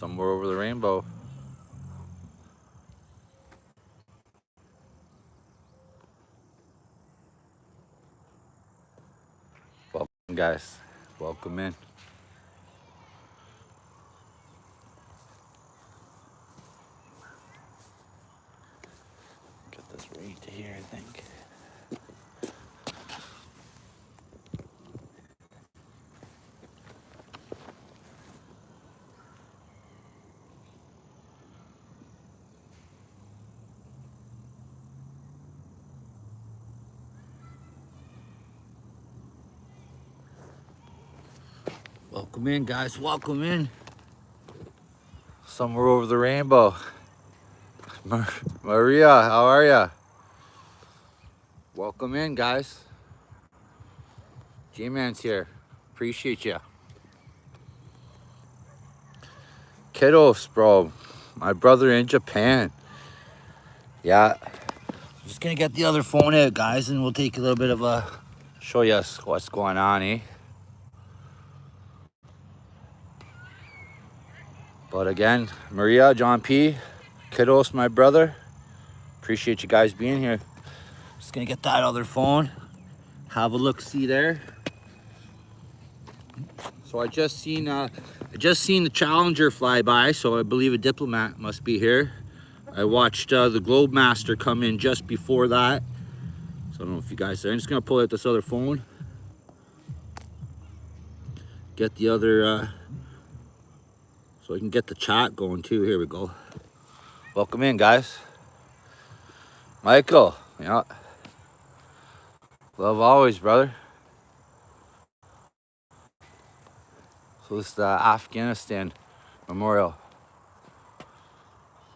Somewhere over the rainbow. Welcome, guys. Welcome in. Get this right to here, I think. Welcome in, guys. Welcome in. Somewhere over the rainbow. Maria, how are ya? Welcome in, guys. G-Man's here. Appreciate ya. Kiddos, bro. My brother in Japan. Yeah. I'm just gonna get the other phone out, guys, and we'll take a little bit of a show you what's going on, eh? But again, Maria, John P, Kiddos, my brother. Appreciate you guys being here. Just gonna get that other phone. Have a look, see there. So I just seen the Challenger fly by, so I believe a diplomat must be here. I watched the Globemaster come in just before that. So I don't know if you guys are. I'm just gonna pull out this other phone. Get the other, so I can get the chat going too. Here we go. Welcome in, guys. Michael, yeah. Love always, brother. So this is the Afghanistan Memorial. I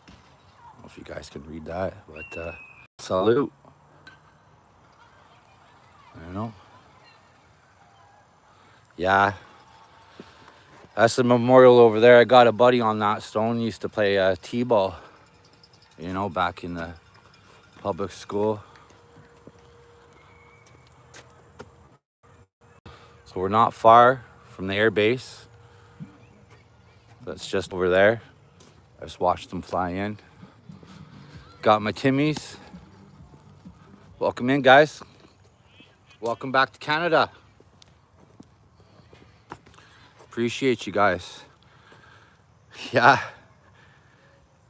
don't know if you guys can read that, but salute. I don't know. Yeah. That's the memorial over there. I got a buddy on that stone. He used to play t-ball, you know, back in the public school. So we're not far from the air base. That's just over there. I just watched them fly in. Got my Timmies. Welcome in, guys. Welcome back to Canada. Appreciate you guys. Yeah.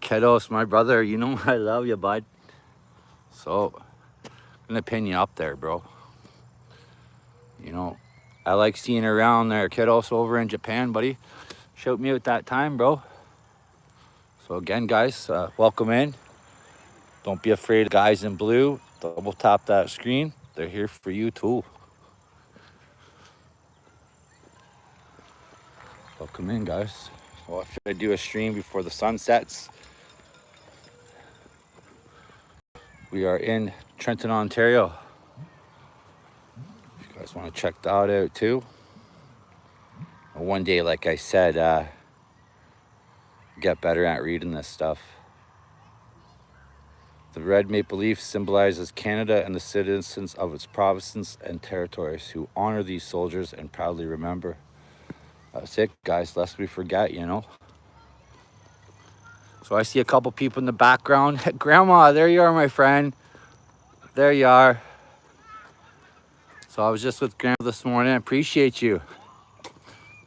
Kiddos, my brother, you know I love you, bud. So, I'm gonna pin you up there, bro. You know, I like seeing you around there, Kiddos, over in Japan, buddy. Shout me out that time, bro. So again, guys, welcome in. Don't be afraid of guys in blue. Double tap that screen. They're here for you too. Welcome in, guys. Well, I figured I'd do a stream before the sun sets. We are in Trenton, Ontario. If you guys want to check that out too. One day, like I said, get better at reading this stuff. The red maple leaf symbolizes Canada and the citizens of its provinces and territories who honor these soldiers and proudly remember. That's it, guys, lest we forget, you know. So I see a couple people in the background. Grandma, there you are, my friend. There you are. So I was just with Grandma this morning. I appreciate you.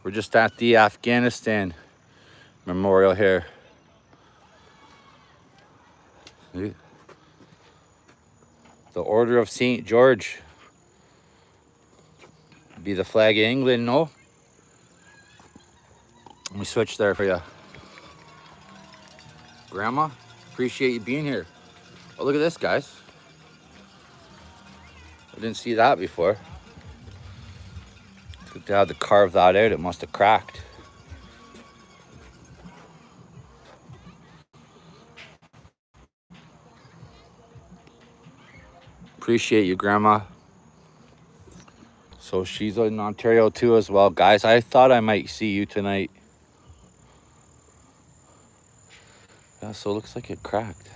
We're just at the Afghanistan Memorial here. The Order of St. George. Be the flag of England, no? Let me switch there for you. Grandma, appreciate you being here. Oh, look at this, guys. I didn't see that before. They had to carve that out. It must have cracked. Appreciate you, Grandma. So she's in Ontario too as well. Guys, I thought I might see you tonight. Yeah, so it looks like it cracked.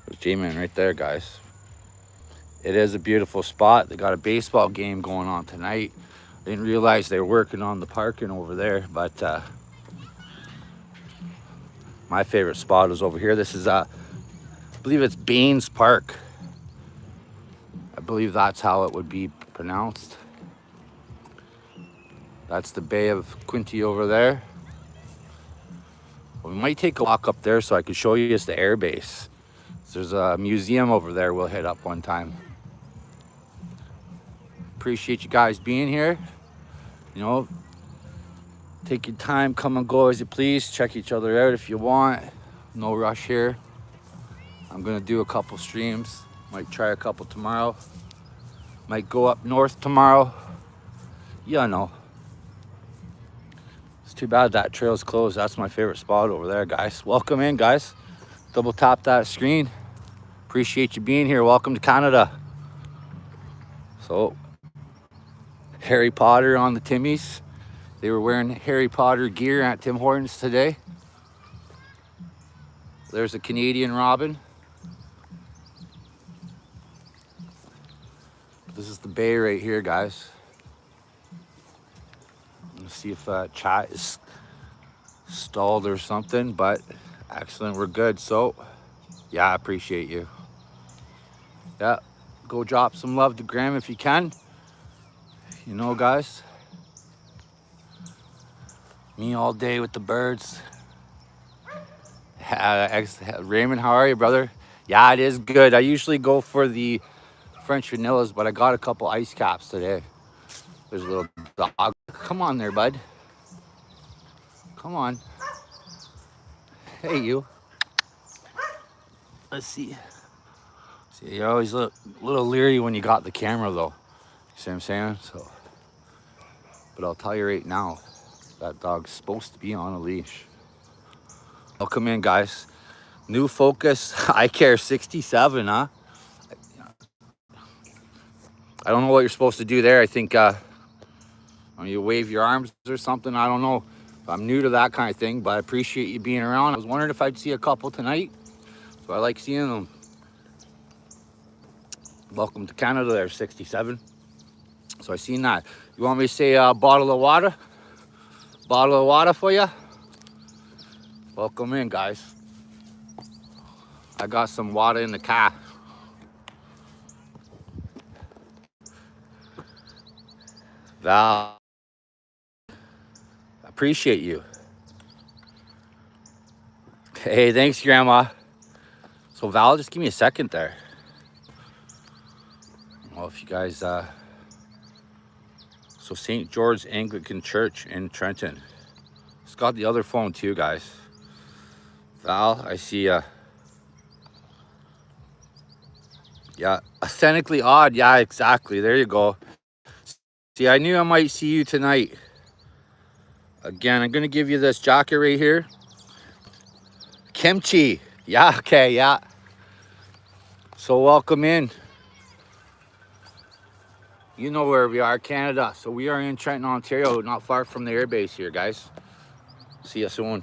There's J-Man right there, guys. It is a beautiful spot. They got a baseball game going on tonight. Didn't realize they were working on the parking over there, but my favorite spot is over here. This is, I believe it's Baines Park. I believe that's how it would be pronounced. That's the Bay of Quinte over there. We might take a walk up there so I can show you just the air base. There's a museum over there we'll hit up one time. Appreciate you guys being here. You know, take your time, come and go as you please. Check each other out if you want. No rush here. I'm gonna do a couple streams. Might try a couple tomorrow. Might go up north tomorrow. Yeah, no. It's too bad that trail's closed. That's my favorite spot over there, guys. Welcome in, guys. Double tap that screen. Appreciate you being here. Welcome to Canada. So, Harry Potter on the Timmies. They were wearing Harry Potter gear at Tim Hortons today. There's a Canadian Robin. This is the bay right here, guys. Let's see if chat is stalled or something, but excellent, we're good. So, yeah, I appreciate you. Yeah, go drop some love to Graham if you can. You know, guys, me all day with the birds. Raymond, how are you, brother? Yeah, it is good. I usually go for the French vanillas, but I got a couple ice caps today. There's a little dog. Come on there, bud. Come on. Hey, you. Let's see. See, you're always a little leery when you got the camera, though. You see what I'm saying? So, but I'll tell you right now, that dog's supposed to be on a leash. Welcome in, guys. New Focus iCare 67, huh? I don't know what you're supposed to do there. I think you wave your arms or something. I don't know. I'm new to that kind of thing, but I appreciate you being around. I was wondering if I'd see a couple tonight, so I like seeing them. Welcome to Canada there, 67. So I seen that. You want me to say a bottle of water? Bottle of water for you? Welcome in, guys. I got some water in the car. Val, appreciate you. Hey, thanks, Grandma. So Val, just give me a second there. Well, if you guys, so St. George's Anglican Church in Trenton. It's got the other phone too, guys. Val, I see yeah, authentically odd. Yeah, exactly. There you go. See, I knew I might see you tonight. Again, I'm gonna give you this jacket right here. Kimchi. Yeah, okay, yeah. So welcome in. You know where we are, Canada. So we are in Trenton, Ontario, not far from the airbase here, guys. See you soon.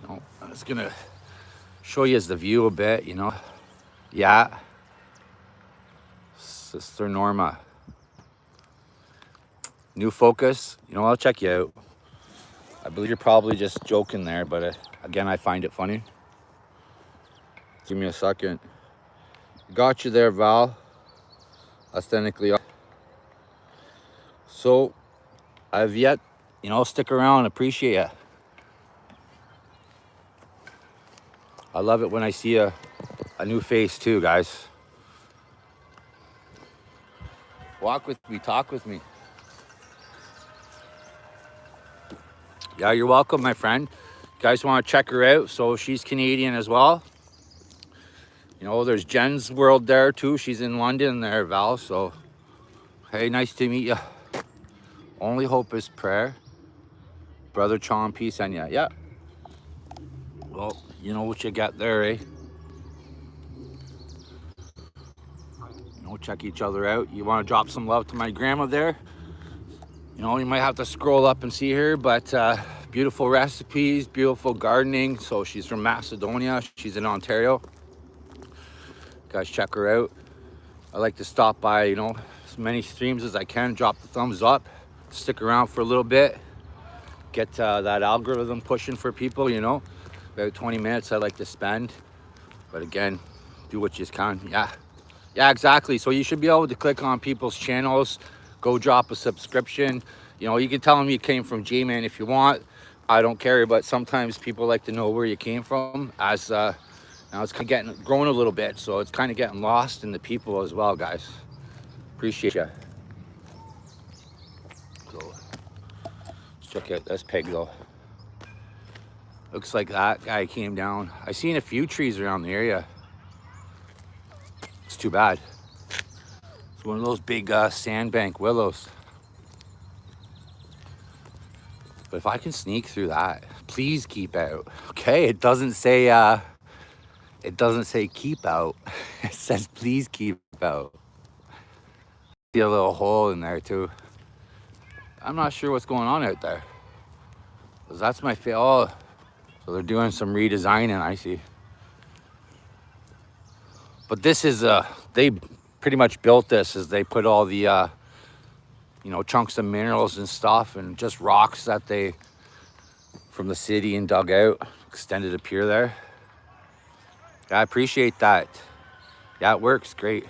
No, I'm just gonna show you the view a bit, you know. Yeah. Sister Norma. New Focus. You know, I'll check you out. I believe you're probably just joking there, but again, I find it funny. Give me a second. Got you there, Val. Authentically. So, I've yet, you know, stick around. Appreciate it. I love it when I see a new face too, guys. Walk with me, talk with me. Yeah, you're welcome, my friend. You guys want to check her out? So she's Canadian as well. You know, there's Jen's World there too. She's in London there, Val. So, hey, nice to meet you. Only hope is prayer. Brother Chom, peace and ya. Yeah. Well, you know what you got there, eh? You know, check each other out. You want to drop some love to my grandma there? You know, you might have to scroll up and see her, but beautiful recipes, beautiful gardening. So she's from Macedonia. She's in Ontario. Guys, check her out. I like to stop by, you know, as many streams as I can. Drop the thumbs up, stick around for a little bit, get that algorithm pushing for people, you know. About 20 minutes I like to spend, but again, do what you can. Yeah, exactly. So you should be able to click on people's channels, go drop a subscription. You know, you can tell them you came from J-Man if you want. I don't care, but sometimes people like to know where you came from. As now it's kind of growing a little bit, so it's kind of getting lost in the people as well, guys. Appreciate you. So let's check out this pig though. Looks like that guy came down. I seen a few trees around the area. It's too bad. It's one of those big sandbank willows. But if I can sneak through that, please keep out. Okay, it doesn't say keep out. It says please keep out. See a little hole in there too. I'm not sure what's going on out there. Cause that's my oh, so they're doing some redesigning, I see. But this is they pretty much built this as they put all the you know, chunks of minerals and stuff and just rocks that they from the city and dug out, extended a pier there. Yeah, I appreciate that. Yeah, it works great.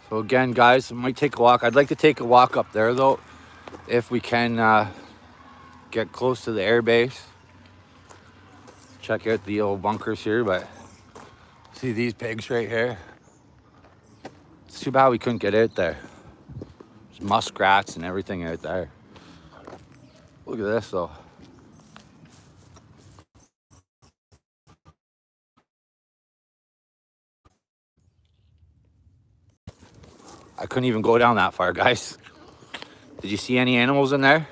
So again, guys, I might take a walk. I'd like to take a walk up there though, if we can get close to the air base. Check out the old bunkers here, but see these pigs right here? It's too bad we couldn't get out there. There's muskrats and everything out there. Look at this though. I couldn't even go down that far, guys. Did you see any animals in there?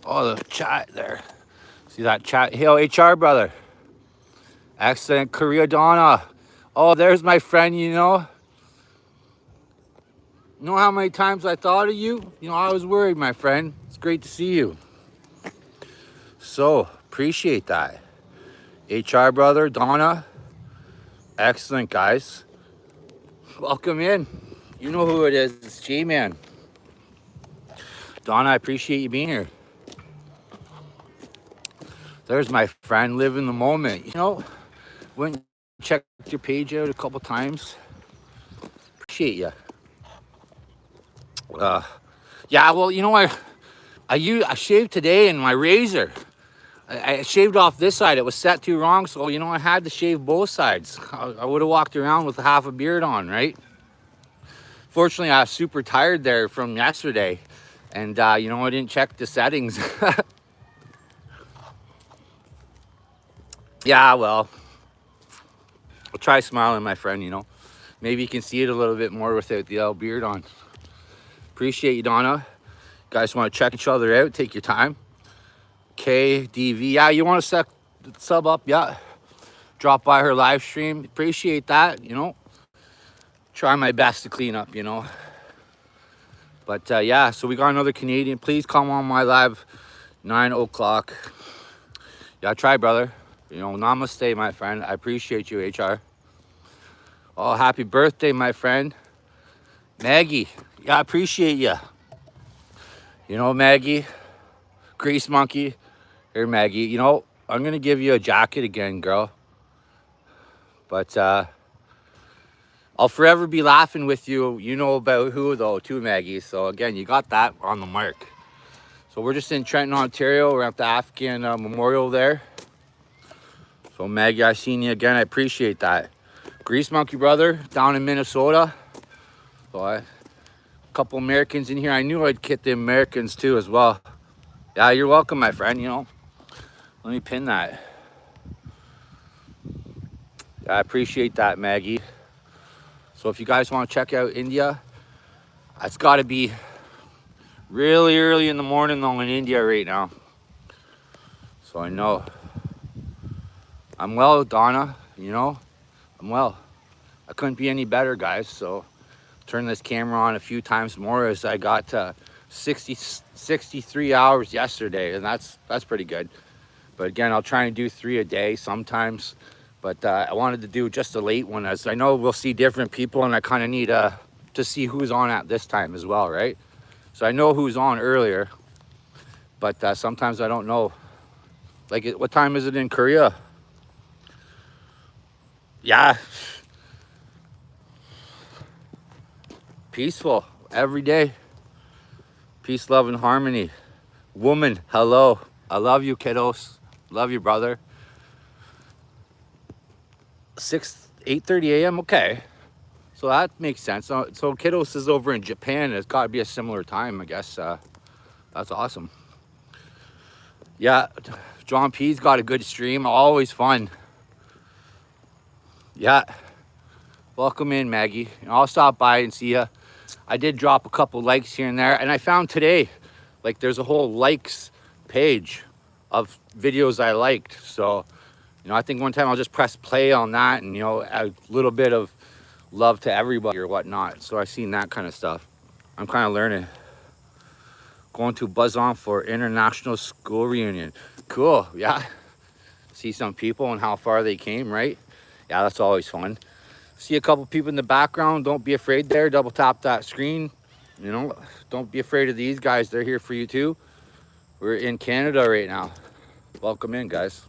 Oh, the chat there. See that chat? Hey, HR brother. Excellent. Korea Donna. Oh, there's my friend, you know. You know how many times I thought of you? You know, I was worried, my friend. It's great to see you. So, appreciate that. HR brother, Donna. Excellent, guys. Welcome in. You know who it is. It's J-Man. Donna, I appreciate you being here. There's my friend, live in the moment. You know, went and checked your page out a couple times. Appreciate you. Yeah, well, you know, I shaved today in my razor. I shaved off this side. It was set too wrong, so, you know, I had to shave both sides. I would have walked around with half a beard on, right? Fortunately, I was super tired there from yesterday. And, you know, I didn't check the settings. Yeah, well, I'll try smiling, my friend, you know. Maybe you can see it a little bit more without the beard on. Appreciate you, Donna. You guys want to check each other out, take your time. KDV, yeah, you want to sub up, yeah. Drop by her live stream. Appreciate that, you know. Try my best to clean up, you know. But yeah, so we got another Canadian. Please come on my live 9 o'clock. Yeah, try, brother. You know, namaste, my friend. I appreciate you, HR. Oh, happy birthday, my friend. Maggie, yeah, I appreciate you. You know, Maggie, Grease Monkey. Here, Maggie, you know, I'm going to give you a jacket again, girl. But I'll forever be laughing with you. You know about who, though, too, Maggie. So, again, you got that on the mark. So, we're just in Trenton, Ontario. We're at the Afghan Memorial there. So, Maggie, I seen you again. I appreciate that. Grease Monkey brother down in Minnesota. So, a couple Americans in here. I knew I'd get the Americans, too, as well. Yeah, you're welcome, my friend, you know. Let me pin that. Yeah, I appreciate that, Maggie. So if you guys want to check out India, it's got to be really early in the morning though in India right now. So I know. I'm well, Donna, you know. I'm well. I couldn't be any better, guys. So turn this camera on a few times more as I got 63 hours yesterday, and that's pretty good. But again, I'll try and do 3 a day sometimes. But I wanted to do just a late one, as I know we'll see different people, and I kind of need to see who's on at this time as well, right? So I know who's on earlier, but sometimes I don't know. Like, what time is it in Korea? Yeah. Peaceful every day. Peace, love, and harmony. Woman, hello. I love you, kiddos. Love you, brother. 8:30 a.m. Okay. So that makes sense. So kiddos is over in Japan. It's got to be a similar time, I guess. That's awesome. Yeah, John P's got a good stream. Always fun. Yeah. Welcome in, Maggie. I'll stop by and see you. I did drop a couple likes here and there. And I found today, like, there's a whole likes page of videos I liked. So, you know, I think one time I'll just press play on that and, you know, a little bit of love to everybody or whatnot. So I've seen that kind of stuff. I'm kind of learning. Going to Busan for international school reunion. Cool. Yeah. See some people and how far they came, right? Yeah, that's always fun. See a couple people in the background. Don't be afraid there. Double tap that screen. You know, don't be afraid of these guys. They're here for you too. We're in Canada right now. Welcome in, guys.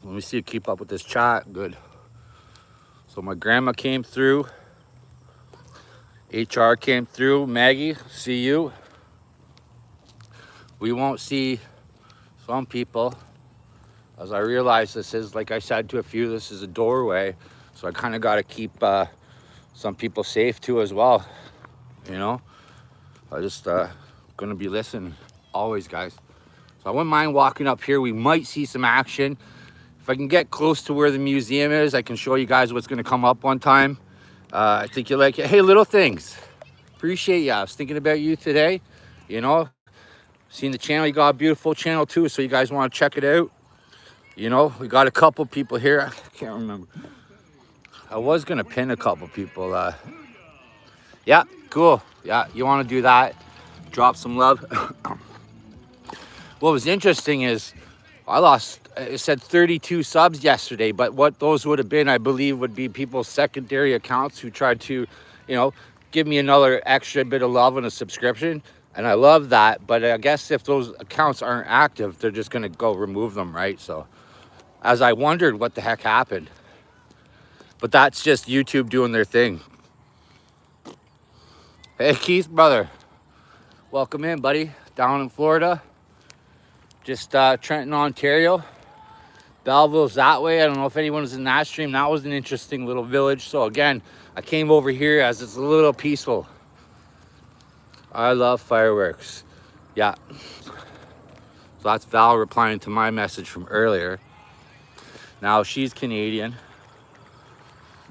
Let me see you keep up with this chat. Good. So my grandma came through. HR came through. Maggie, see you. We won't see some people, as I realize this is, like I said to a few, this is a doorway. So I kind of got to keep some people safe too as well. You know, I just gonna be listening always, guys. So I wouldn't mind walking up here. We might see some action. If I can get close to where the museum is, I can show you guys what's gonna come up one time. I think you like it. Hey, Little Things. Appreciate you. I was thinking about you today. You know, seen the channel. You got a beautiful channel too, so you guys want to check it out. You know, we got a couple people here. I can't remember. I was gonna pin a couple people. Yeah, cool. Yeah, you want to do that? Drop some love. What was interesting is it said 32 subs yesterday, but what those would have been, I believe, would be people's secondary accounts who tried to, you know, give me another extra bit of love and a subscription. And I love that. But I guess if those accounts aren't active, they're just going to go remove them, right? So as I wondered what the heck happened. But that's just YouTube doing their thing. Hey, Keith, brother. Welcome in, buddy. Down in Florida. Just Trenton, Ontario. Belleville's that way. I don't know if anyone was in that stream. That was an interesting little village. So again, I came over here as it's a little peaceful. I love fireworks. Yeah. So that's Val replying to my message from earlier. Now she's Canadian.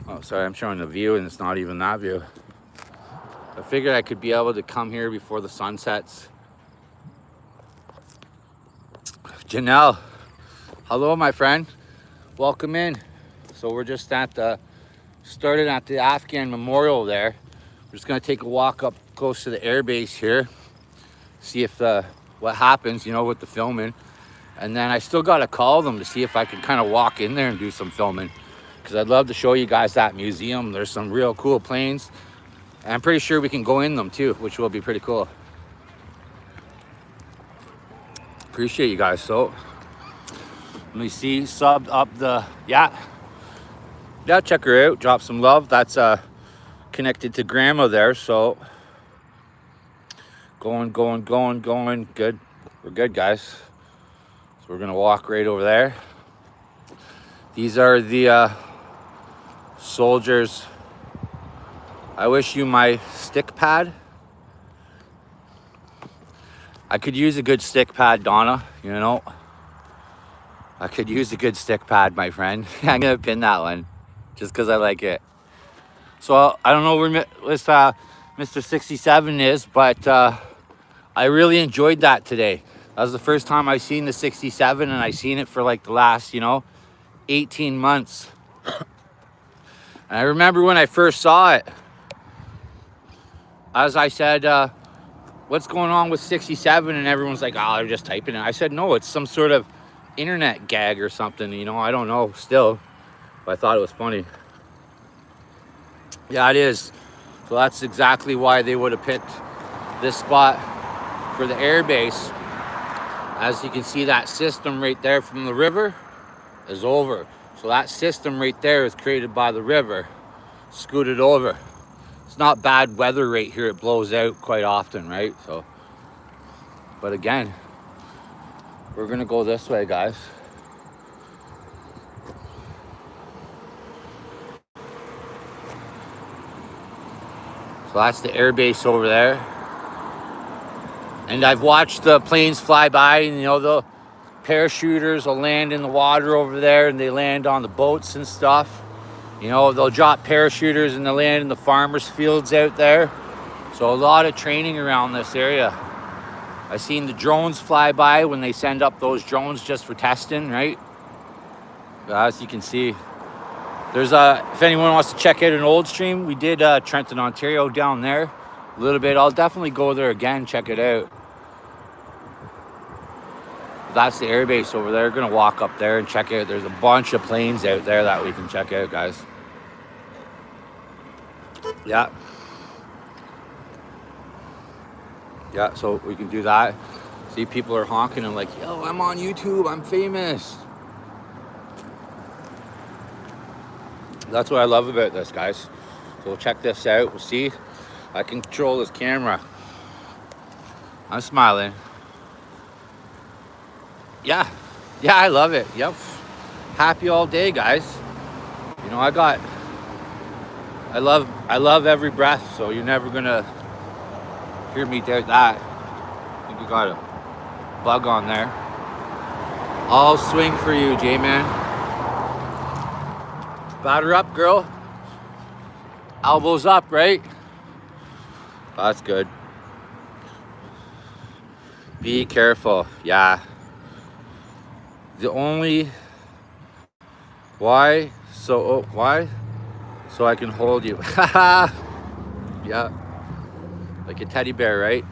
Oh, sorry, I'm showing the view and it's not even that view. I figured I could be able to come here before the sun sets. Janelle, hello, my friend. Welcome in. So we're just started at the Afghan Memorial there. We're just gonna take a walk up close to the airbase here, see if what happens, you know, with the filming. And then I still gotta call them to see if I can kind of walk in there and do some filming, because I'd love to show you guys that museum. There's some real cool planes. And I'm pretty sure we can go in them too, which will be pretty cool. Appreciate you guys. So let me see, subbed up the, yeah, check her out, drop some love. That's connected to grandma there. So going, good. We're good, guys. So we're gonna walk right over there. These are the soldiers. I wish you my stick pad. I could use a good stick pad, Donna, you know. I could use a good stick pad, my friend. I'm gonna pin that one just because I like it. So I don't know where Mr. 67 is, but I really enjoyed that today. That was the first time I seen the 67, and I seen it for like the last, you know, 18 months. And I remember when I first saw it, as I said, what's going on with 67? And everyone's like, oh, they're just typing it. I said, no, it's some sort of internet gag or something, you know, I don't know still, but I thought it was funny. Yeah, it is. So that's exactly why they would have picked this spot for the air base. As you can see, that system right there from the river is over. So that system right there is created by the river, scooted over. It's not bad weather right here. It blows out quite often, right? So, but again, we're gonna go this way, guys. So that's the air base over there. And I've watched the planes fly by, and you know, the parachuters will land in the water over there, and they land on the boats and stuff. You know, they'll drop parachuters and they'll land in the farmers' fields out there. So a lot of training around this area. I've seen the drones fly by when they send up those drones just for testing, right? As you can see, there's if anyone wants to check out an old stream, we did Trenton, Ontario down there a little bit. I'll definitely go there again, check it out. That's the airbase over there. Gonna walk up there and check out. There's a bunch of planes out there that we can check out, guys. Yeah. Yeah, so we can do that. See, people are honking and like, yo, I'm on YouTube, I'm famous. That's what I love about this, guys. So we'll check this out. We'll see. I can control this camera. I'm smiling. Yeah, I love it. Yep, happy all day, guys. You know, I love every breath. So you're never gonna hear me doubt that. I think you got a bug on there. I'll swing for you, J-Man. Batter up, girl. Elbows up, right? That's good. Be careful. Yeah. The only why so I can hold you. Yeah, like a teddy bear, right?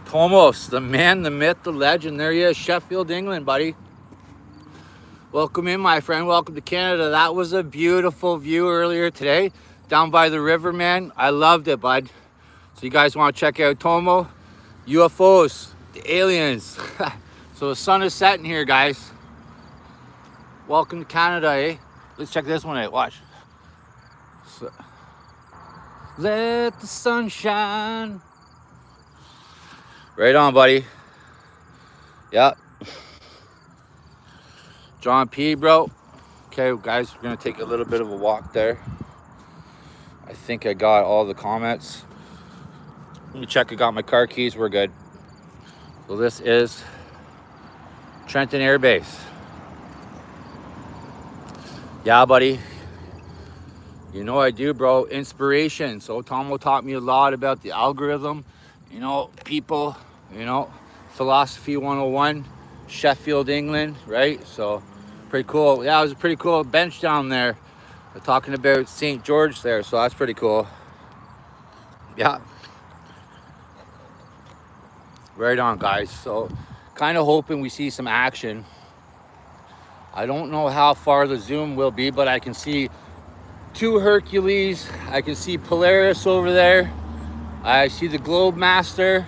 Tomos, the man, the myth, the legend. There he is, Sheffield, England, buddy. Welcome in, my friend. Welcome to Canada. That was a beautiful view earlier today down by the river, man. I loved it, bud. So you guys want to check out Tomo? UFOs, the aliens. So the sun is setting here, guys. Welcome to Canada, eh? Let's check this one out. Watch. So, let the sun shine. Right on, buddy. Yeah. John P, bro. Okay, guys, we're gonna take a little bit of a walk there. I think I got all the comments. Let me check. I got my car keys. We're good. So this is Trenton Air Base. Yeah, buddy. You know I do, bro. Inspiration. So Tomo taught me a lot about the algorithm. You know, people, you know, philosophy 101, Sheffield, England, right? So pretty cool. Yeah, it was a pretty cool bench down there. They're talking about St. George there, so that's pretty cool. Yeah. Right on, guys. So kind of hoping we see some action. I don't know how far the zoom will be, but I can see 2 Hercules. I can see Polaris over there. I see the Globemaster.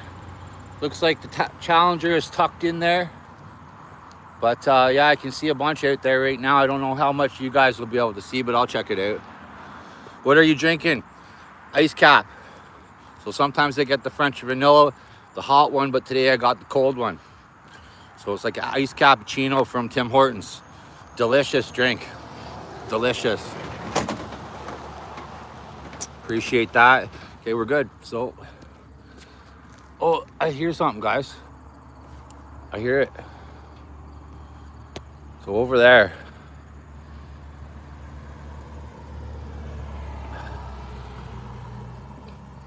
Looks like the Challenger is tucked in there. But yeah, I can see a bunch out there right now. I don't know how much you guys will be able to see, but I'll check it out. What are you drinking? Ice Cap. So sometimes they get the French vanilla, the hot one, but today I got the cold one. So it's like an ice cappuccino from Tim Hortons. Delicious drink. Delicious. Appreciate that. Okay, we're good. So, oh, I hear something, guys. I hear it. So over there.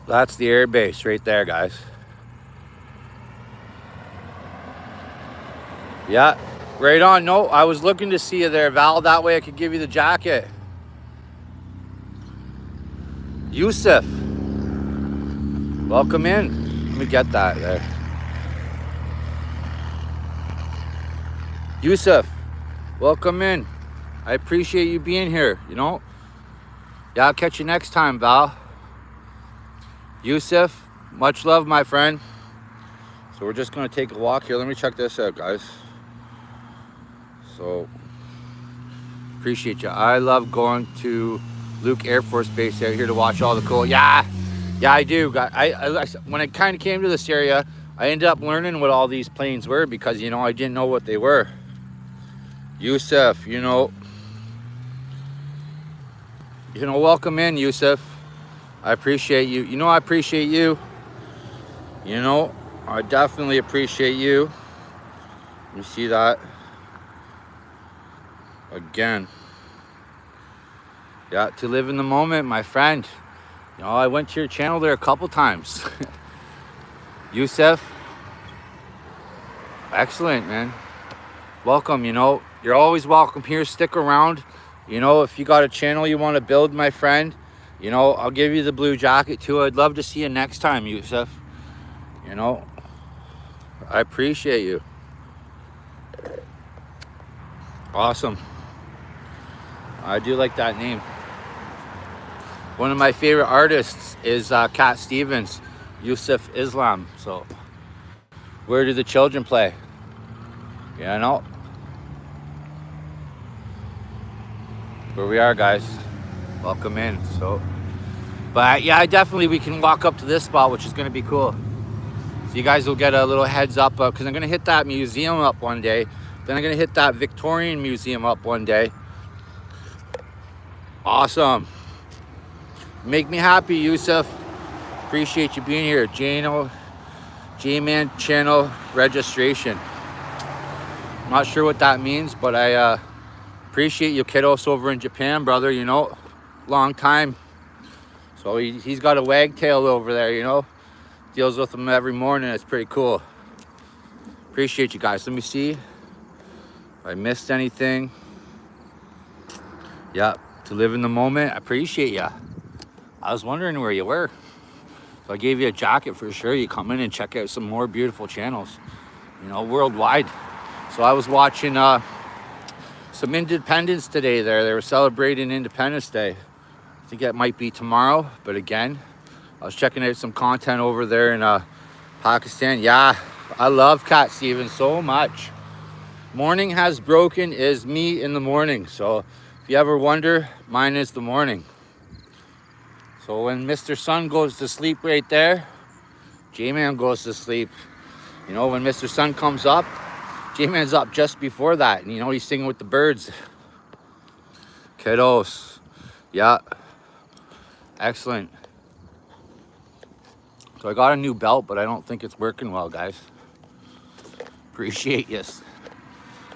That's the air base right there, guys. Yeah, right on. No, I was looking to see you there, Val. That way I could give you the jacket. Yusuf, welcome in. Let me get that there. Yusuf, welcome in. I appreciate you being here, you know. Yeah, I'll catch you next time, Val. Yusuf, much love, my friend. So we're just gonna take a walk here. Let me check this out, guys. So appreciate you. I love going to Luke Air Force Base out here to watch all the cool. Yeah, I do. When I kind of came to this area, I ended up learning what all these planes were because, you know, I didn't know what they were. Yusuf, you know, welcome in, Yusuf. I appreciate you. You know, I appreciate you. You know, I definitely appreciate you. You see that? Again. Yeah, to live in the moment, my friend. You know, I went to your channel there a couple times. Yusuf. Excellent, man. Welcome, you know. You're always welcome here. Stick around. You know, if you got a channel you want to build, my friend, you know, I'll give you the blue jacket too. I'd love to see you next time, Yusuf. You know, I appreciate you. Awesome. I do like that name. One of my favorite artists is Cat Stevens, Yusuf Islam. So, where do the children play? You know, where we are, guys. Welcome in. So, but yeah, we can walk up to this spot, which is going to be cool. So you guys will get a little heads up because I'm going to hit that museum up one day. Then I'm going to hit that Victorian Museum up one day. Awesome. Make me happy, Yusuf. Appreciate you being here. J-Man channel registration. I'm not sure what that means, but I appreciate you, kiddos, over in Japan, brother. You know, long time. So he's got a wagtail over there, you know. Deals with them every morning. It's pretty cool. Appreciate you guys. Let me see if I missed anything. Yeah, to live in the moment. I appreciate you. I was wondering where you were. So I gave you a jacket for sure. You come in and check out some more beautiful channels, you know, worldwide. So I was watching some Independence today there. They were celebrating Independence Day. I think it might be tomorrow, but again, I was checking out some content over there in Pakistan. Yeah, I love Cat Stevens so much. Morning has broken is me in the morning. So if you ever wonder, mine is the morning. So when Mr. Sun goes to sleep right there, J-Man goes to sleep. You know, when Mr. Sun comes up, J-Man's up just before that. And you know, he's singing with the birds. Kiddos. Yeah. Excellent. So I got a new belt, but I don't think it's working well, guys. Appreciate you.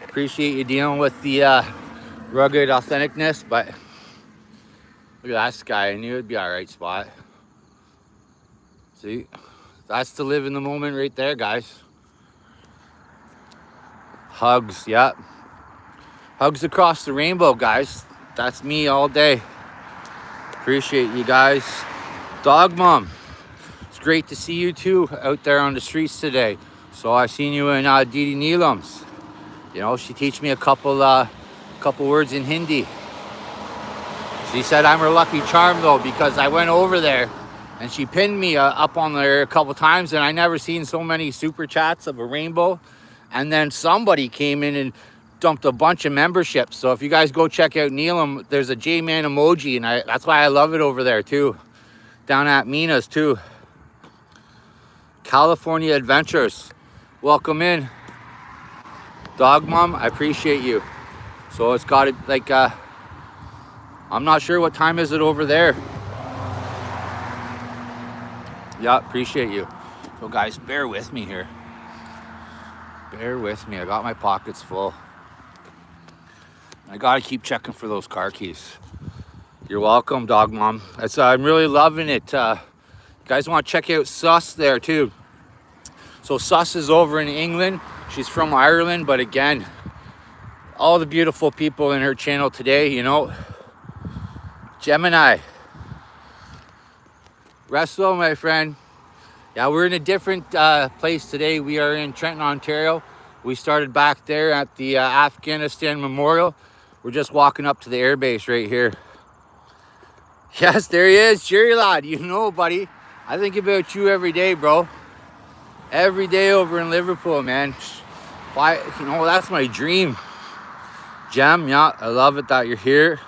Appreciate you dealing with the rugged authenticness, but look at that sky. I knew it'd be all right spot. See, that's to live in the moment right there, guys. Hugs, yeah. Hugs across the rainbow, guys. That's me all day. Appreciate you guys. Dog Mom, it's great to see you too out there on the streets today. So I seen you in Didi Neelam's. You know, she teach me a couple words in Hindi. She said I'm her lucky charm though, because I went over there and she pinned me up on there a couple times, and I never seen so many super chats of a rainbow. And then somebody came in and dumped a bunch of memberships. So if you guys go check out Neelam, there's a J-Man emoji, and that's why I love it over there too. Down at Mina's too. California Adventures, welcome in. Dog Mom, I appreciate you. So it's got it like I'm not sure what time is it over there. Yeah, appreciate you. So guys, bear with me here. Bear with me. I got my pockets full. I gotta keep checking for those car keys. You're welcome, Dog Mom. I'm really loving it. You guys want to check out Sus there too. So Sus is over in England. She's from Ireland, but again, all the beautiful people in her channel today, you know. Gemini. Resto, my friend. Yeah, we're in a different place today. We are in Trenton, Ontario. We started back there at the Afghanistan Memorial. We're just walking up to the airbase right here. Yes, there he is, Jerry lad. You know, buddy, I think about you every day, bro. Every day over in Liverpool, man. Why, you know, that's my dream. Jem, yeah, I love it that you're here.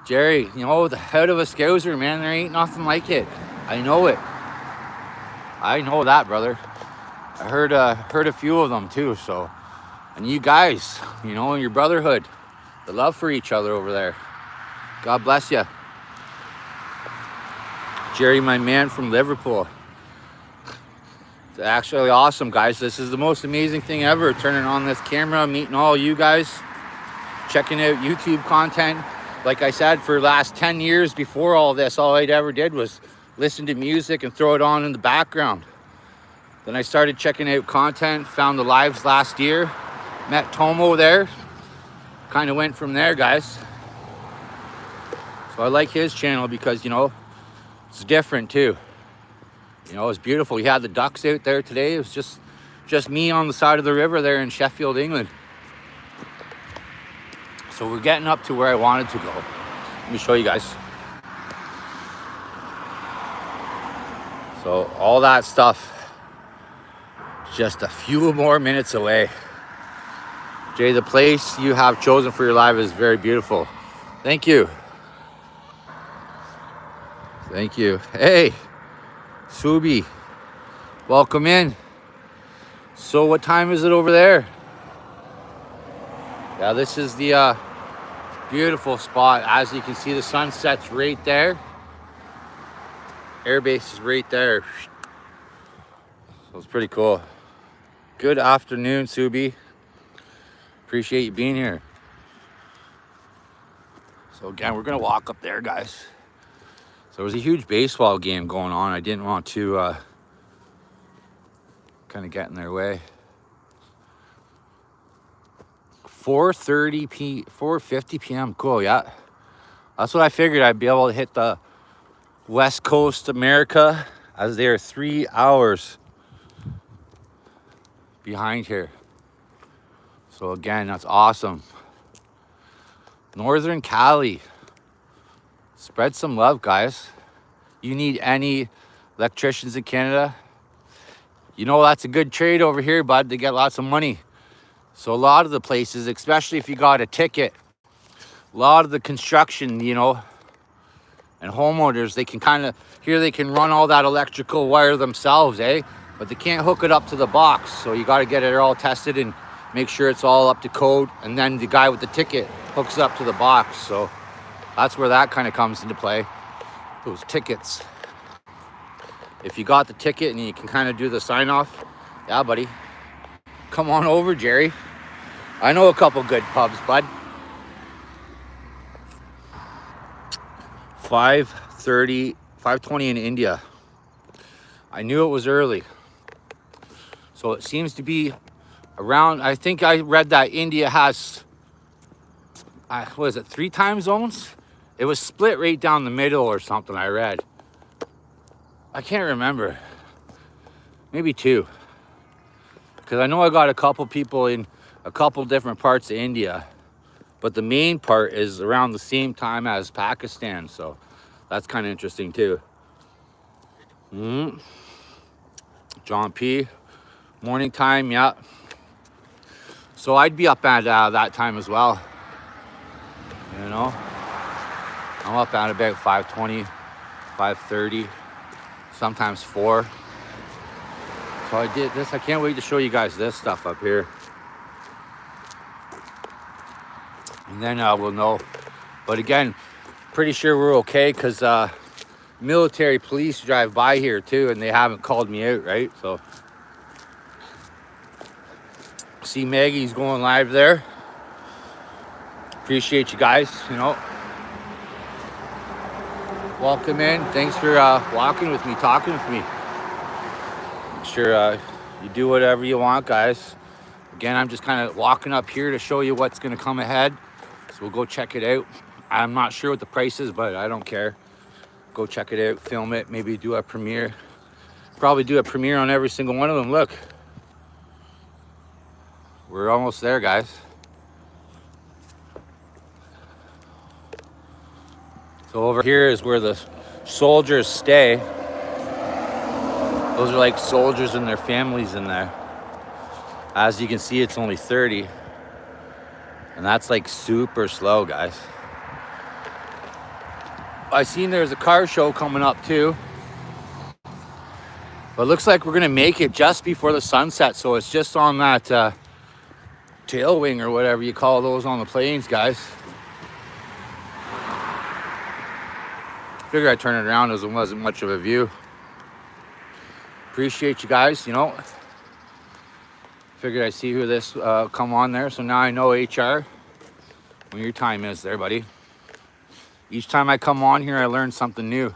Jerry, you know, the head of a Scouser, man, there ain't nothing like it. I know it. I know that, brother. I heard a few of them too, so. And you guys, you know, your brotherhood, the love for each other over there. God bless you. Jerry, my man from Liverpool. It's actually awesome, guys. This is the most amazing thing ever, turning on this camera, meeting all you guys, checking out YouTube content. Like I said, for the last 10 years before all this, all I'd ever did was listen to music and throw it on in the background. Then I started checking out content, found the lives last year, met Tomo there, kind of went from there, guys. So I like his channel because, you know, it's different too. You know, it's beautiful. He had the ducks out there today. It was just me on the side of the river there in Sheffield, England. So we're getting up to where I wanted to go. Let me show you guys. So all that stuff, just a few more minutes away. Jay, the place you have chosen for your live is very beautiful. Thank you. Thank you. Hey, Subi, welcome in. So what time is it over there? Yeah, this is the beautiful spot. As you can see, the sunset's right there. Airbase is right there. So it's pretty cool. Good afternoon, Subi. Appreciate you being here. So again, we're gonna walk up there, guys. So there was a huge baseball game going on. I didn't want to kind of get in their way. 4:50 p.m. Cool, yeah. That's what I figured. I'd be able to hit the West Coast America, as they are 3 hours behind here. So again, that's awesome. Northern Cali. Spread some love, guys. You need any electricians in Canada? You know, that's a good trade over here, bud. They get lots of money. So a lot of the places, especially if you got a ticket, a lot of the construction, you know, and homeowners, they can kind of, here they can run all that electrical wire themselves, eh? But they can't hook it up to the box. So you got to get it all tested and make sure it's all up to code. And then the guy with the ticket hooks it up to the box. So that's where that kind of comes into play. Those tickets. If you got the ticket and you can kind of do the sign off, yeah, buddy. Come on over, Jerry. I know a couple good pubs, bud. 5:20 in India. I knew it was early. So it seems to be around, I think I read that India has, what is it, 3 time zones? It was split right down the middle or something, I read. I can't remember. Maybe 2. Because I know I got a couple people in a couple different parts of India. But the main part is around the same time as Pakistan. So that's kind of interesting too. John P. Morning time, yeah. So I'd be up at that time as well. You know, I'm up at about 5:20, 5:30, sometimes 4. So I did this. I can't wait to show you guys this stuff up here. And then we'll know. But again, pretty sure we're okay because military police drive by here too, and they haven't called me out, right? So see Maggie's going live there. Appreciate you guys, you know. Welcome in. Thanks for walking with me, talking with me. Make sure you do whatever you want, guys. Again, I'm just kind of walking up here to show you what's going to come ahead. So we'll go check it out. I'm not sure what the price is, but I don't care. Go check it out, film it, maybe do a premiere. Probably do a premiere on every single one of them. Look. We're almost there, guys. So over here is where the soldiers stay. Those are like soldiers and their families in there. As you can see, it's only 30. And that's like super slow, guys. I seen there's a car show coming up too. But it looks like we're gonna make it just before the sunset. So it's just on that tail wing or whatever you call those on the planes, guys. Figured I'd turn it around as it wasn't much of a view. Appreciate you guys, you know. Figured I'd see who this come on there. So now I know HR when your time is there, buddy. Each time I come on here, I learn something new.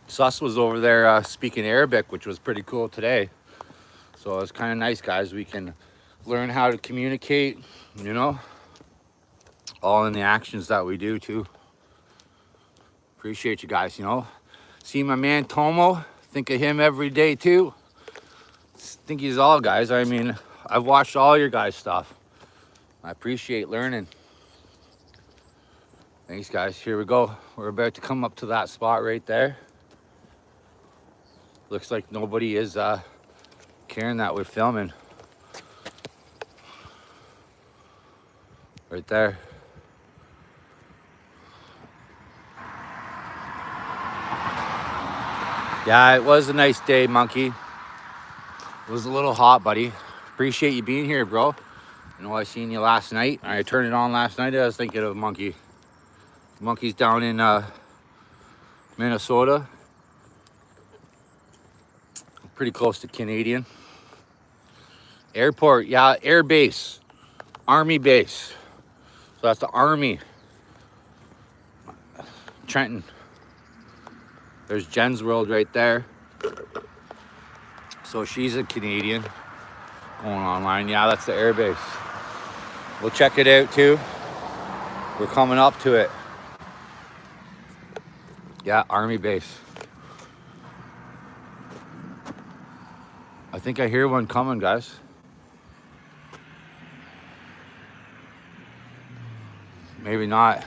Sus was over there speaking Arabic, which was pretty cool today. So it's kind of nice, guys. We can learn how to communicate, you know, all in the actions that we do too. Appreciate you guys, you know. See my man Tomo, think of him every day too. Think he's all, guys. I mean, I've watched all your guys' stuff. I appreciate learning. Thanks, guys. Here we go. We're about to come up to that spot right there. Looks like nobody is caring that we're filming. Right there. Yeah, it was a nice day, Monkey. It was a little hot, buddy. Appreciate you being here, bro. You know, I seen you last night. I turned it on last night. I was thinking of Monkey. Monkey's down in Minnesota. Pretty close to Canadian. Airport, yeah, air base. Army base. So that's the Army. Trenton. There's Jen's World right there. So she's a Canadian. Going online. Yeah, that's the air base. We'll check it out too. We're coming up to it. Yeah, Army base. I think I hear one coming, guys. Maybe not.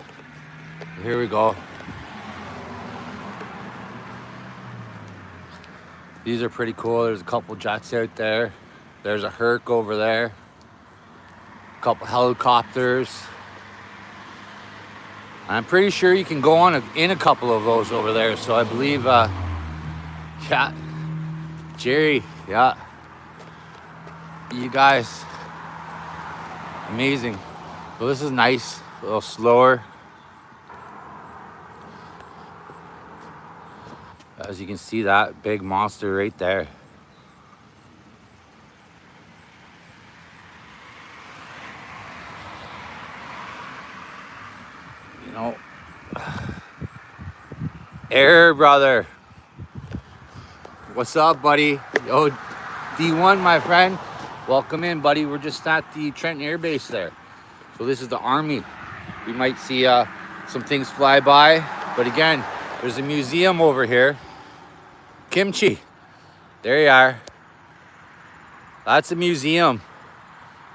Here we go. These are pretty cool. There's a couple jets out there. There's a Herc over there. A couple helicopters. I'm pretty sure you can go on in a couple of those over there. So I believe, yeah, Jerry, yeah. You guys, amazing. So this is nice, a little slower. As you can see, that big monster right there. You know, Air brother. What's up, buddy? Yo, D1, my friend. Welcome in, buddy. We're just at the Trenton Air Base there. So this is the Army. We might see some things fly by. But again, there's a museum over here. Kimchi. There you are. That's a museum.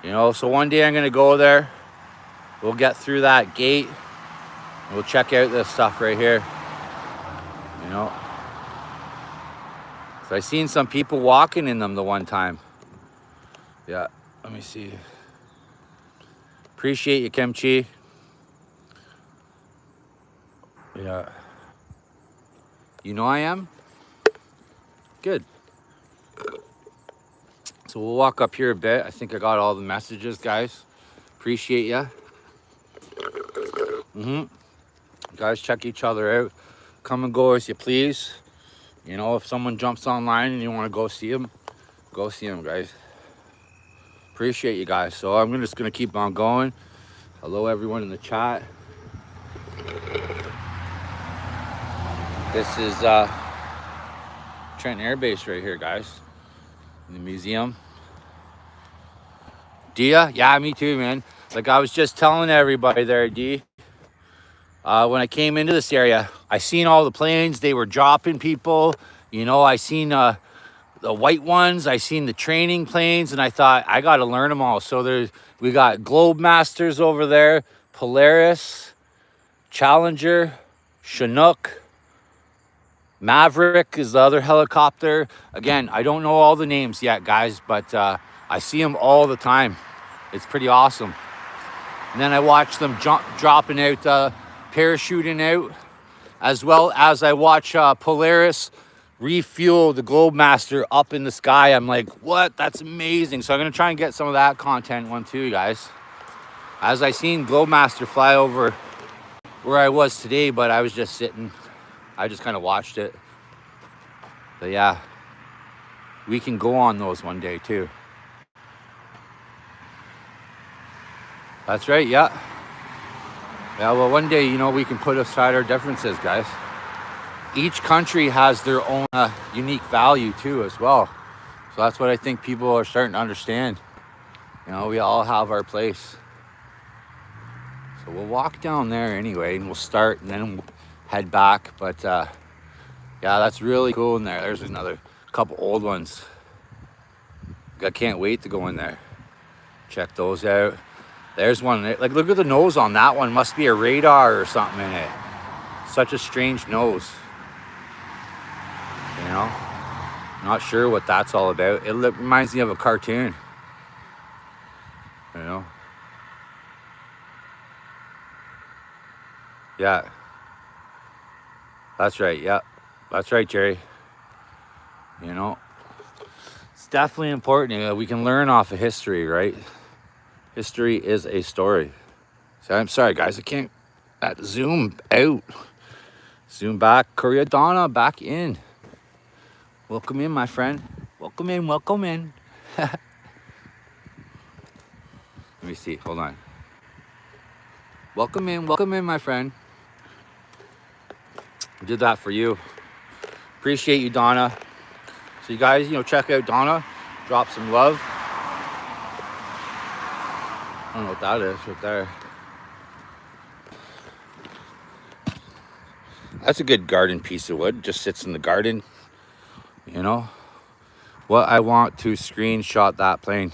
You know, so one day I'm going to go there. We'll get through that gate. We'll check out this stuff right here. You know. So I seen some people walking in them the one time. Yeah, let me see. Appreciate you, Kimchi. Yeah. You know I am? Good. So we'll walk up here a bit. I think I got all the messages, guys. Appreciate ya. Guys, check each other out. Come and go as you please. You know, if someone jumps online and you want to go see them, guys. Appreciate you guys. So I'm just going to keep on going. Hello, everyone in the chat. This is Trenton Air Base right here, guys. In the museum. Dia? Yeah, me too, man. Like I was just telling everybody there, D. When I came into this area, I seen all the planes. They were dropping people. You know, I seen the white ones. I seen the training planes, and I thought I got to learn them all. So we got Globemasters over there, Polaris. Challenger, Chinook, Maverick is the other helicopter. Again, I don't know all the names yet, guys, but I see them all the time. It's pretty awesome. And then I watch them dropping out, parachuting out, as well as I watch Polaris refuel the Globemaster up in the sky. I'm like, what? That's amazing. So I'm going to try and get some of that content one too, guys. As I seen Globemaster fly over where I was today, but I was just sitting. I just kind of watched it. But yeah, we can go on those one day too. That's right, yeah. Yeah, well, one day, you know, we can put aside our differences, guys. Each country has their own unique value too as well. So that's what I think people are starting to understand. You know, we all have our place. So we'll walk down there anyway, and we'll start and then we'll head back. But yeah, that's really cool in there. There's another couple old ones. I can't wait to go in there. Check those out. There's one. Like, look at the nose on that one. Must be a radar or something in it. Such a strange nose. You know? Not sure what that's all about. It reminds me of a cartoon. You know? Yeah. That's right. Yeah. That's right, Jerry. You know? It's definitely important. We can learn off of history, right? History is a story. So I'm sorry, guys. I can't zoom out. Zoom back. Koreadonna back in. Welcome in, my friend. Welcome in. Welcome in. Let me see. Hold on. Welcome in. Welcome in, my friend. I did that for you. Appreciate you, Donna. So you guys, you know, check out Donna. Drop some love. I don't know what that is right there. That's a good garden piece of wood. Just sits in the garden. You know. What I want to screenshot that plane.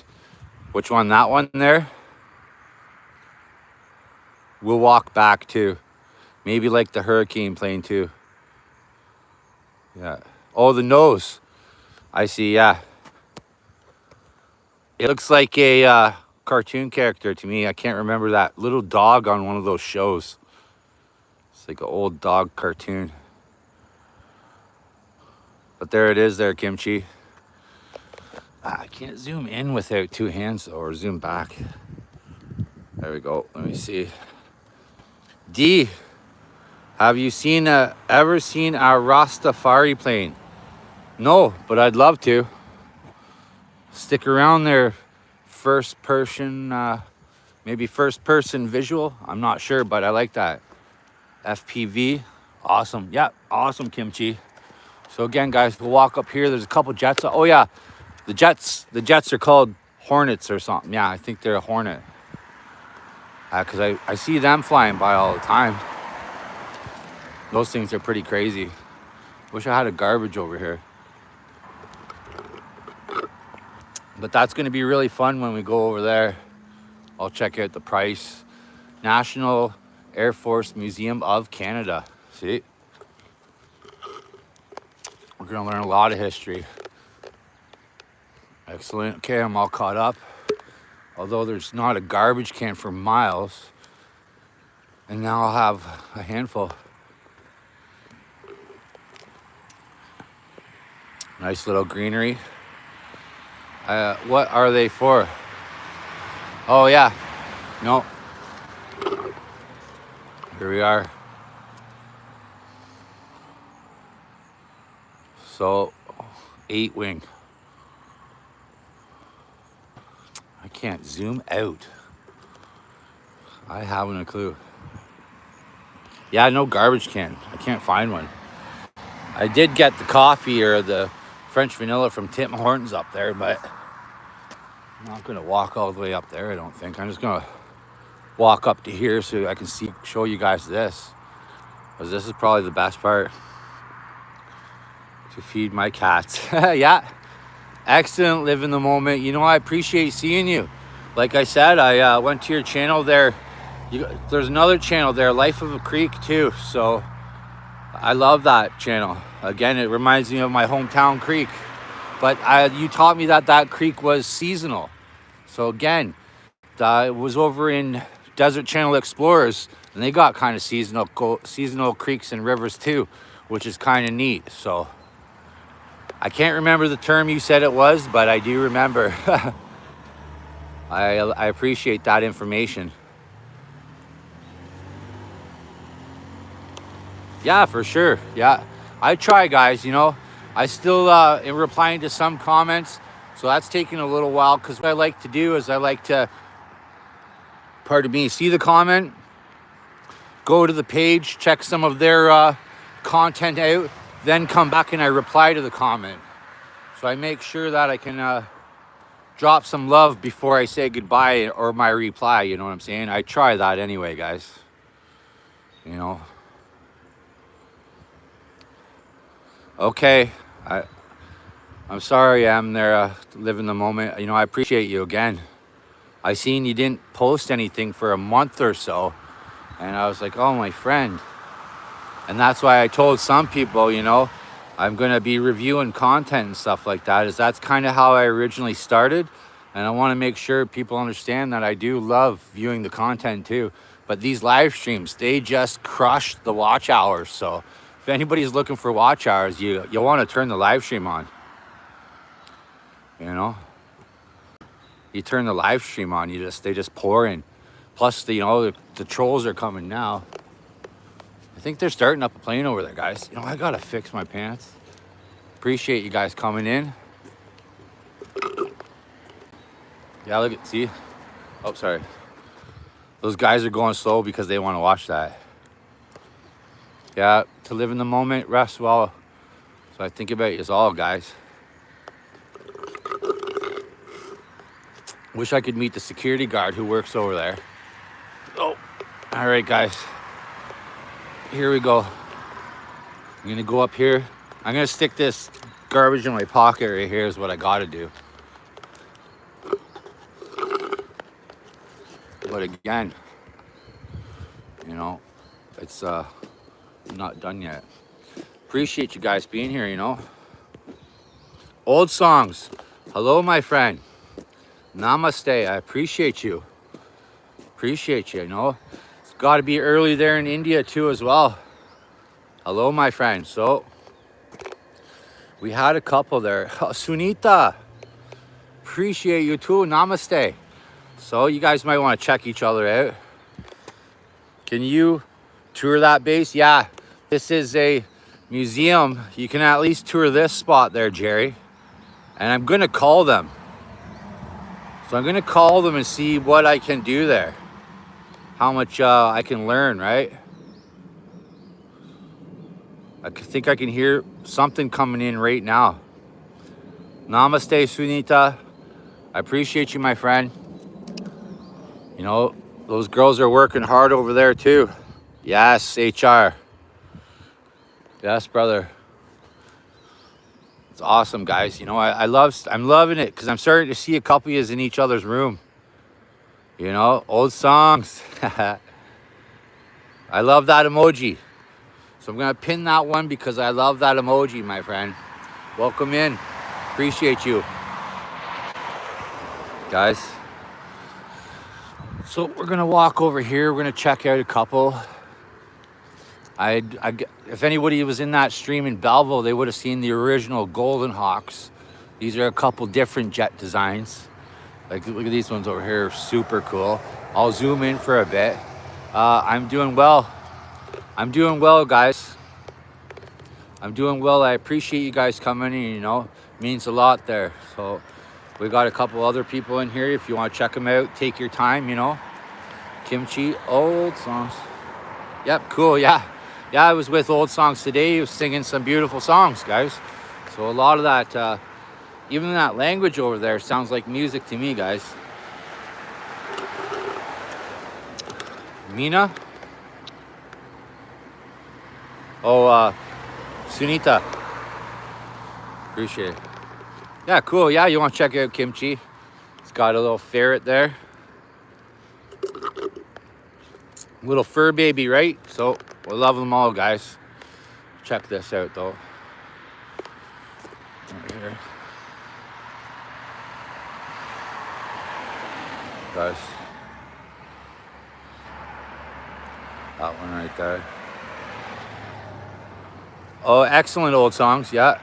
Which one? That one there? We'll walk back too. Maybe like the Hurricane plane too. Yeah. Oh, the nose. I see, yeah. It looks like a cartoon character to me. I can't remember that little dog on one of those shows. It's like an old dog cartoon. But there it is there, Kimchi. I can't zoom in without two hands or zoom back. There we go. Let me see. D, have you ever seen a Rastafari plane? No, but I'd love to. Stick around there. First person, maybe first person visual. I'm not sure, but I like that. FPV, awesome. Yeah, awesome, Kimchi. So again, guys, we'll walk up here. There's a couple jets. Oh yeah, the jets are called Hornets or something. Yeah, I think they're a Hornet. Because I see them flying by all the time. Those things are pretty crazy. Wish I had a garbage over here. But that's going to be really fun when we go over there. I'll check out the price. National Air Force Museum of Canada. See? We're going to learn a lot of history. Excellent. Okay, I'm all caught up. Although there's not a garbage can for miles. And now I'll have a handful. Nice little greenery. What are they for? Oh yeah, no. Here we are. So, 8-wing. I can't zoom out. I haven't a clue. Yeah, no garbage can. I can't find one. I did get the coffee or the French vanilla from Tim Hortons up there, but I'm not going to walk all the way up there, I don't think. I'm just going to walk up to here so I can show you guys this. Because this is probably the best part. To feed my cats. Yeah. Excellent. Live in the moment. You know, I appreciate seeing you. Like I said, I went to your channel there There's another channel there, Life of a Creek too. So I love that channel. Again, it reminds me of my hometown creek. But you taught me that that creek was seasonal. So again, it was over in Desert Channel Explorers, and they got kind of seasonal creeks and rivers too, which is kind of neat. So I can't remember the term you said it was, but I do remember. I appreciate that information. Yeah, for sure. Yeah, I try, guys. You know, I still am replying to some comments, so that's taking a little while, because what I like to do is I like to, pardon me, see the comment, go to the page, check some of their content out, then come back and I reply to the comment. So I make sure that I can drop some love before I say goodbye or my reply, you know what I'm saying? I try that anyway, guys. You know. Okay, I'm sorry I'm there living the moment. You know, I appreciate you again. I seen you didn't post anything for a month or so, and I was like, oh, my friend. And that's why I told some people, you know, I'm gonna be reviewing content and stuff like that, is that's kind of how I originally started. And I want to make sure people understand that I do love viewing the content too. But these live streams, they just crush the watch hours. So if anybody's looking for watch hours, you'll want to turn the live stream on. You know, you turn the live stream on, they just pour in. Plus, the trolls are coming now. I think they're starting up a plane over there, guys. You know, I gotta fix my pants. Appreciate you guys coming in. Yeah, look at, see? Oh, sorry. Those guys are going slow because they want to watch that. Yeah, to live in the moment, rest well. So I think about you all, guys. Wish I could meet the security guard who works over there. Oh, all right, guys. Here we go. I'm gonna go up here. I'm gonna stick this garbage in my pocket right here is what I gotta do. But again, you know, it's not done yet. Appreciate you guys being here, you know. Old songs. Hello, my friend. Namaste. I appreciate you. Appreciate you, you know. It's got to be early there in India too as well. Hello, my friend. So we had a couple there. Oh, Sunita. Appreciate you too. Namaste. So you guys might want to check each other out. Can you tour that base? Yeah, this is a museum. You can at least tour this spot there, Jerry. And I'm gonna call them. So I'm gonna call them and see what I can do there. How much I can learn, right? I think I can hear something coming in right now. Namaste, Sunita. I appreciate you, my friend. You know, those girls are working hard over there too. Yes, HR. Yes, brother. It's awesome, guys. You know, I'm loving it because I'm starting to see a couple of yous in each other's room. You know, old songs. I love that emoji. So I'm gonna pin that one because I love that emoji, my friend. Welcome in. Appreciate you. Guys. So we're gonna walk over here. We're gonna check out a couple. If anybody was in that stream in Belleville, they would have seen the original Golden Hawks. These are a couple different jet designs. Like, look at these ones over here, super cool. I'll zoom in for a bit. I'm doing well. I'm doing well, guys. I'm doing well. I appreciate you guys coming in, you know, it means a lot there. So we got a couple other people in here. If you want to check them out, take your time, you know. Kimchi, old songs. Yep, cool, yeah. Yeah, I was with Old Songs today. He was singing some beautiful songs, guys. So a lot of that, even that language over there sounds like music to me, guys. Mina? Oh, Sunita. Appreciate it. Yeah, cool. Yeah, you want to check out Kimchi. It's got a little ferret there. Little fur baby, right? So we love them all, guys. Check this out, though. Right here. Guys. That one right there. Oh, excellent old songs, yeah.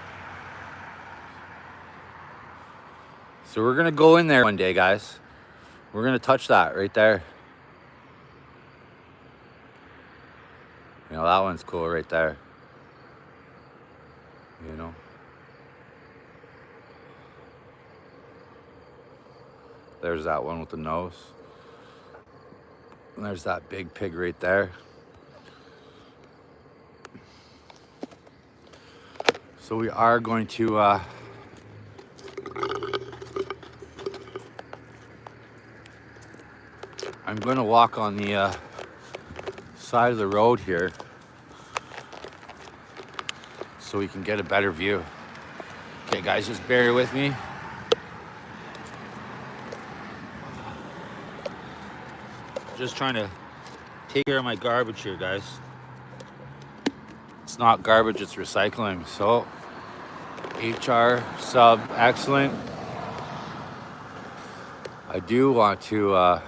So we're gonna go in there one day, guys. We're gonna touch that right there. You know, that one's cool right there. You know. There's that one with the nose. And there's that big pig right there. So we are going to I'm going to walk on the side of the road here so we can get a better view. Okay, guys, just bear with me. Just trying to take care of my garbage here, guys. It's not garbage, it's recycling. So HR sub, excellent. I do want to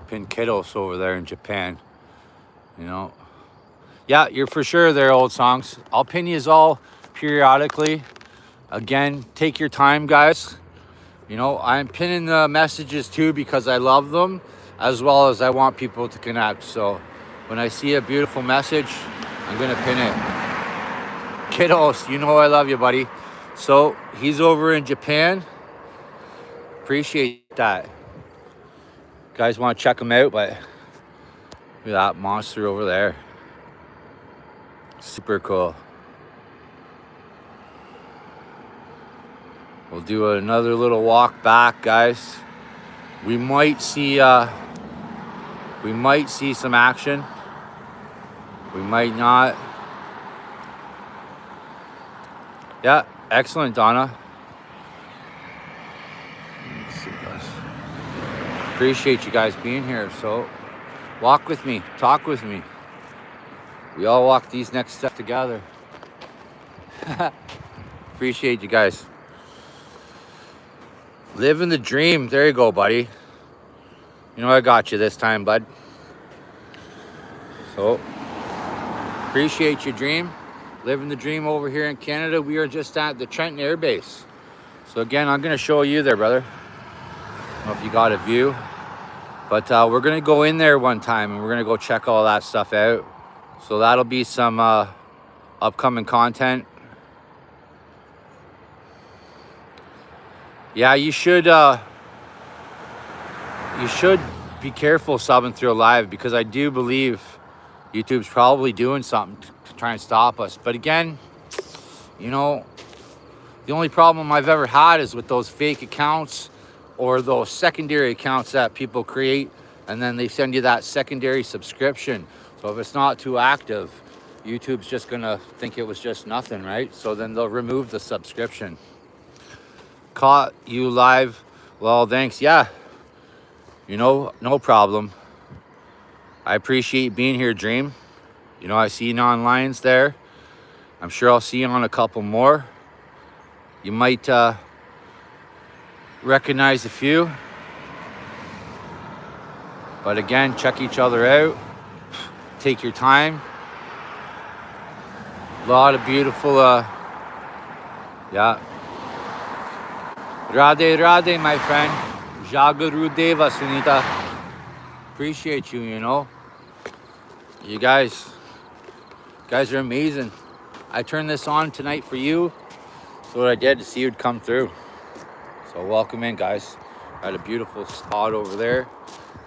pin Kiddos over there in Japan, you know. Yeah, you're for sure they're old songs. I'll pin yous all periodically. Again, take your time, guys. You know, I'm pinning the messages too because I love them, as well as I want people to connect. So when I see a beautiful message, I'm gonna pin it. Kiddos, you know I love you, buddy. So he's over in Japan. Appreciate that. Guys want to check him out, but look at that monster over there. Super cool. We'll do another little walk back, guys. We might see some action. We might not. Yeah, excellent, Donna. Let's see, guys. Appreciate you guys being here. So walk with me, talk with me. We all walk these next steps together. Appreciate you guys. Living the dream. There you go, buddy. You know I got you this time, bud. So appreciate your dream. Living the dream over here in Canada. We are just at the Trenton Air Base. So again, I'm gonna show you there, brother. I don't know if you got a view, but we're gonna go in there one time and we're gonna go check all that stuff out. So that'll be some upcoming content. Yeah, you should be careful subbing through a live, because I do believe YouTube's probably doing something to try and stop us. But again, you know, the only problem I've ever had is with those fake accounts or those secondary accounts that people create, and then they send you that secondary subscription. So if it's not too active, YouTube's just gonna think it was just nothing, right? So then they'll remove the subscription. Caught you live. Well, thanks. Yeah, you know, no problem. I appreciate being here, Dream. You know, I see non-lions there. I'm sure I'll see you on a couple more. You might recognize a few. But again, check each other out. Take your time. A lot of beautiful, yeah. Radhe Radhe, my friend. Jagarudeva, Sunita. Appreciate you, you know. You guys are amazing. I turned this on tonight for you. So what I did to see you'd come through. So welcome in, guys. I had a beautiful spot over there.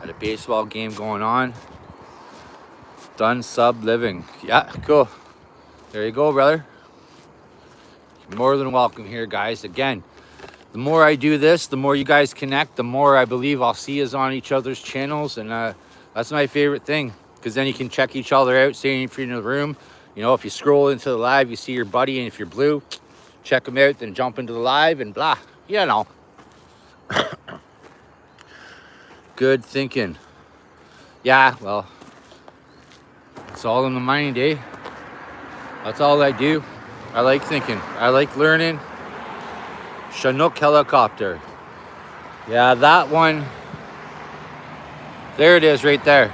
Had a baseball game going on. Done sub living. Yeah, cool. There you go, brother. You're more than welcome here, guys. Again, the more I do this, the more you guys connect, the more I believe I'll see us on each other's channels. And that's my favorite thing, because then you can check each other out, staying if you're in the room. You know, if you scroll into the live, you see your buddy, and if you're blue, check them out, then jump into the live and blah, you know. Good thinking. Yeah, well, it's all in the mind, eh? That's all I do. I like thinking. I like learning. Chinook helicopter. Yeah, that one. There it is right there.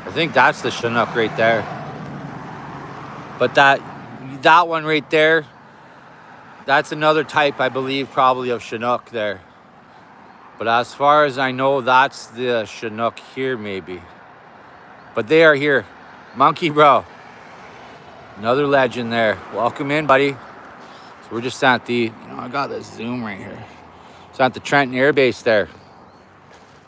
I think that's the Chinook right there. But that one right there, that's another type, I believe, probably of Chinook there. But as far as I know, that's the Chinook here, maybe. But they are here. Monkey Bro. Another legend there. Welcome in, buddy. So we're just at the, I got this zoom right here. It's at the Trenton Air Base there.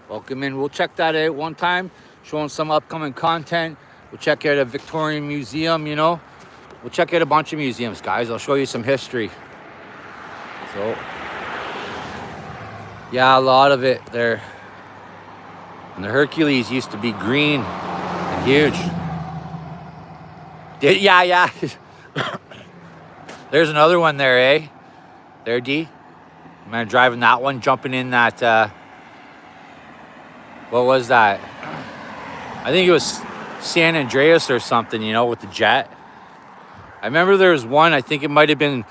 Welcome in. We'll check that out one time, showing some upcoming content. We'll check out a Victorian museum, We'll check out a bunch of museums, guys. I'll show you some history. So, yeah, a lot of it there. And the Hercules used to be green and huge. Yeah. There's another one there, eh? There, D. Man, driving that one, jumping in that, what was that? I think it was San Andreas or something, with the jet. I remember there was one, I think it might have been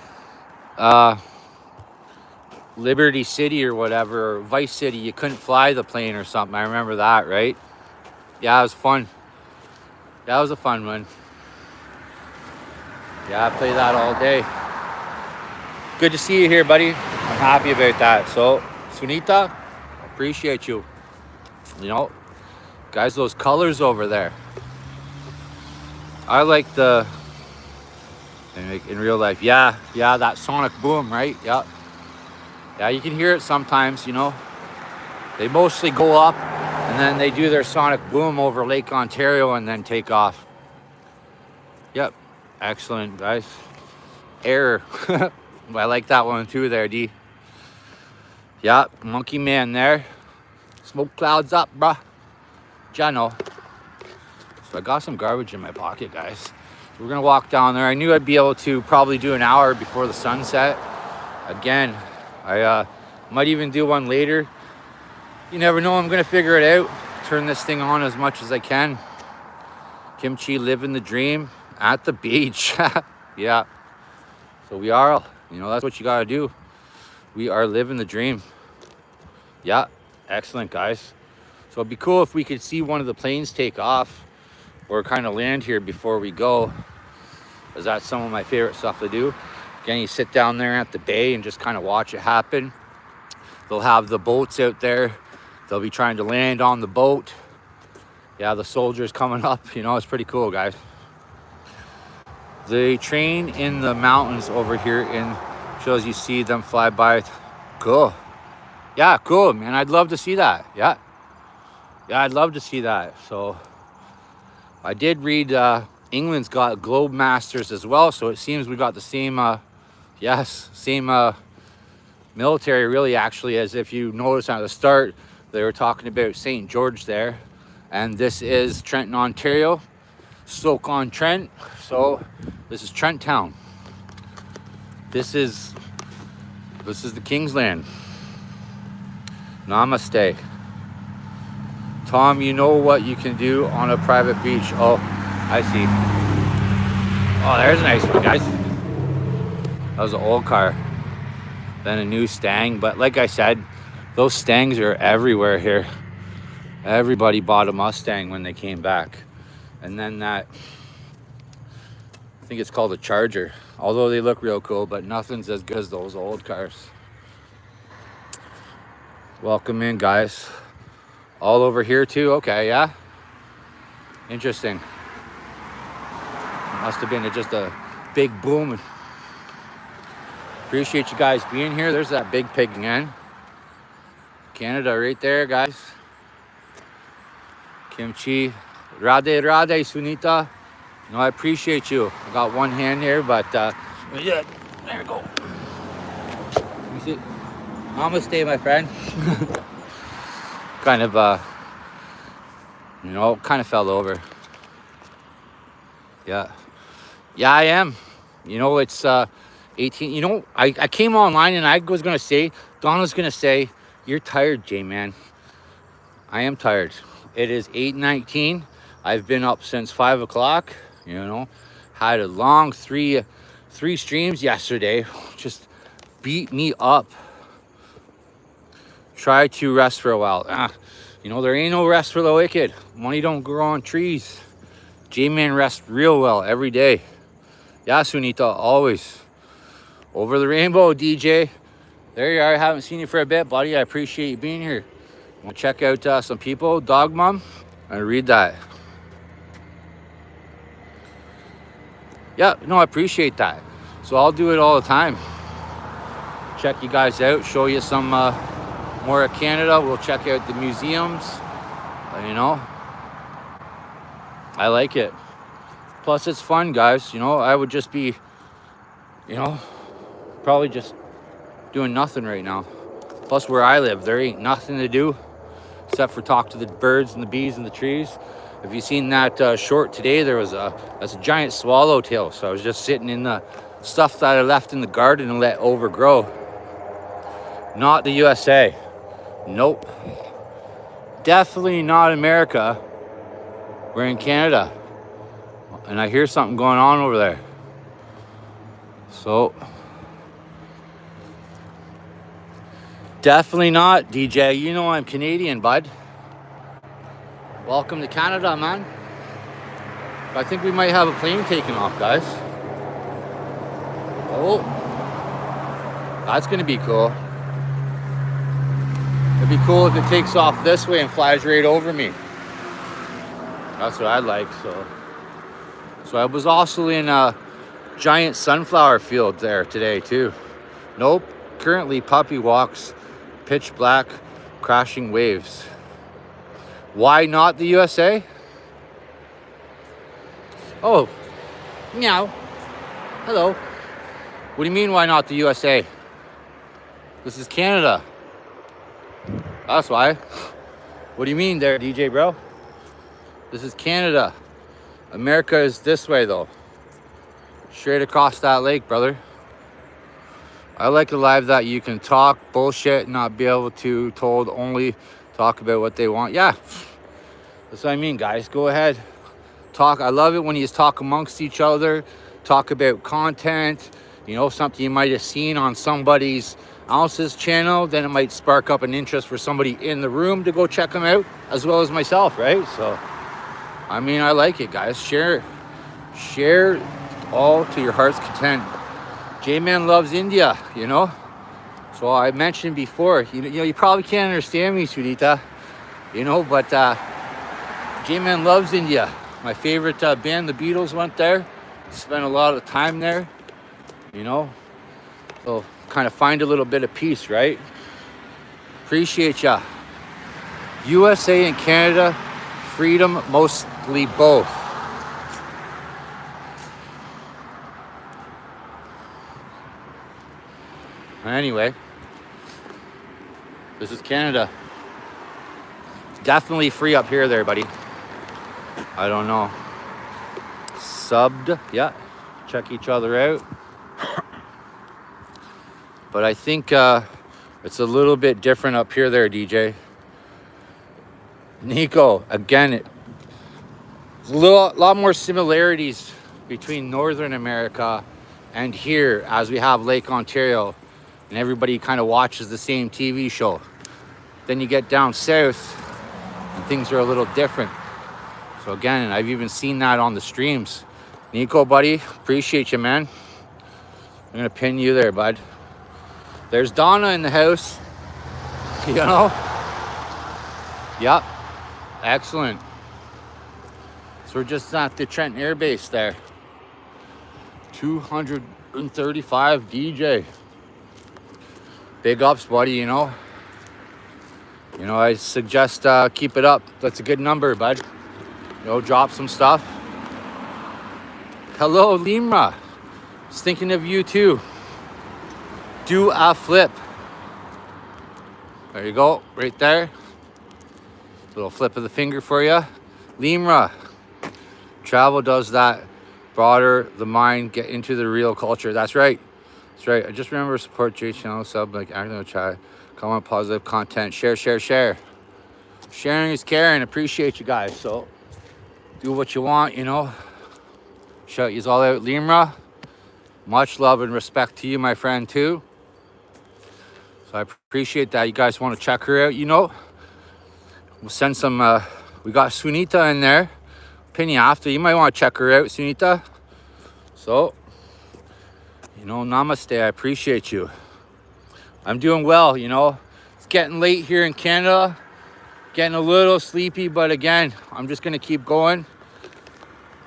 Liberty City or whatever, or Vice City. You couldn't fly the plane or something. I remember that, right? Yeah, it was fun. That was a fun one. Yeah, I play that all day. Good to see you here, buddy. I'm happy about that. So, Sunita, appreciate you. Guys, those colors over there. I like the, in real life, yeah, that sonic boom, right? Yeah, you can hear it sometimes, They mostly go up, and then they do their sonic boom over Lake Ontario and then take off. Yep, excellent, guys. Air. I like that one too there, D. Yeah, Monkey Man there. Smoke clouds up, bruh. Jano. So I got some garbage in my pocket, guys. So we're gonna walk down there. I knew I'd be able to probably do an hour before the sunset. Again, I might even do one later. You never know, I'm gonna figure it out. Turn this thing on as much as I can. Kimchi living the dream at the beach. Yeah. So we are, that's what you gotta do. We are living the dream. Yeah, excellent, guys. So it'd be cool if we could see one of the planes take off or kind of land here before we go, because that's some of my favorite stuff to do. Again, you sit down there at the bay and just kind of watch it happen. They'll have the boats out there. They'll be trying to land on the boat. Yeah, the soldiers coming up, it's pretty cool, guys. The train in the mountains over here shows you see them fly by. Cool. Yeah, cool, man. I'd love to see that. Yeah, I'd love to see that. So I did read England's got Globe Masters as well. So it seems we got the same, same military, really, actually, as if you notice at the start, they were talking about St. George there. And this is Trenton, Ontario. Stoke-on-Trent. So this is Trent Town. This is the King's Land. Namaste. Tom, you know what you can do on a private beach. Oh, I see. Oh, there's a nice one, guys. That was an old car. Then a new Stang. But like I said, those Stangs are everywhere here. Everybody bought a Mustang when they came back. And then that, I think it's called a Charger. Although they look real cool, but nothing's as good as those old cars. Welcome in, guys. All over here too, okay, yeah? Interesting. Must have been just a big boom. Appreciate you guys being here. There's that big pig again. Canada right there, guys. Kimchi. Rade, Sunita. I appreciate you. I got one hand here, but yeah, there we go. You see? Namaste, my friend. kind of fell over. Yeah, I am. It's 18. I came online and I was gonna say, Donna's gonna say, you're tired, J-Man. I am tired. It is 8:19. I've been up since 5 o'clock. You know, had a long three streams yesterday. Just beat me up. Try to rest for a while. You know, there ain't no rest for the wicked. Money don't grow on trees. J-Man rests real well every day. Yeah, Sunita, always. Over the rainbow, DJ. There you are. I haven't seen you for a bit, buddy. I appreciate you being here. I'll check out some people. Dog Mom. I read that. Yeah, no, I appreciate that. So I'll do it all the time. Check you guys out. Show you some more of Canada. We'll check out the museums. You know, I like it. Plus, it's fun, guys. You know, I would just be, you know, probably just doing nothing right now. Plus, where I live, there ain't nothing to do except for talk to the birds and the bees and the trees. Have you seen that short today? That's a giant swallowtail. So I was just sitting in the stuff that I left in the garden and let overgrow. Not the USA. Nope. Definitely not America. We're in Canada. And I hear something going on over there. So definitely not, DJ. You know I'm Canadian, bud. Welcome to Canada, man. I think we might have a plane taking off, guys. Oh, that's gonna be cool. It'd be cool if it takes off this way and flies right over me. That's what I'd like. So I was also in a giant sunflower field there today too. Nope. Currently puppy walks, pitch black, crashing waves. Why not the USA? Oh, meow. Hello. What do you mean, why not the USA? This is Canada. That's why. What do you mean there, DJ bro? This is Canada. America is this way though. Straight across that lake, brother. I like a live that you can talk bullshit, not be able to told only talk about what they want. Yeah, that's what I mean, guys. Go ahead, talk. I love it when you talk amongst each other, talk about content, you know, something you might have seen on somebody's else's channel, then it might spark up an interest for somebody in the room to go check them out, as well as myself, right? So I mean, I like it, guys. Share all to your heart's content. J-Man loves India, you know. So I mentioned before, you know, you probably can't understand me, Sudita, you know, but J-Man loves India. My favorite band, the Beatles, went there. Spent a lot of time there, you know. So kind of find a little bit of peace, right? Appreciate ya. USA and Canada, freedom, mostly both. Anyway, this is Canada. Definitely free up here there, buddy. I don't know. Subbed, yeah. Check each other out. But I think it's a little bit different up here there, DJ. Nico, again, there's a lot more similarities between Northern America and here, as we have Lake Ontario, and everybody kind of watches the same TV show. Then you get down south, and things are a little different. So again, I've even seen that on the streams. Nico, buddy, appreciate you, man. I'm gonna pin you there, bud. There's Donna in the house, you know? Yep, excellent. So we're just at the Trenton Air Base there. 235 DJ. Big ups, buddy, you know? You know, I suggest keep it up. That's a good number, bud. You know, drop some stuff. Hello, Limra. Just thinking of you too. Do a flip. There you go, right there. Little flip of the finger for you. Limra. Travel does that. Broader the mind, get into the real culture. That's right. That's right. I just remember support J channel, sub, like acting in the chat, comment positive content, share. Sharing is caring. Appreciate you guys. So do what you want, you know. Shout you all out, Limra. Much love and respect to you, my friend, too. So I appreciate that. You guys want to check her out, you know. We'll send some, we got Sunita in there. Pin you after. You might want to check her out, Sunita. So, you know, namaste. I appreciate you. I'm doing well, you know. It's getting late here in Canada. Getting a little sleepy, but again, I'm just going to keep going.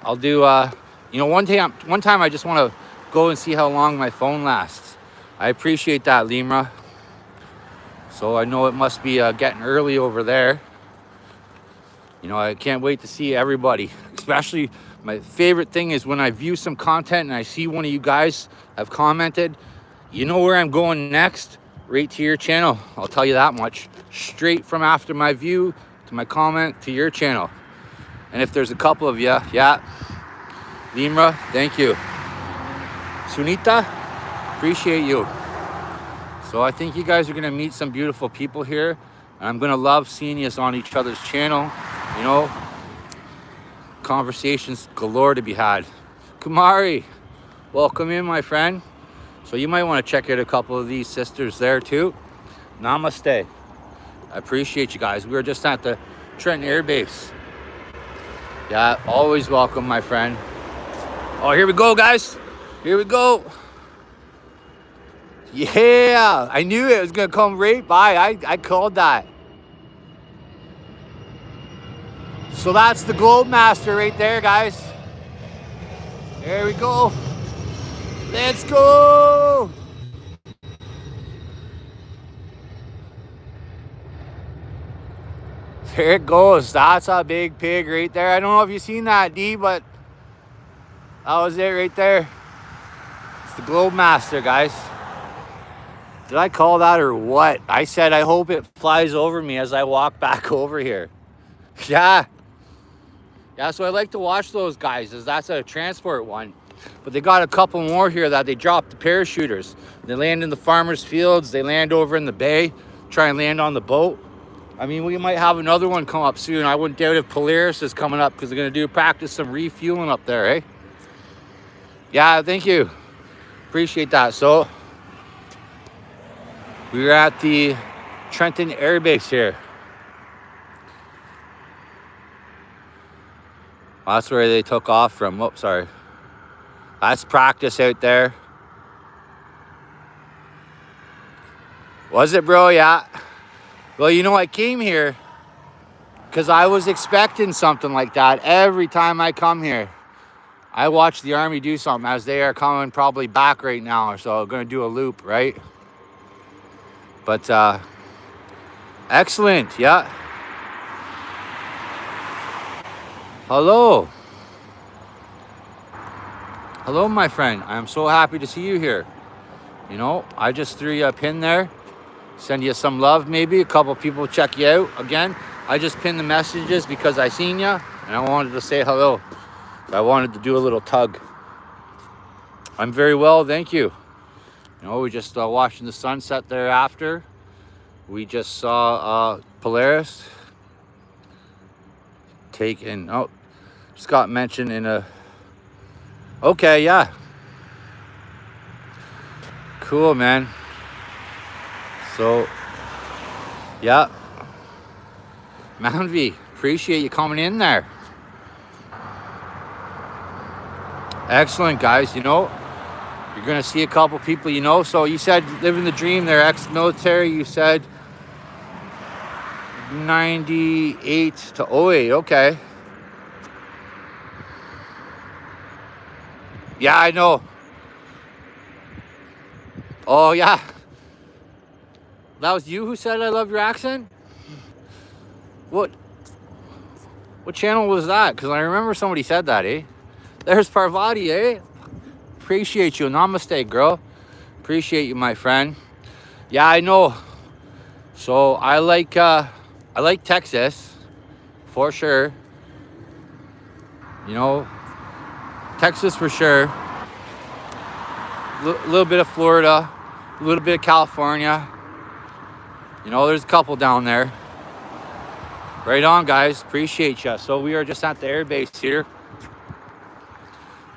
I'll do, you know, one time I just want to go and see how long my phone lasts. I appreciate that, Limra. So I know it must be getting early over there. You know, I can't wait to see everybody. Especially, my favorite thing is when I view some content and I see one of you guys have commented, you know where I'm going next? Right to your channel. I'll tell you that much. Straight from after my view to my comment to your channel. And if there's a couple of you, yeah. Limra, thank you. Sunita, appreciate you. So I think you guys are going to meet some beautiful people here. And I'm going to love seeing you on each other's channel. You know, conversations galore to be had. Kumari, welcome in, my friend. So you might want to check out a couple of these sisters there too. Namaste. I appreciate you guys. We were just at the Trenton Air Base. Yeah, always welcome, my friend. Oh, here we go, guys. Here we go. Yeah, I knew it was going to come right by. I called that. So that's the Globemaster right there, guys. There we go. Let's go. There it goes. That's a big pig right there. I don't know if you've seen that, D, but that was it right there. It's the Globemaster, guys. Did I call that or what? I said I hope it flies over me as I walk back over here. Yeah. Yeah, so I like to watch those guys, as that's a transport one. But they got a couple more here that they dropped the parachuters. They land in the farmers' fields. They land over in the bay, try and land on the boat. I mean, we might have another one come up soon. I wouldn't doubt if Polaris is coming up because they're going to practice some refueling up there, eh? Yeah, thank you. Appreciate that. So, we're at the Trenton Air Base here. That's where they took off from. Oh, sorry. That's practice out there. Was it, bro? Yeah. Well, you know, I came here because I was expecting something like that every time I come here. I watch the Army do something as they are coming probably back right now, or so. I'm going to do a loop, right? But, excellent. Yeah. Hello. Hello, my friend. I'm so happy to see you here. You know, I just threw you a pin there. Send you some love, maybe. A couple people check you out. Again, I just pinned the messages because I seen you and I wanted to say hello. I wanted to do a little tug. I'm very well, thank you. You know, we just watching the sunset thereafter. We just saw Polaris taken. Oh, just got mentioned in a. Okay, yeah. Cool, man. So, yeah. Manvi, appreciate you coming in there. Excellent, guys. You know, you're going to see a couple people, you know. So you said living the dream. They're ex-military. You said 98 to 08. Okay. Yeah, I know. Oh, yeah. That was you who said I love your accent? What channel was that? Because I remember somebody said that, eh? There's Parvati, eh? Appreciate you. Namaste, girl. Appreciate you, my friend. Yeah, I know. So I like Texas, for sure. You know, Texas for sure. A little bit of Florida, a little bit of California. You know, there's a couple down there. Right on, guys. Appreciate you. So we are just at the air base here.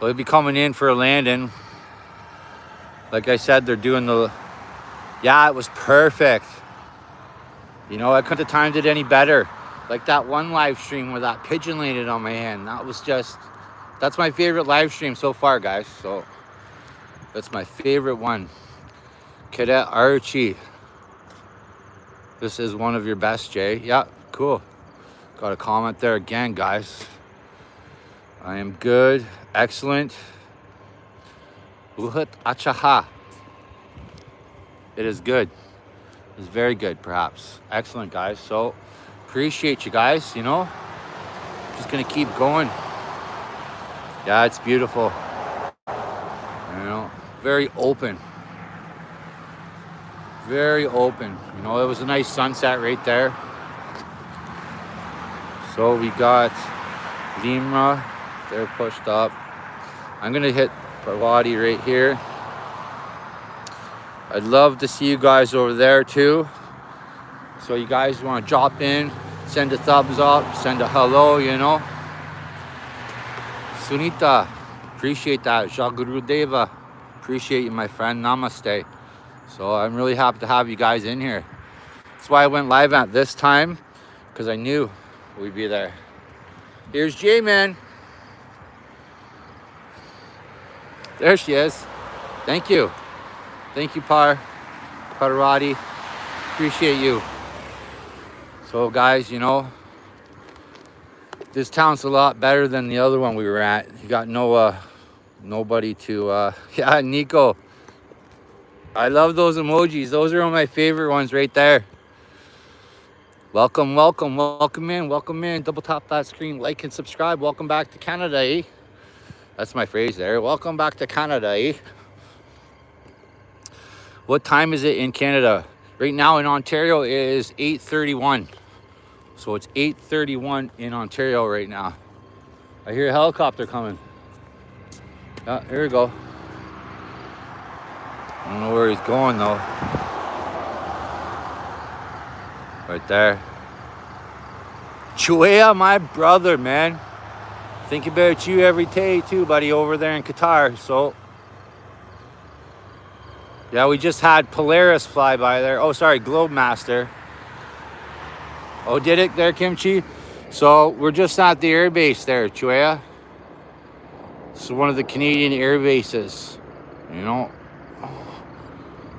We'll be coming in for a landing. Like I said, they're doing the... Yeah, it was perfect. You know, I couldn't have timed it any better. Like that one live stream where that pigeon landed on my hand. That was just... That's my favorite live stream so far, guys. So that's my favorite one. Cadet Archie. This is one of your best, Jay. Yeah, cool. Got a comment there again, guys. I am good. Excellent. Uhut achaha. It is good. It's very good, perhaps. Excellent, guys. So appreciate you guys, you know. Just gonna keep going. Yeah, it's beautiful. You know, very open. Very open. You know, it was a nice sunset right there. So we got Limra. They're pushed up. I'm gonna hit Parwadi right here. I'd love to see you guys over there too. So you guys want to drop in, send a thumbs up, send a hello, you know. Sunita, appreciate that. Jaguru Deva, appreciate you, my friend. Namaste. So I'm really happy to have you guys in here. That's why I went live at this time, because I knew we'd be there. Here's J-Man. There she is. Thank you. Thank you, Parvati. Appreciate you. So guys, you know, this town's a lot better than the other one we were at. You got nobody to, yeah, Nico. I love those emojis. Those are one of my favorite ones right there. Welcome, welcome, welcome in, welcome in. Double tap that screen, like and subscribe. Welcome back to Canada, eh? That's my phrase there. Welcome back to Canada, eh? What time is it in Canada? Right now in Ontario it is 8:31. So it's 8:31 in Ontario right now. I hear a helicopter coming. Yeah, here we go. I don't know where he's going though. Right there. Chuea, my brother, man. Think about you every day too, buddy, over there in Qatar. So yeah, we just had Polaris fly by there. Oh, sorry, Globemaster. Oh, did it there, Kimchi? So we're just at the air base there, Chuea. This is one of the Canadian air bases. You know,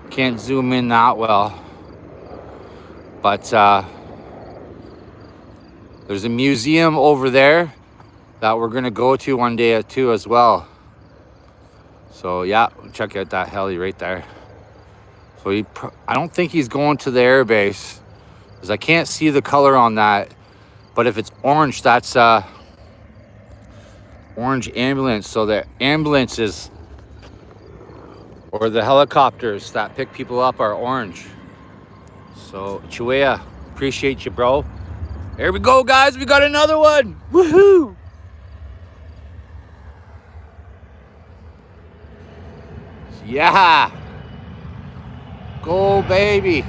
can't zoom in that well. But there's a museum over there that we're gonna go to one day too as well. So yeah, check out that heli right there. So I don't think he's going to the air base, because I can't see the color on that. But if it's orange, that's orange ambulance. So the ambulances or the helicopters that pick people up are orange. So Chuea, appreciate you, bro. Here we go, guys. We got another one. Woohoo! Yeah. Go, baby.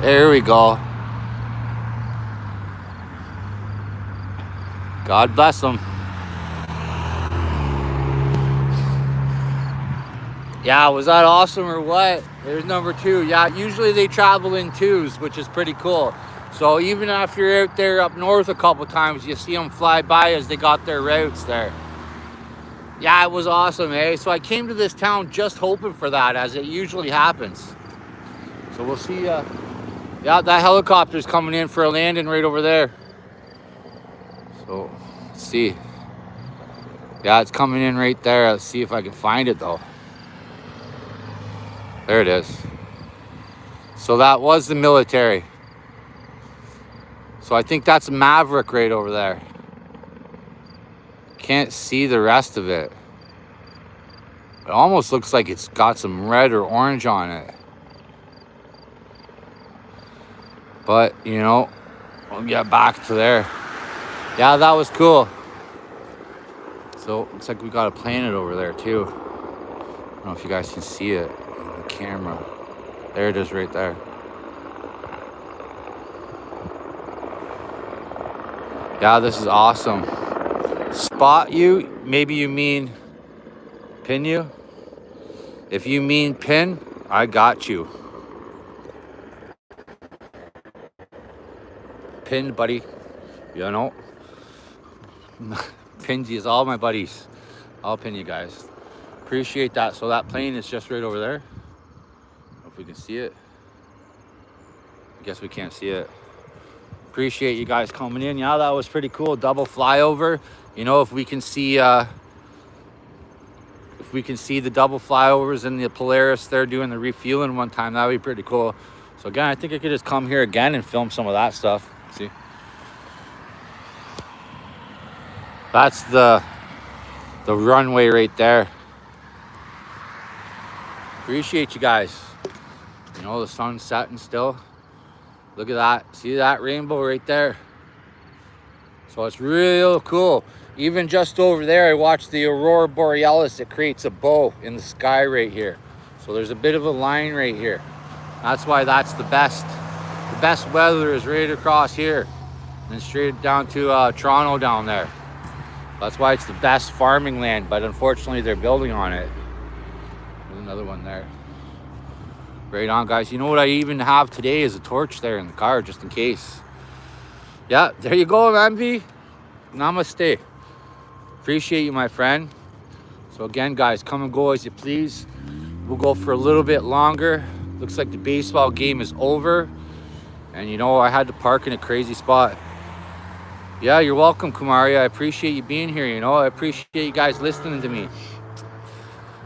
There we go. God bless them. Yeah, was that awesome or what? There's number 2. Yeah, usually they travel in 2s, which is pretty cool. So even if you're out there up north a couple times, you see them fly by as they got their routes there. Yeah, it was awesome, eh? So I came to this town just hoping for that, as it usually happens. So we'll see. Yeah, that helicopter's coming in for a landing right over there. So let's see. Yeah, it's coming in right there. Let's see if I can find it though. There it is. So that was the military. So I think that's Maverick right over there. Can't see the rest of it. It almost looks like it's got some red or orange on it. But, you know, We'll get back to there. Yeah, that was cool. So looks like we got a planet over there too. I don't know if you guys can see it in the camera. There it is right there. Yeah, this is awesome. Spot you, maybe you mean pin you. If you mean pin, I got you. Pinned, buddy. You know. Pins is all my buddies. I'll pin you guys. Appreciate that. So that plane is just right over there. I don't know if we can see it. I guess we can't see it. Appreciate you guys coming in. Yeah, that was pretty cool. Double flyover. You know, if we can see the double flyovers in the Polaris there doing the refueling one time, that would be pretty cool. So again, I think I could just come here again and film some of that stuff. See? That's the runway right there. Appreciate you guys. You know, the sun's setting still. Look at that. See that rainbow right there? So it's real cool. Even just over there, I watched the Aurora Borealis. It creates a bow in the sky right here. So there's a bit of a line right here. That's why that's the best. The best weather is right across here. And straight down to Toronto down there. That's why it's the best farming land, but unfortunately they're building on it. There's another one there. Right on, guys. You know what I even have today is a torch there in the car, just in case. Yeah, there you go, MV. Namaste. Appreciate you, my friend. So again, guys, come and go as you please. We'll go for a little bit longer. Looks like the baseball game is over. And you know, I had to park in a crazy spot. Yeah, you're welcome, Kumari. I appreciate you being here. You know, I appreciate you guys listening to me.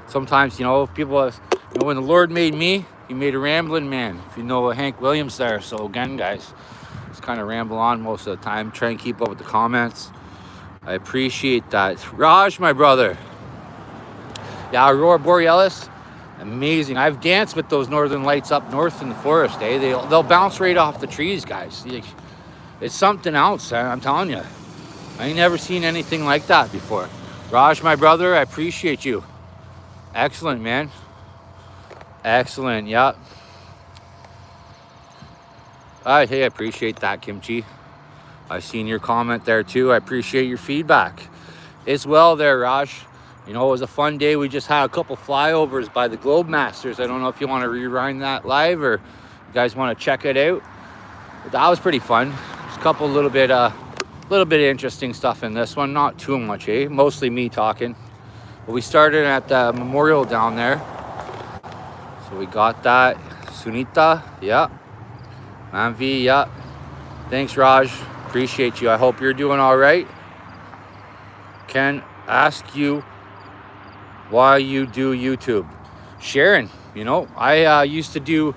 Sometimes, you know, people, you know, when the Lord made me, he made a rambling man. If you know Hank Williams there. So again, guys, just kind of ramble on most of the time. Try and keep up with the comments. I appreciate that. Raj, my brother. Yeah, Aurora Borealis. Amazing. I've danced with those northern lights up north in the forest, eh? They'll bounce right off the trees, guys. It's something else, I'm telling you. I ain't never seen anything like that before. Raj, my brother, I appreciate you. Excellent, man. Excellent, yeah. Hey, I appreciate that, Kimchi. I've seen your comment there too. I appreciate your feedback. It's well there, Raj. You know, it was a fun day. We just had a couple flyovers by the Globe Masters. I don't know if you want to rewind that live or you guys want to check it out. But that was pretty fun. There's a couple little bit of interesting stuff in this one. Not too much, eh? Mostly me talking. But we started at the memorial down there. So we got that. Sunita, yeah. Manvi, yeah. Thanks, Raj. Appreciate you. I hope you're doing all right. Can ask you why you do YouTube. Sharon, you know, I used to do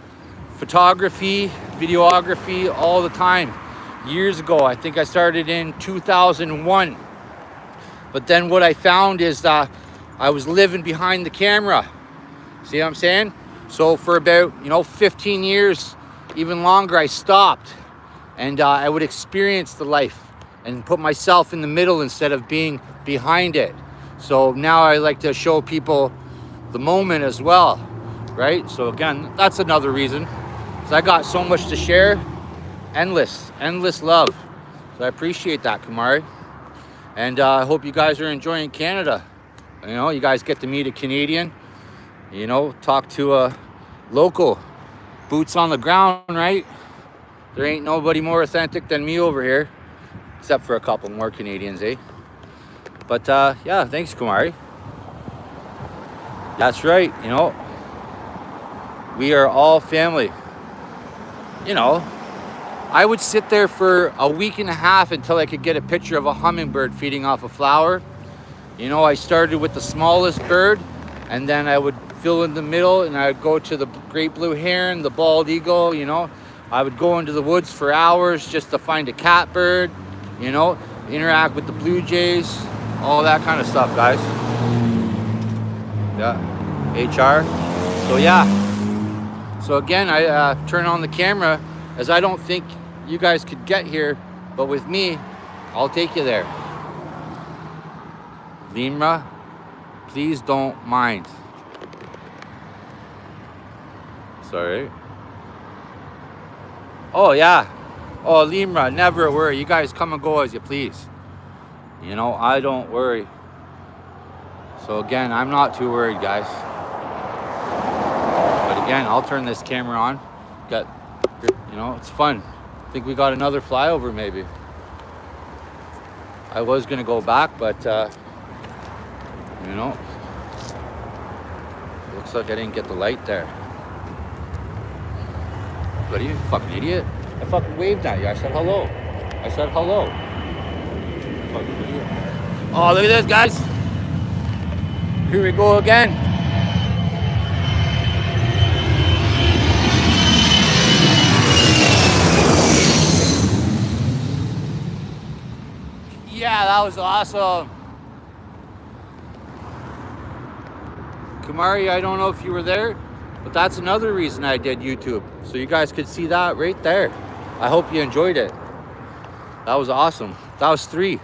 photography, videography all the time. Years ago, I think I started in 2001. But then what I found is that I was living behind the camera. See what I'm saying? So for about, 15 years, even longer, I stopped. And I would experience the life and put myself in the middle instead of being behind it. So now I like to show people the moment as well, right? So again, that's another reason. So I got so much to share. Endless love. So I appreciate that, Kumari. And I hope you guys are enjoying Canada. You know, you guys get to meet a Canadian, talk to a local, boots on the ground, right? There ain't nobody more authentic than me over here, except for a couple more Canadians, eh? But yeah, thanks, Kumari. That's right, we are all family. I would sit there for a week and a half until I could get a picture of a hummingbird feeding off a flower. I started with the smallest bird, and then I would fill in the middle, and I would go to the great blue heron, the bald eagle, I would go into the woods for hours just to find a catbird, interact with the blue jays, all that kind of stuff, guys. Yeah, HR. So yeah. So again, I turn on the camera as I don't think you guys could get here, but with me, I'll take you there. Limra, please don't mind. Sorry. Oh, yeah. Oh, Limra, never worry. You guys come and go as you please. You know, I don't worry. So again, I'm not too worried, guys. But again, I'll turn this camera on. You know, it's fun. I think we got another flyover maybe. I was gonna go back, but you know, looks like I didn't get the light there. What are you, fucking idiot? I fucking waved at you. I said hello. I said hello. Fucking idiot. Oh, look at this, guys. Here we go again. Yeah, that was awesome. Kamari, I don't know if you were there, but that's another reason I did YouTube. So you guys could see that right there. I hope you enjoyed it. That was awesome. That was 3.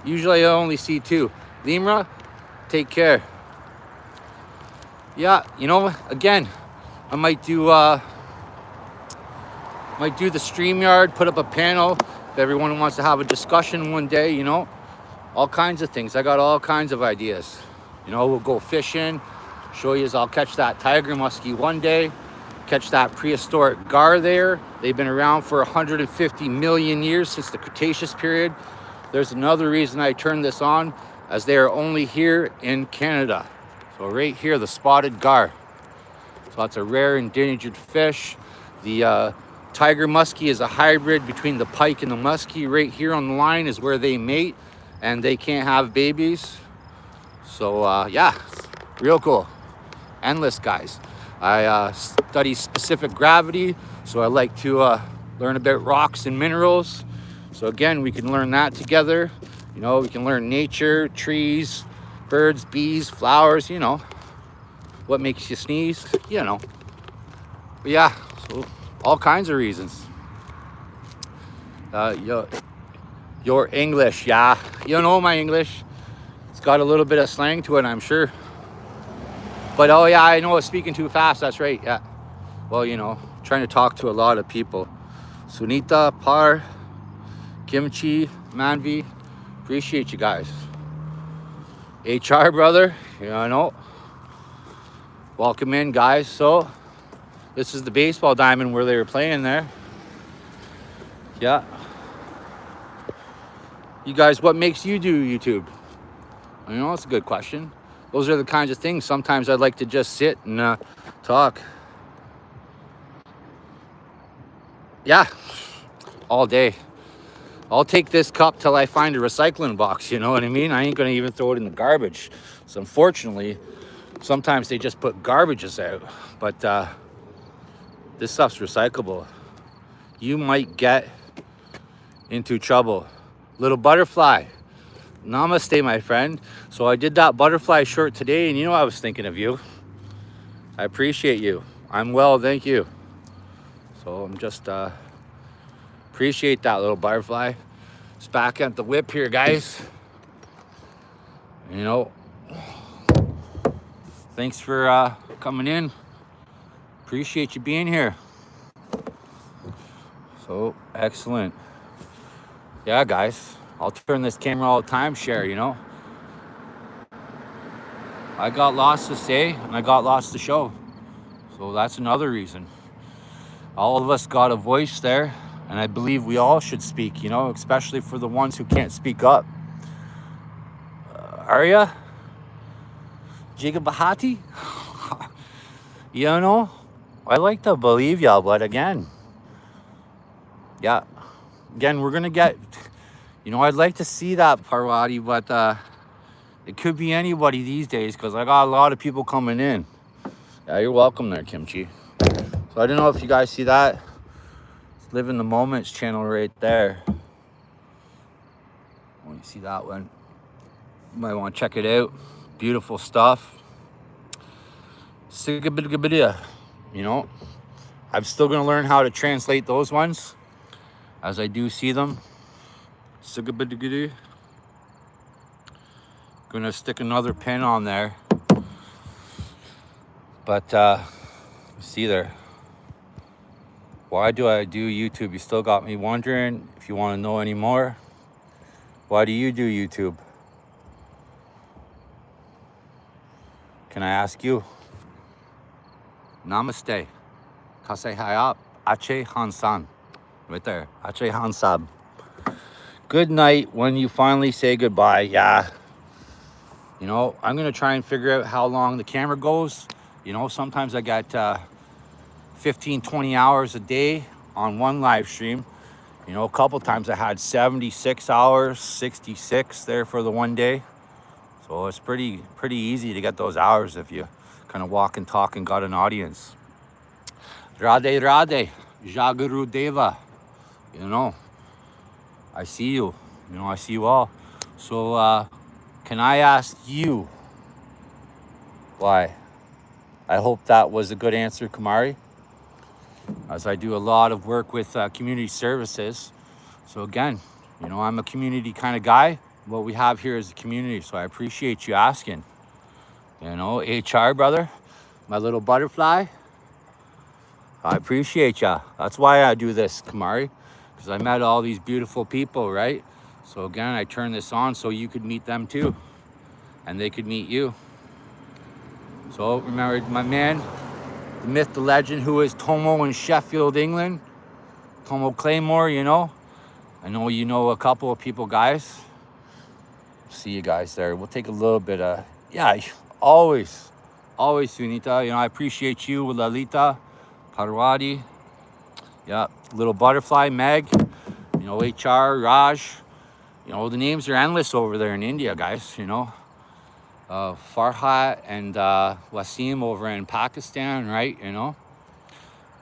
Usually I only see 2. Limra, take care. Yeah, you know, again, I might do the StreamYard, put up a panel if everyone wants to have a discussion one day, you know. All kinds of things. I got all kinds of ideas. You know, we'll go fishing, show you as I'll catch that tiger muskie one day, catch that prehistoric gar there. They've been around for 150 million years since the Cretaceous period. There's another reason I turned this on, as they are only here in Canada. So right here, the spotted gar. So that's a rare endangered fish. The tiger muskie is a hybrid between the pike and the muskie. Right here on the line is where they mate, and they can't have babies. So yeah, real cool. Endless, guys. I study specific gravity, so I like to learn about rocks and minerals. So again, we can learn that together. You know, we can learn nature, trees, birds, bees, flowers, you know. What makes you sneeze, you know. But yeah, so all kinds of reasons. Your English, yeah. You know my English. It's got a little bit of slang to it, I'm sure. But oh yeah, I know I was speaking too fast, that's right, yeah. Well, you know, trying to talk to a lot of people. Sunita, Par, Kimchi, Manvi, appreciate you guys. HR brother, you know. Welcome in, guys. So this is the baseball diamond where they were playing there. Yeah. You guys, what makes you do YouTube? You know, that's a good question. Those are the kinds of things. Sometimes I'd like to just sit and talk. Yeah, all day. I'll take this cup till I find a recycling box, you know what I mean? I ain't gonna even throw it in the garbage. So unfortunately, sometimes they just put garbages out, but this stuff's recyclable. You might get into trouble. Little butterfly, namaste, my friend. So I did that butterfly short today, and you know I was thinking of you. I appreciate you. I'm well, thank you. So I'm just appreciate that little butterfly. It's back at the whip here, guys. You know, thanks for coming in. Appreciate you being here. So excellent. Yeah, guys, I'll turn this camera all the time, share, you know. I got lots to say and I got lots to show. So that's another reason. All of us got a voice there, and I believe we all should speak, you know, especially for the ones who can't speak up. Arya? Jiga Bahati? You know, I like to believe y'all, but again, yeah, again, we're gonna get, you know, I'd like to see that Parvati, but it could be anybody these days, because I got a lot of people coming in. Yeah, you're welcome there, Kimchi. So I don't know if you guys see that. It's Live in the Moments channel right there. When you see that one, you might want to check it out. Beautiful stuff. You know, I'm still going to learn how to translate those ones. as I do see them. Gonna stick another pin on there. But see there. Why do I do YouTube? You still got me wondering. If you want to know any more, why do you do YouTube? Can I ask you? Namaste. Kase hayap. Ache Hansan. Right there. Ache Hansab. Good night when you finally say goodbye. Yeah. You know, I'm going to try and figure out how long the camera goes. You know, sometimes I got 15, 20 hours a day on one live stream. You know, a couple times I had 76 hours, 66 there for the one day. So it's pretty easy to get those hours if you kind of walk and talk and got an audience. Radhe Radhe, Jaguru Deva. You know, I see you. You know, I see you all. So can I ask you why? I hope that was a good answer, Kumari, as I do a lot of work with community services. So again, you know, I'm a community kind of guy. What we have here is a community, so I appreciate you asking. You know, HR brother, my little butterfly, I appreciate ya. That's why I do this, Kumari, because I met all these beautiful people, right? So again, I turned this on so you could meet them too, and they could meet you. So remember my man, the myth, the legend, who is Tomo in Sheffield, England. Tomo Claymore, you know. I know you know a couple of people, guys. See you guys there. We'll take a little bit of, yeah, always, Sunita. You know, I appreciate you, Lalita, Parwadi. Yeah, little butterfly, Meg. You know, HR, Raj. You know, the names are endless over there in India, guys, you know. Farhat and Wasim over in Pakistan, right? You know,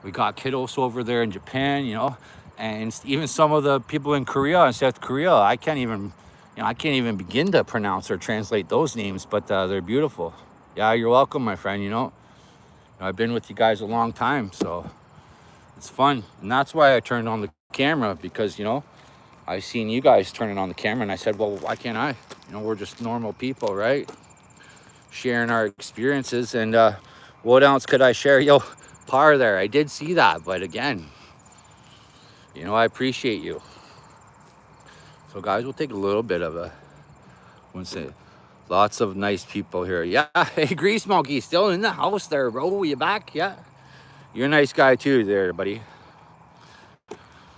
we got kiddos over there in Japan, you know, and even some of the people in Korea and South Korea. I can't even begin to pronounce or translate those names, but they're beautiful. Yeah, you're welcome, my friend. You know, I've been with you guys a long time, so it's fun, and that's why I turned on the camera, because you know, I seen you guys turning on the camera, and I said, well, why can't I? You know, we're just normal people, right? Sharing our experiences. And what else could I share? Yo, Par there, I did see that, but again, you know, I appreciate you. So guys, we'll take a little bit of a, lots of nice people here. Yeah, hey, Grease Monkey, still in the house there, bro. You back? Yeah, you're a nice guy too there, buddy.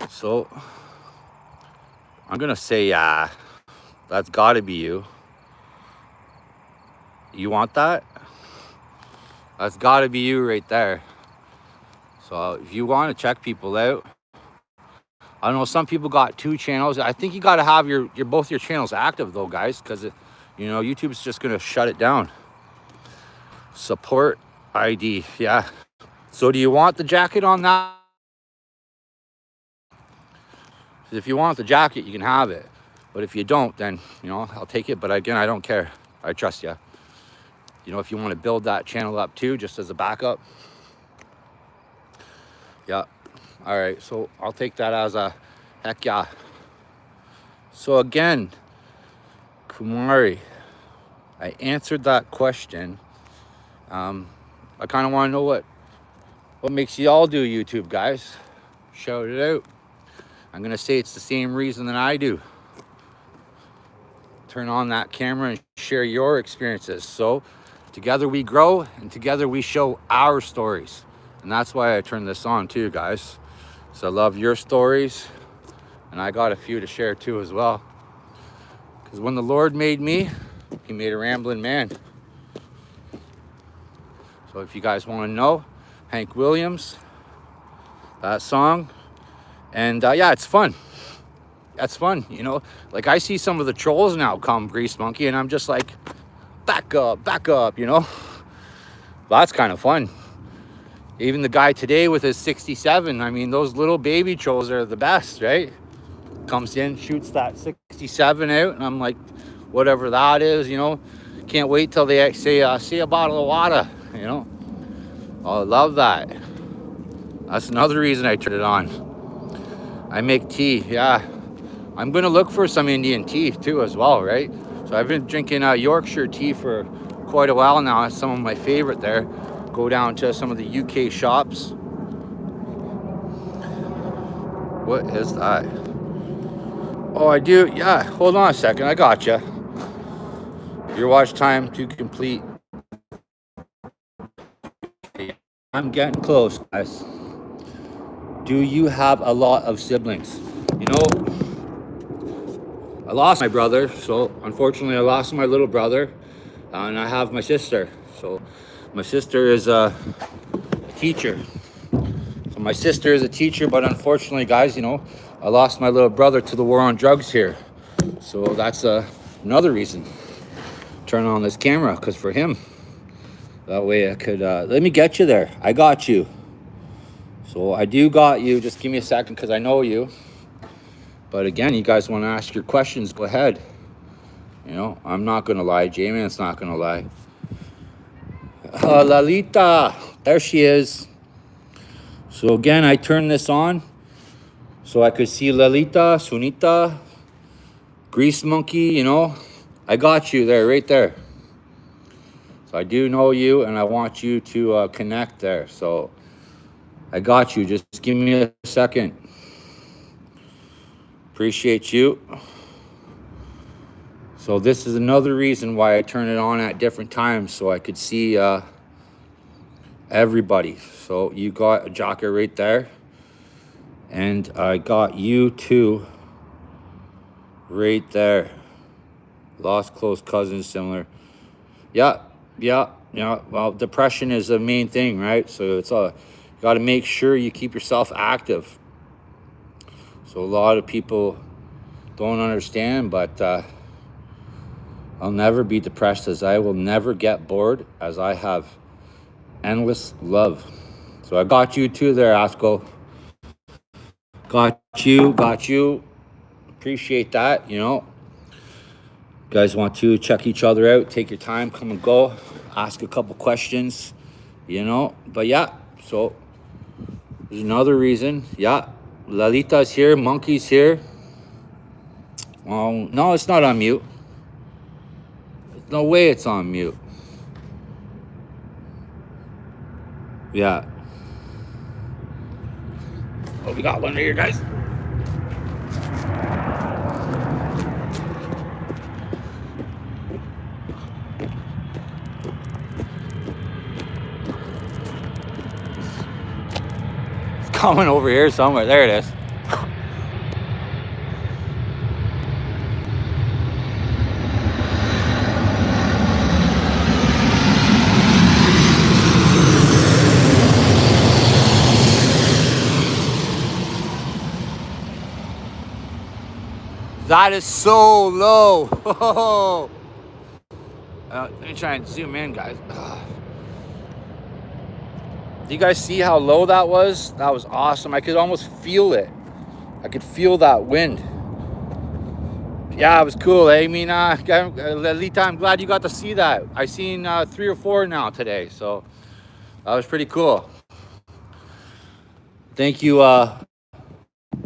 So I'm gonna say, that's gotta be you. You want that? That's gotta be you right there. So if you want to check people out, I don't know, some people got 2 channels. I think you got to have your both your channels active though, guys, because you know, YouTube's just gonna shut it down. Support ID, yeah. So do you want the jacket on that? If you want the jacket, you can have it, but if you don't, then you know, I'll take it. But again, I don't care. I trust you. You know, if you want to build that channel up too, just as a backup. Yeah. All right. So I'll take that as a heck yeah. So again, Kumari, I answered that question. I kind of want to know what makes you all do YouTube, guys. Shout it out. I'm going to say it's the same reason that I do. Turn on that camera and share your experiences. So together we grow, and together we show our stories. And that's why I turned this on too, guys. So I love your stories, and I got a few to share too as well. Because when the Lord made me, he made a rambling man. So if you guys want to know, Hank Williams, that song. And yeah, it's fun. That's fun, you know. Like I see some of the trolls now come, Grease Monkey, and I'm just like, back up, you know. That's kind of fun. Even the guy today with his 67, I mean, those little baby trolls are the best, right? Comes in, shoots that 67 out, and I'm like, whatever that is, you know. Can't wait till they say, see a bottle of water, you know. Oh, I love that. That's another reason I turned it on. I make tea. Yeah, I'm gonna look for some Indian tea too as well, right? So I've been drinking Yorkshire tea for quite a while now. It's some of my favorite there. Go down to some of the UK shops. What is that? Oh, I do. Yeah, hold on a second. I got you. Your watch time to complete. I'm getting close, guys. Do you have a lot of siblings? You know, I lost my brother, so unfortunately I lost my little brother, and I have my sister. So my sister is a teacher. So my sister is a teacher, but unfortunately, guys, you know, I lost my little brother to the war on drugs here. So that's another reason. Turn on this camera, because for him, that way I could, let me get you there. I got you. So I do got you. Just give me a second, because I know you. But again, you guys want to ask your questions, go ahead. You know, I'm not going to lie. J-Man's not going to lie. Lalita, there she is. So again, I turned this on so I could see Lalita, Sunita, Grease Monkey, you know. I got you there, right there. So I do know you, and I want you to connect there. So I got you. Just give me a second. Appreciate you. So this is another reason why I turn it on at different times, so I could see everybody. So you got a jocker right there, and I got you too right there. Lost close cousins, similar. Yeah. Well, depression is the main thing, right? So it's you got to make sure you keep yourself active. So a lot of people don't understand, but I'll never be depressed, as I will never get bored, as I have endless love. So I got you too there, Asko. Got you. Appreciate that, you know. You guys want to check each other out, take your time, come and go, ask a couple questions, you know. But yeah, so there's another reason. Yeah, Lalita's here, Monkey's here. No, it's not on mute. No way it's on mute. Yeah. Oh, we got one right here, guys. It's coming over here somewhere. There it is. That is so low. Let me try and zoom in, guys. Do you guys see how low that was? That was awesome. I could almost feel it. I could feel that wind. Yeah, it was cool. I mean, Lalita, I'm glad you got to see that. I've seen 3 or 4 now today, so that was pretty cool. Thank you.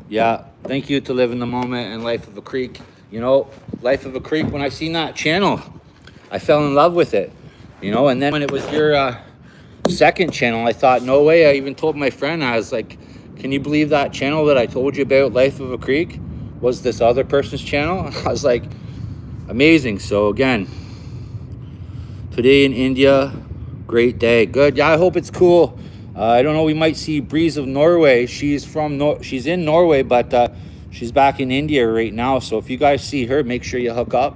Yeah, thank you to Live in the Moment and Life of a Creek. You know, Life of a Creek, when I seen that channel, I fell in love with it. You know, and then when it was your second channel, I thought, no way. I even told my friend, I was like, can you believe that channel that I told you about, Life of a Creek, was this other person's channel? I was like, amazing. So again, today in India, great day. Good. Yeah, I hope it's cool. I don't know, we might see Breeze of Norway. She's in Norway, but she's back in India right now. So if you guys see her, make sure you hook up.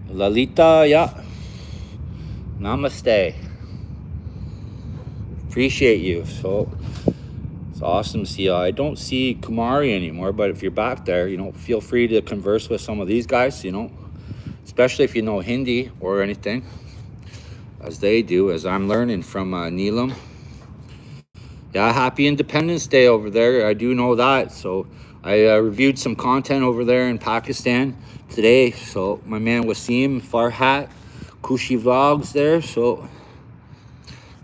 Lalita, yeah. Namaste. Appreciate you. So it's awesome to see you. I don't see Kumari anymore, but if you're back there, you know, feel free to converse with some of these guys, you know, especially if you know Hindi or anything, as they do, as I'm learning from Neelam. Yeah, happy Independence Day over there. I do know that. So I reviewed some content over there in Pakistan today. So my man Wasim Farhat, Kushi Vlogs there. So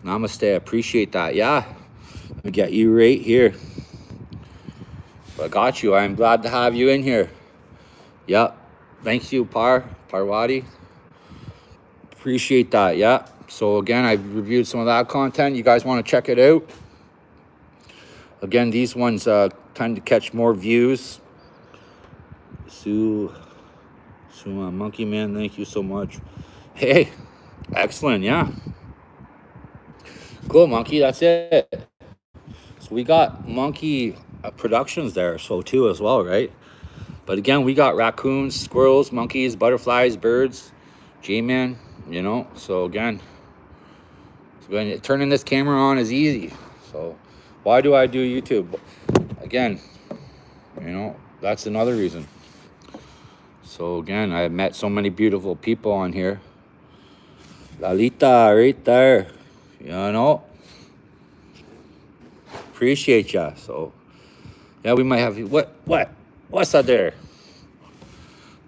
namaste. I appreciate that. Yeah, let me get you right here. I got you. I'm glad to have you in here. Yep. Thanks you, Parvati. Appreciate that. Yeah. So again, I've reviewed some of that content. You guys want to check it out? Again, these ones tend to catch more views. Monkey Man, thank you so much. Hey, excellent. Yeah. Cool, Monkey. That's it. So we got Monkey Productions there, so too as well, right? But again, we got raccoons, squirrels, monkeys, butterflies, birds, J-Man, you know. So again, turning this camera on is easy. So why do I do YouTube? Again, you know, that's another reason. So again, I met so many beautiful people on here. Lalita, right there, you know. Appreciate ya. So yeah, we might have what's that there?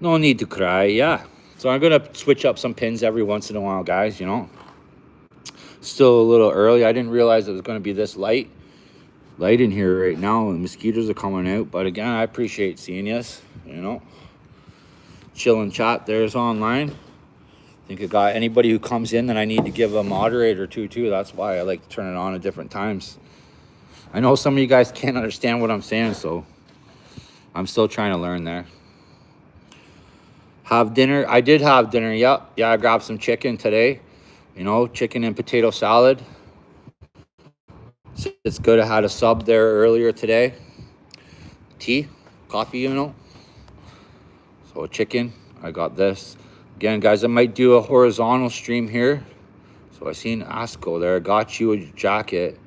No need to cry. Yeah. So I'm gonna switch up some pins every once in a while, guys, you know. Still a little early. I didn't realize it was gonna be this light in here right now, and mosquitoes are coming out. But again, I appreciate seeing yous, you know. Chill and chat there's online. I think I got anybody who comes in that I need to give a moderator to too. That's why I like to turn it on at different times. I know some of you guys can't understand what I'm saying, so I'm still trying to learn there. Have dinner. I did have dinner. Yep. Yeah, I grabbed some chicken today. You know, chicken and potato salad. It's good. I had a sub there earlier today. Tea, coffee, you know. So chicken. I got this. Again, guys, I might do a horizontal stream here. So I seen Asco there. I got you a jacket.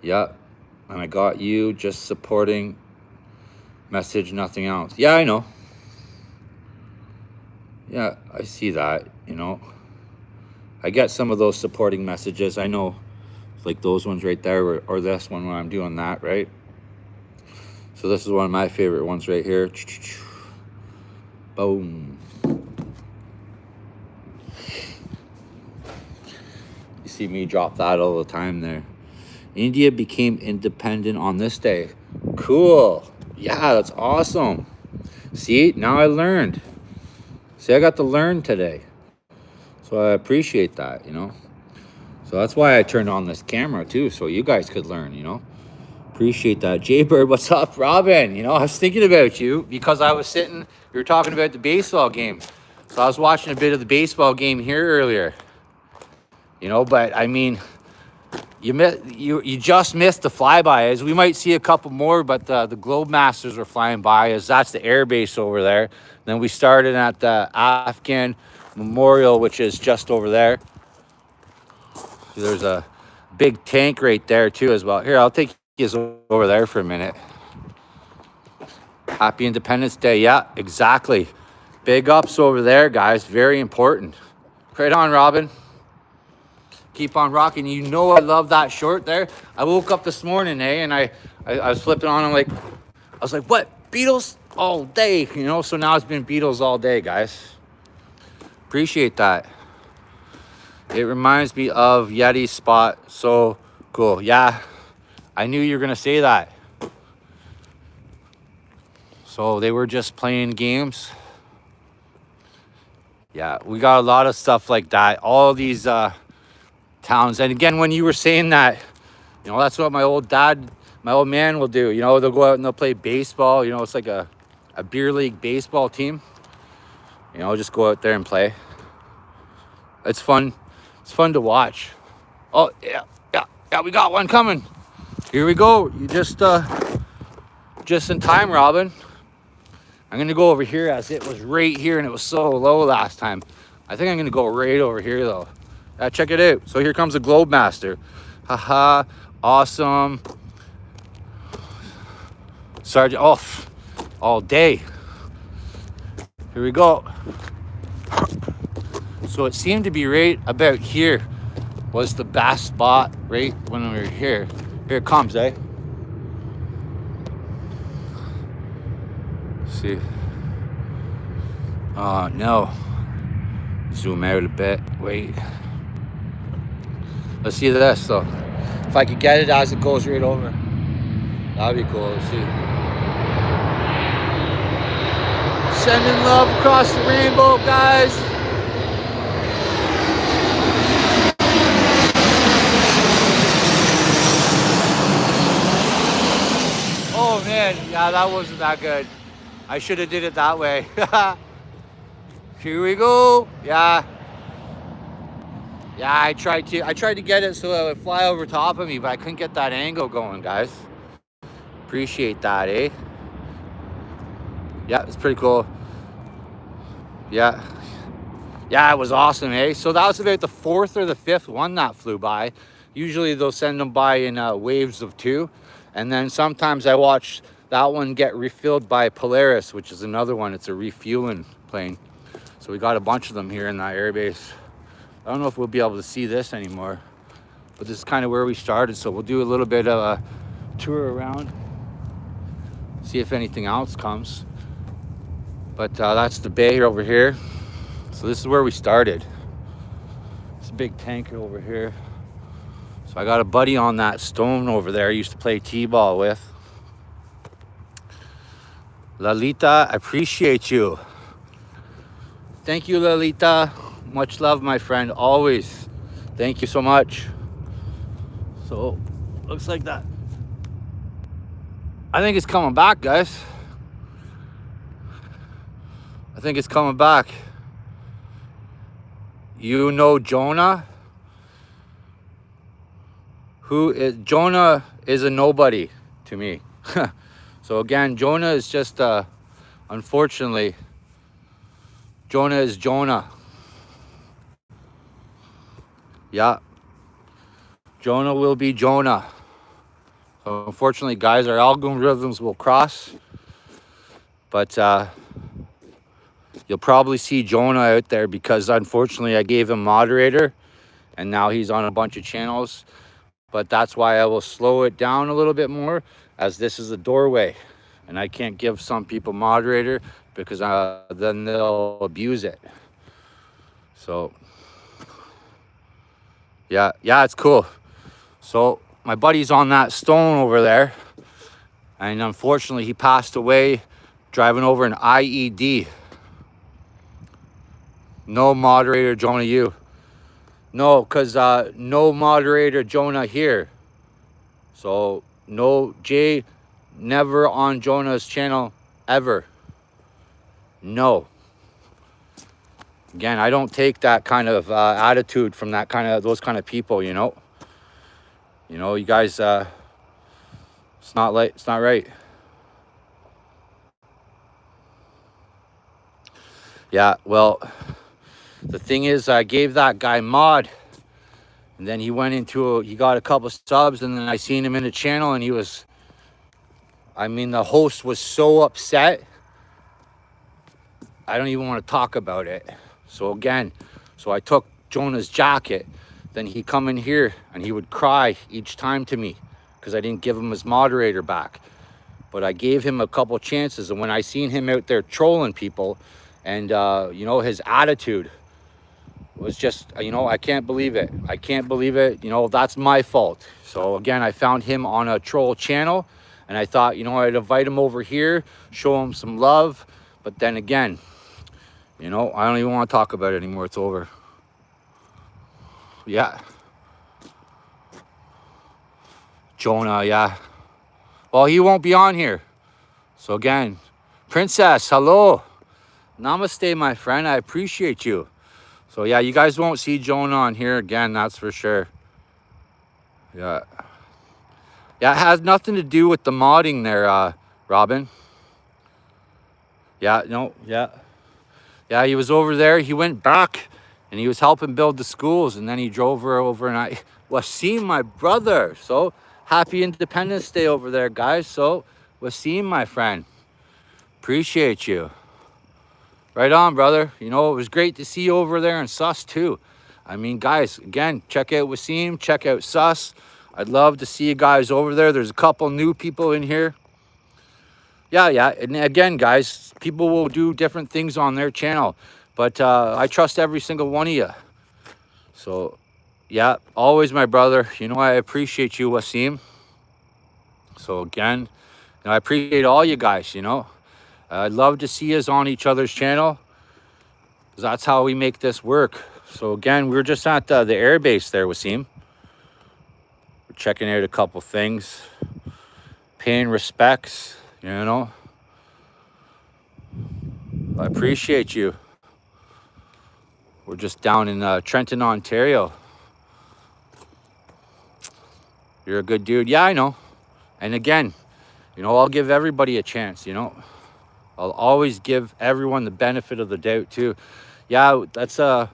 Yep. And I got you just supporting message, nothing else. Yeah, I know. Yeah, I see that, you know. I get some of those supporting messages. I know, like those ones right there, or this one when I'm doing that, right? So this is one of my favorite ones right here. Boom. You see me drop that all the time there. India became independent on this day. Cool. Yeah, that's awesome. See, now I learned. See, I got to learn today. So I appreciate that, you know. So that's why I turned on this camera too, so you guys could learn, you know. Appreciate that. Jaybird, what's up, Robin? You know, I was thinking about you because I was sitting, we were talking about the baseball game. So I was watching a bit of the baseball game here earlier. You know, but I mean, you just missed the flybys. We might see a couple more, but the Globe Masters were flying by, as that's the air base over there. Then we started at the Afghan Memorial, which is just over there. So there's a big tank right there too as well. Here, I'll take you over there for a minute. Happy Independence Day. Yeah, exactly. Big ups over there, guys. Very important. Right on, Robin. Keep on rocking. You know I love that short there. I woke up this morning, and I was flipping on. I was like, what? Beatles all day, you know? So now it's been Beatles all day, guys. Appreciate that. It reminds me of Yeti's spot. So cool. Yeah, I knew you were going to say that. So they were just playing games. Yeah, we got a lot of stuff like that. All these towns. And again, when you were saying that, you know, that's what my old man will do. You know, they'll go out and they'll play baseball. You know, it's like a beer league baseball team. You know, just go out there and play. It's fun. It's fun to watch. Oh, yeah, we got one coming. Here we go. You just in time, Robin. I'm going to go over here, as it was right here and it was so low last time. I think I'm going to go right over here, though. Check it out. So here comes the Globe Master. Haha. Awesome. Sergeant off all day. Here we go. So it seemed to be right about here was the best spot right when we were here. Here it comes, eh? See. Oh, no. Zoom out a bit. Wait. Let's see this, though. If I could get it as it goes right over. That'd be cool. Let's see. Sending love across the rainbow, guys. Oh man, yeah, that wasn't that good. I should have did it that way. Here we go. Yeah. Yeah, I tried to get it so it would fly over top of me, but I couldn't get that angle going, guys. Appreciate that, eh? Yeah, it's pretty cool. Yeah. Yeah, it was awesome, eh? So that was about the 4th or the 5th one that flew by. Usually they'll send them by in waves of 2. And then sometimes I watch that one get refilled by Polaris, which is another one. It's a refueling plane. So we got a bunch of them here in that airbase. I don't know if we'll be able to see this anymore, but this is kind of where we started. So we'll do a little bit of a tour around, see if anything else comes. But that's the bay over here. So this is where we started. It's a big tanker over here. So I got a buddy on that stone over there I used to play t-ball with. Lalita, I appreciate you. Thank you, Lalita. Much love, my friend, always. Thank you so much. So, looks like that. I think it's coming back, guys. I think it's coming back. You know Jonah? Jonah is a nobody to me. So again, Jonah is just, unfortunately, Jonah is Jonah. Yeah. Jonah will be Jonah. So unfortunately, guys, our algorithms will cross. But you'll probably see Jonah out there because unfortunately I gave him moderator and now he's on a bunch of channels. But that's why I will slow it down a little bit more, as this is a doorway and I can't give some people moderator because then they'll abuse it. So yeah, it's cool. So my buddy's on that stone over there, and unfortunately he passed away driving over an IED. No moderator, Jonah, you. No, because no moderator, Jonah, here. So no, Jay, never on Jonah's channel, ever. No. Again, I don't take that kind of attitude from those kind of people, you know. You know, you guys, it's not right. Yeah, well, the thing is, I gave that guy mod, and then he got a couple subs, and then I seen him in the channel, and the host was so upset. I don't even want to talk about it. So again, I took Jonah's jacket, then he'd come in here and he would cry each time to me because I didn't give him his moderator back. But I gave him a couple chances, and when I seen him out there trolling people and, you know, his attitude was just, you know, I can't believe it. You know, that's my fault. So again, I found him on a troll channel and I thought, you know, I'd invite him over here, show him some love. But then again, you know, I don't even want to talk about it anymore. It's over. Yeah. Jonah, yeah. Well, he won't be on here. So again, Princess, hello. Namaste, my friend. I appreciate you. So yeah, you guys won't see Jonah on here again, that's for sure. Yeah. Yeah, it has nothing to do with the modding there, Robin. Yeah, no, yeah. Yeah, he was over there. He went back and he was helping build the schools, and then he drove her over, and I Wasim, my brother. So happy Independence Day over there, guys. So Wasim, my friend, appreciate you. Right on, brother. You know, it was great to see you over there in Sus too. I mean, guys, again, check out Wasim, check out Sus. I'd love to see you guys over there. There's a couple new people in here. Yeah. And again, guys, people will do different things on their channel, but I trust every single one of you. So, yeah, always my brother. You know, I appreciate you, Wasim. So again, you know, I appreciate all you guys, you know. I'd love to see us on each other's channel, because that's how we make this work. So again, we're just at the air base there, Wasim. We're checking out a couple things, paying respects, you know. I appreciate you. We're just down in Trenton, Ontario. You're a good dude. Yeah, I know. And again, you know, I'll give everybody a chance, you know. I'll always give everyone the benefit of the doubt too. Yeah, it's a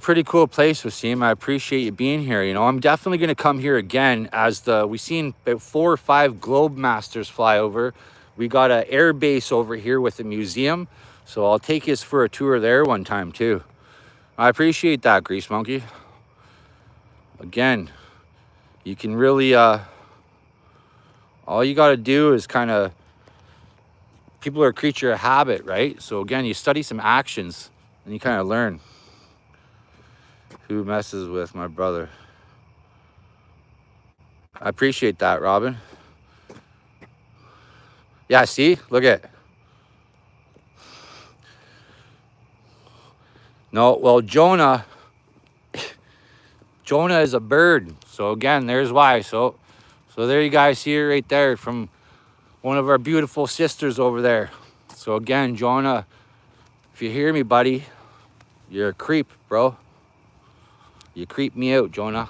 pretty cool place, Wasim. I appreciate you being here. You know, I'm definitely going to come here again as we've seen about 4 or 5 Globe Masters fly over. We got an air base over here with a museum. So I'll take you for a tour there one time too. I appreciate that, Grease Monkey. Again, you can really, all you got to do is kind of, people are a creature of habit, right? So again, you study some actions and you kind of learn. Who messes with my brother? I appreciate that, Robin. Yeah, see? Look at it. No, well, Jonah is a bird. So again, there's why. So there you guys see it right there from one of our beautiful sisters over there. So again, Jonah, if you hear me, buddy, you're a creep, bro. You creep me out, Jonah.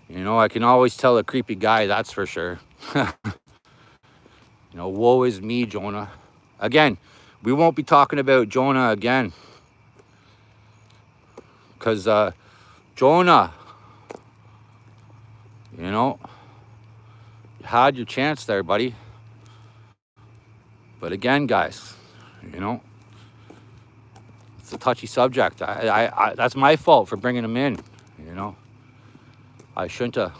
You know, I can always tell a creepy guy, that's for sure. You know, woe is me, Jonah. Again, we won't be talking about Jonah again. Because Jonah, you know, you had your chance there, buddy. But again, guys, you know, it's a touchy subject. I that's my fault for bringing him in, you know. I shouldn't have.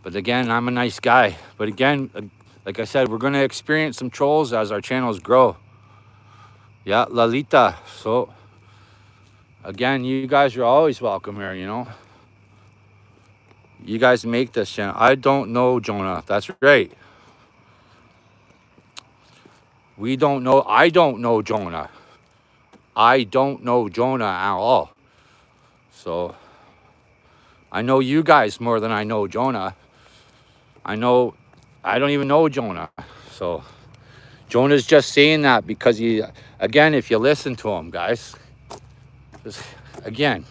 But again, I'm a nice guy. But again, like I said, we're going to experience some trolls as our channels grow. Yeah, Lalita. So, again, you guys are always welcome here, you know. You guys make this channel. I don't know Jonah. That's right. We don't know. I don't know Jonah. I don't know Jonah at all. So, I know you guys more than I know Jonah. I don't even know Jonah. So, Jonah's just saying that because again, if you listen to him, guys, again,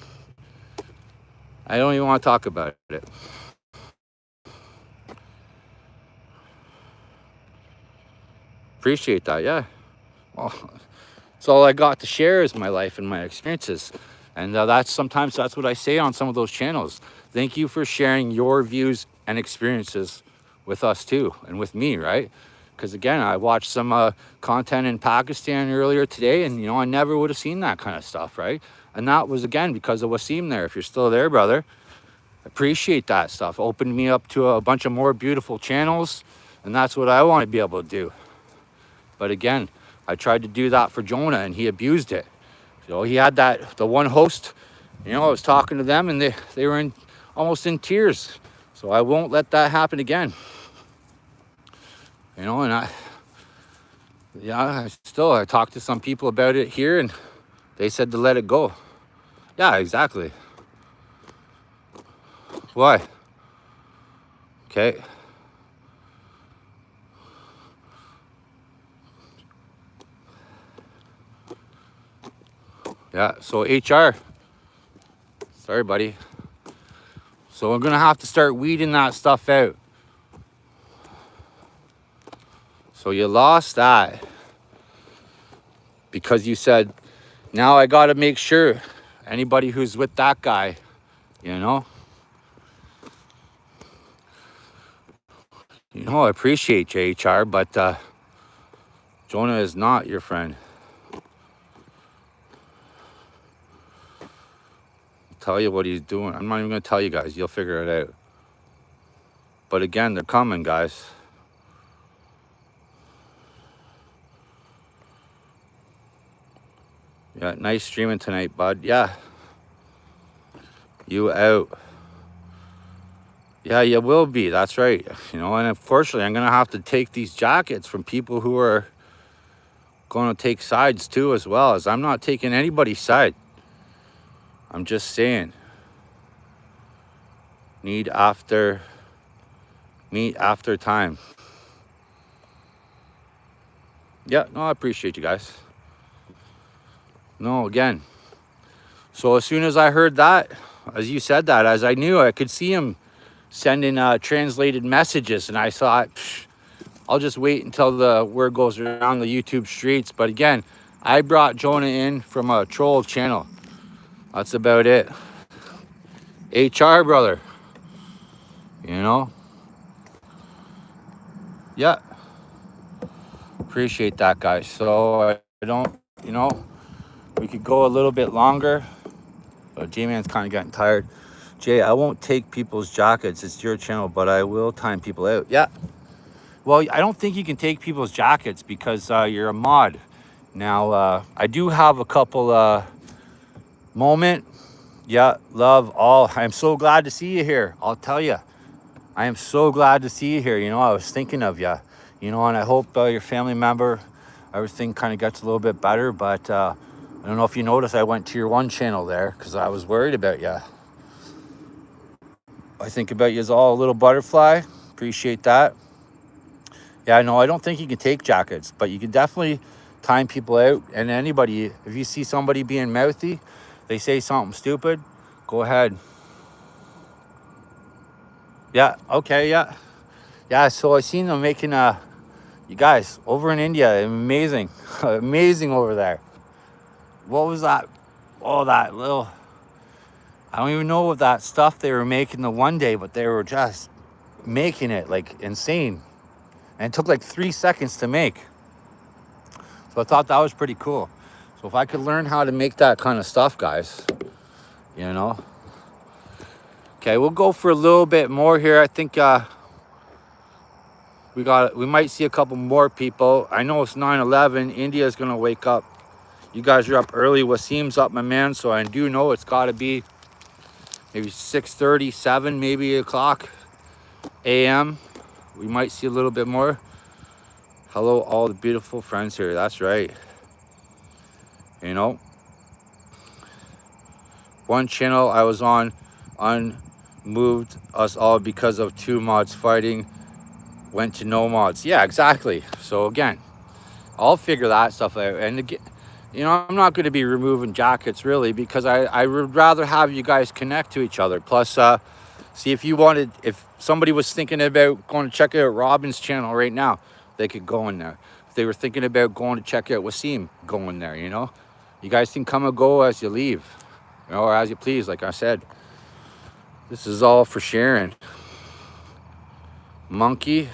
I don't even want to talk about it. Appreciate that, yeah. Well, it's all I got to share is my life and my experiences. And sometimes that's what I say on some of those channels. Thank you for sharing your views and experiences with us too, and with me, right? Because again, I watched some content in Pakistan earlier today, and you know, I never would have seen that kind of stuff, right? And that was again because of Wasim there. If you're still there, brother, appreciate that stuff. Opened me up to a bunch of more beautiful channels, and that's what I want to be able to do. But again, I tried to do that for Jonah, and he abused it. So he had the one host, you know, I was talking to them, and they were almost in tears. So I won't let that happen again. You know, and I talked to some people about it here, and they said to let it go. Yeah, exactly. Why? Okay. Yeah, so HR. Sorry, buddy. So I'm going to have to start weeding that stuff out. So you lost that because you said, now I got to make sure anybody who's with that guy, you know. You know, I appreciate you, HR, but Jonah is not your friend. I'll tell you what he's doing. I'm not even going to tell you guys. You'll figure it out. But again, they're coming, guys. Yeah, nice streaming tonight, bud. Yeah. You out. Yeah, you will be. That's right. You know, and unfortunately, I'm going to have to take these jackets from people who are going to take sides too, as well. As I'm not taking anybody's side. I'm just saying. Meet after time. Yeah, no, I appreciate you guys. No, again. So as soon as I heard that, as you said that, as I knew, I could see him sending translated messages, and I thought, I'll just wait until the word goes around the YouTube streets. But again, I brought Jonah in from a troll channel. That's about it. HR, brother. You know? Yeah. Appreciate that, guys. So I don't, you know, we could go a little bit longer. But J-Man's kind of getting tired. Jay, I won't take people's jackets. It's your channel, but I will time people out. Yeah. Well, I don't think you can take people's jackets because you're a mod. Now, I do have a couple moment. Yeah, love all. I'm so glad to see you here. I'll tell you. I am so glad to see you here. You know, I was thinking of you. You know, and I hope your family member, everything kind of gets a little bit better. But I don't know if you noticed, I went to your one channel there because I was worried about you. I think about you as all a little butterfly. Appreciate that. Yeah, no, I don't think you can take jackets, but you can definitely time people out. And anybody, if you see somebody being mouthy, they say something stupid, go ahead. Yeah, okay, yeah. Yeah, so I seen them making, you guys, over in India, amazing. Amazing over there. What was that? Oh, that little, I don't even know what that stuff they were making the one day, but they were just making it like insane. And it took like 3 seconds to make. So I thought that was pretty cool. So if I could learn how to make that kind of stuff, guys, you know. Okay, we'll go for a little bit more here. I think we might see a couple more people. I know it's 9/11. India's gonna wake up. You guys are up early. Wasim's up, my man. So I do know it's got to be maybe 6:30, 7, maybe o'clock a.m. We might see a little bit more. Hello, all the beautiful friends here. That's right. You know, one channel I was on unmoved us all because of 2 mods fighting. Went to no mods. Yeah, exactly. So again, I'll figure that stuff out. And again, you know, I'm not going to be removing jackets really because I would rather have you guys connect to each other. Plus, see if somebody was thinking about going to check out Robin's channel right now, they could go in there. If they were thinking about going to check out Wasim, go in there, you know. You guys can come and go as you leave, you know, or as you please, like I said. This is all for sharing. Monkey,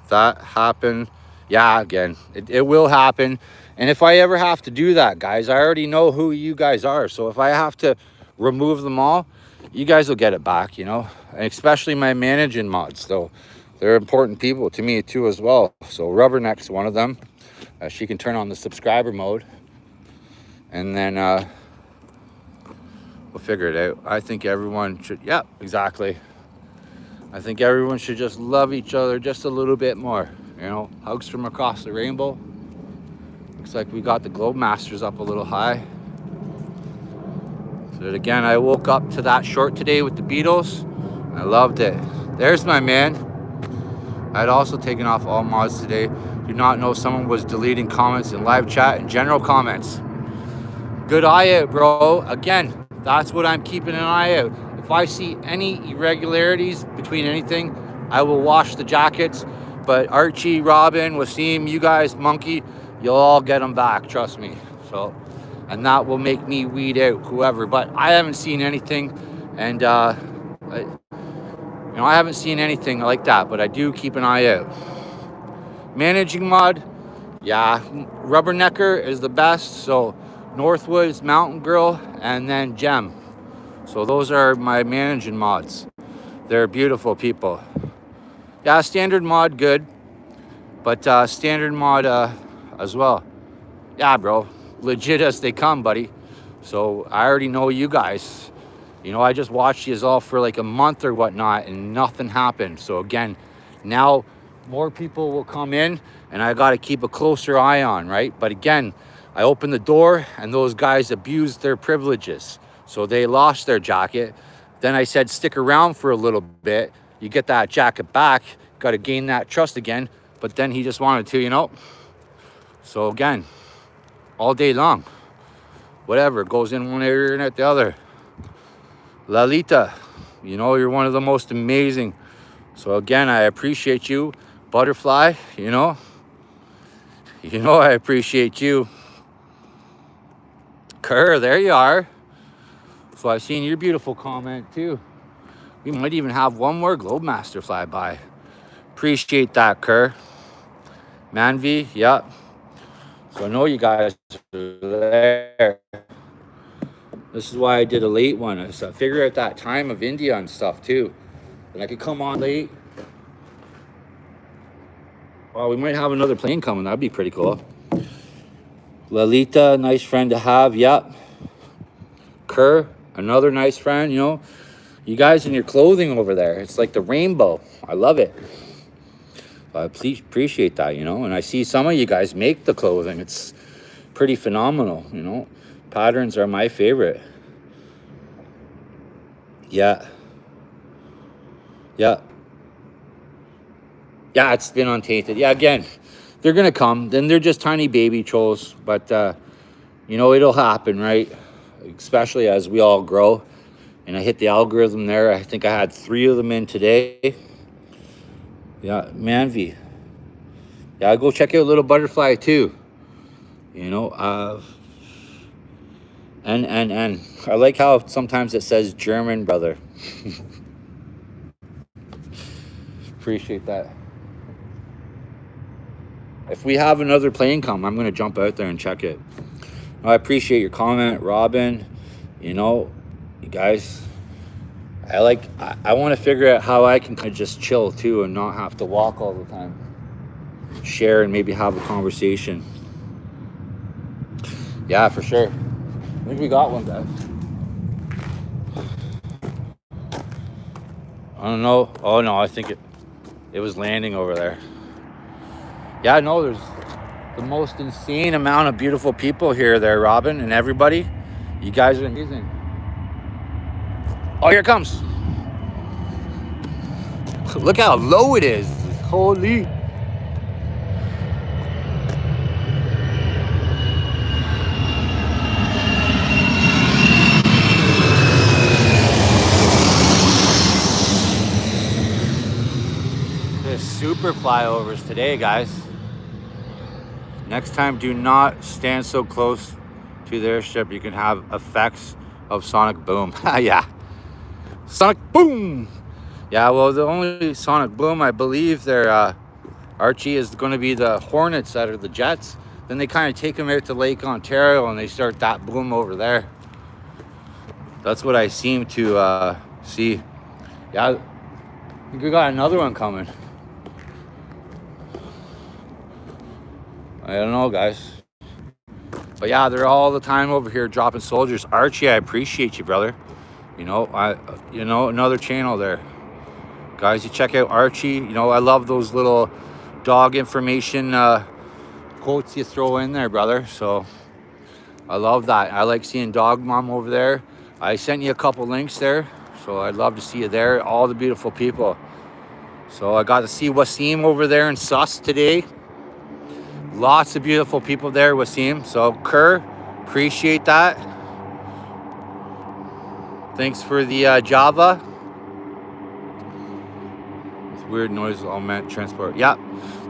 that happened. Yeah, again, it will happen. And if I ever have to do that, guys, I already know who you guys are. So if I have to remove them all, you guys will get it back, you know. And especially my managing mods, though. They're important people to me too as well. So Rubberneck's one of them. She can turn on the subscriber mode. And then we'll figure it out. I think everyone should, yeah, exactly. I think everyone should just love each other just a little bit more. You know, hugs from across the rainbow. Looks like we got the Globe Masters up a little high. So again, I woke up to that short today with the Beatles. I loved it. There's my man. I'd also taken off all mods today. Do not know someone was deleting comments in live chat and general comments. Good eye out, bro. Again, that's what I'm keeping an eye out. If I see any irregularities between anything, I will wash the jackets. But Archie, Robin, Wasim, you guys, Monkey, you'll all get them back, trust me. So, and that will make me weed out whoever. But I haven't seen anything, and you know, I haven't seen anything like that. But I do keep an eye out. Managing mod, yeah, Rubbernecker is the best. So Northwoods, Mountain Girl, and then Gem. So those are my managing mods. They're beautiful people. Yeah, standard mod good, but standard mod as well. Yeah, bro, legit as they come, buddy. So I already know you guys. You know, I just watched you all for like a month or whatnot and nothing happened. So again, now more people will come in and I got to keep a closer eye on, right? But again, I opened the door and those guys abused their privileges. So they lost their jacket. Then I said, stick around for a little bit. You get that jacket back, got to gain that trust again. But then he just wanted to, you know. So again, all day long, whatever, goes in one ear and out the other. Lalita, you know, you're one of the most amazing. So again, I appreciate you. Butterfly, you know I appreciate you. Kerr, there you are. So I've seen your beautiful comment too. We might even have one more Globemaster fly by. Appreciate that, Kerr. Manvi, yeah. So I know you guys are there. This is why I did a late one. So I figured out that time of India and stuff too. And I could come on late. Well, we might have another plane coming. That'd be pretty cool. Lalita, nice friend to have. Yep. Kerr, another nice friend. You know, you guys in your clothing over there, it's like the rainbow. I love it. I appreciate that, you know. And I see some of you guys make the clothing. It's pretty phenomenal, you know. Patterns are my favorite. Yeah. Yeah. Yeah, it's been untainted. Yeah, again, they're going to come. Then they're just tiny baby trolls. But, you know, it'll happen, right? Especially as we all grow. And I hit the algorithm there. I think I had 3 of them in today. Yeah, Manvi. Yeah, go check out Little Butterfly too. You know, and I like how sometimes it says German brother. Appreciate that. If we have another plane come, I'm gonna jump out there and check it. I appreciate your comment, Robin. You know, you guys, I want to figure out how I can kind of just chill too and not have to walk all the time. Share and maybe have a conversation. Yeah, for sure. I think we got one, guys. I don't know. Oh no, I think it was landing over there. Yeah, no, there's the most insane amount of beautiful people here there, Robin, and everybody. You guys are amazing. Oh, here it comes. Look how low it is. Holy. There's super flyovers today, guys. Next time, do not stand so close to the airstrip. You can have effects of sonic boom. Yeah. Sonic boom. Yeah, well, the only sonic boom, I believe they're, Archie, is going to be the Hornets that are the jets. Then they kind of take them out to Lake Ontario and they start that boom over there. That's what I seem to see. Yeah, I think we got another one coming. I don't know, guys. But yeah, they're all the time over here dropping soldiers. Archie, I appreciate you, brother. You know, another channel there. Guys, you check out Archie. You know, I love those little dog information quotes you throw in there, brother. So I love that. I like seeing Dog Mom over there. I sent you a couple links there. So I'd love to see you there. All the beautiful people. So I got to see Wasim over there in Sus today. Lots of beautiful people there, Wasim. So Kerr, appreciate that. Thanks for the Java. It's weird noise all meant transport. Yeah,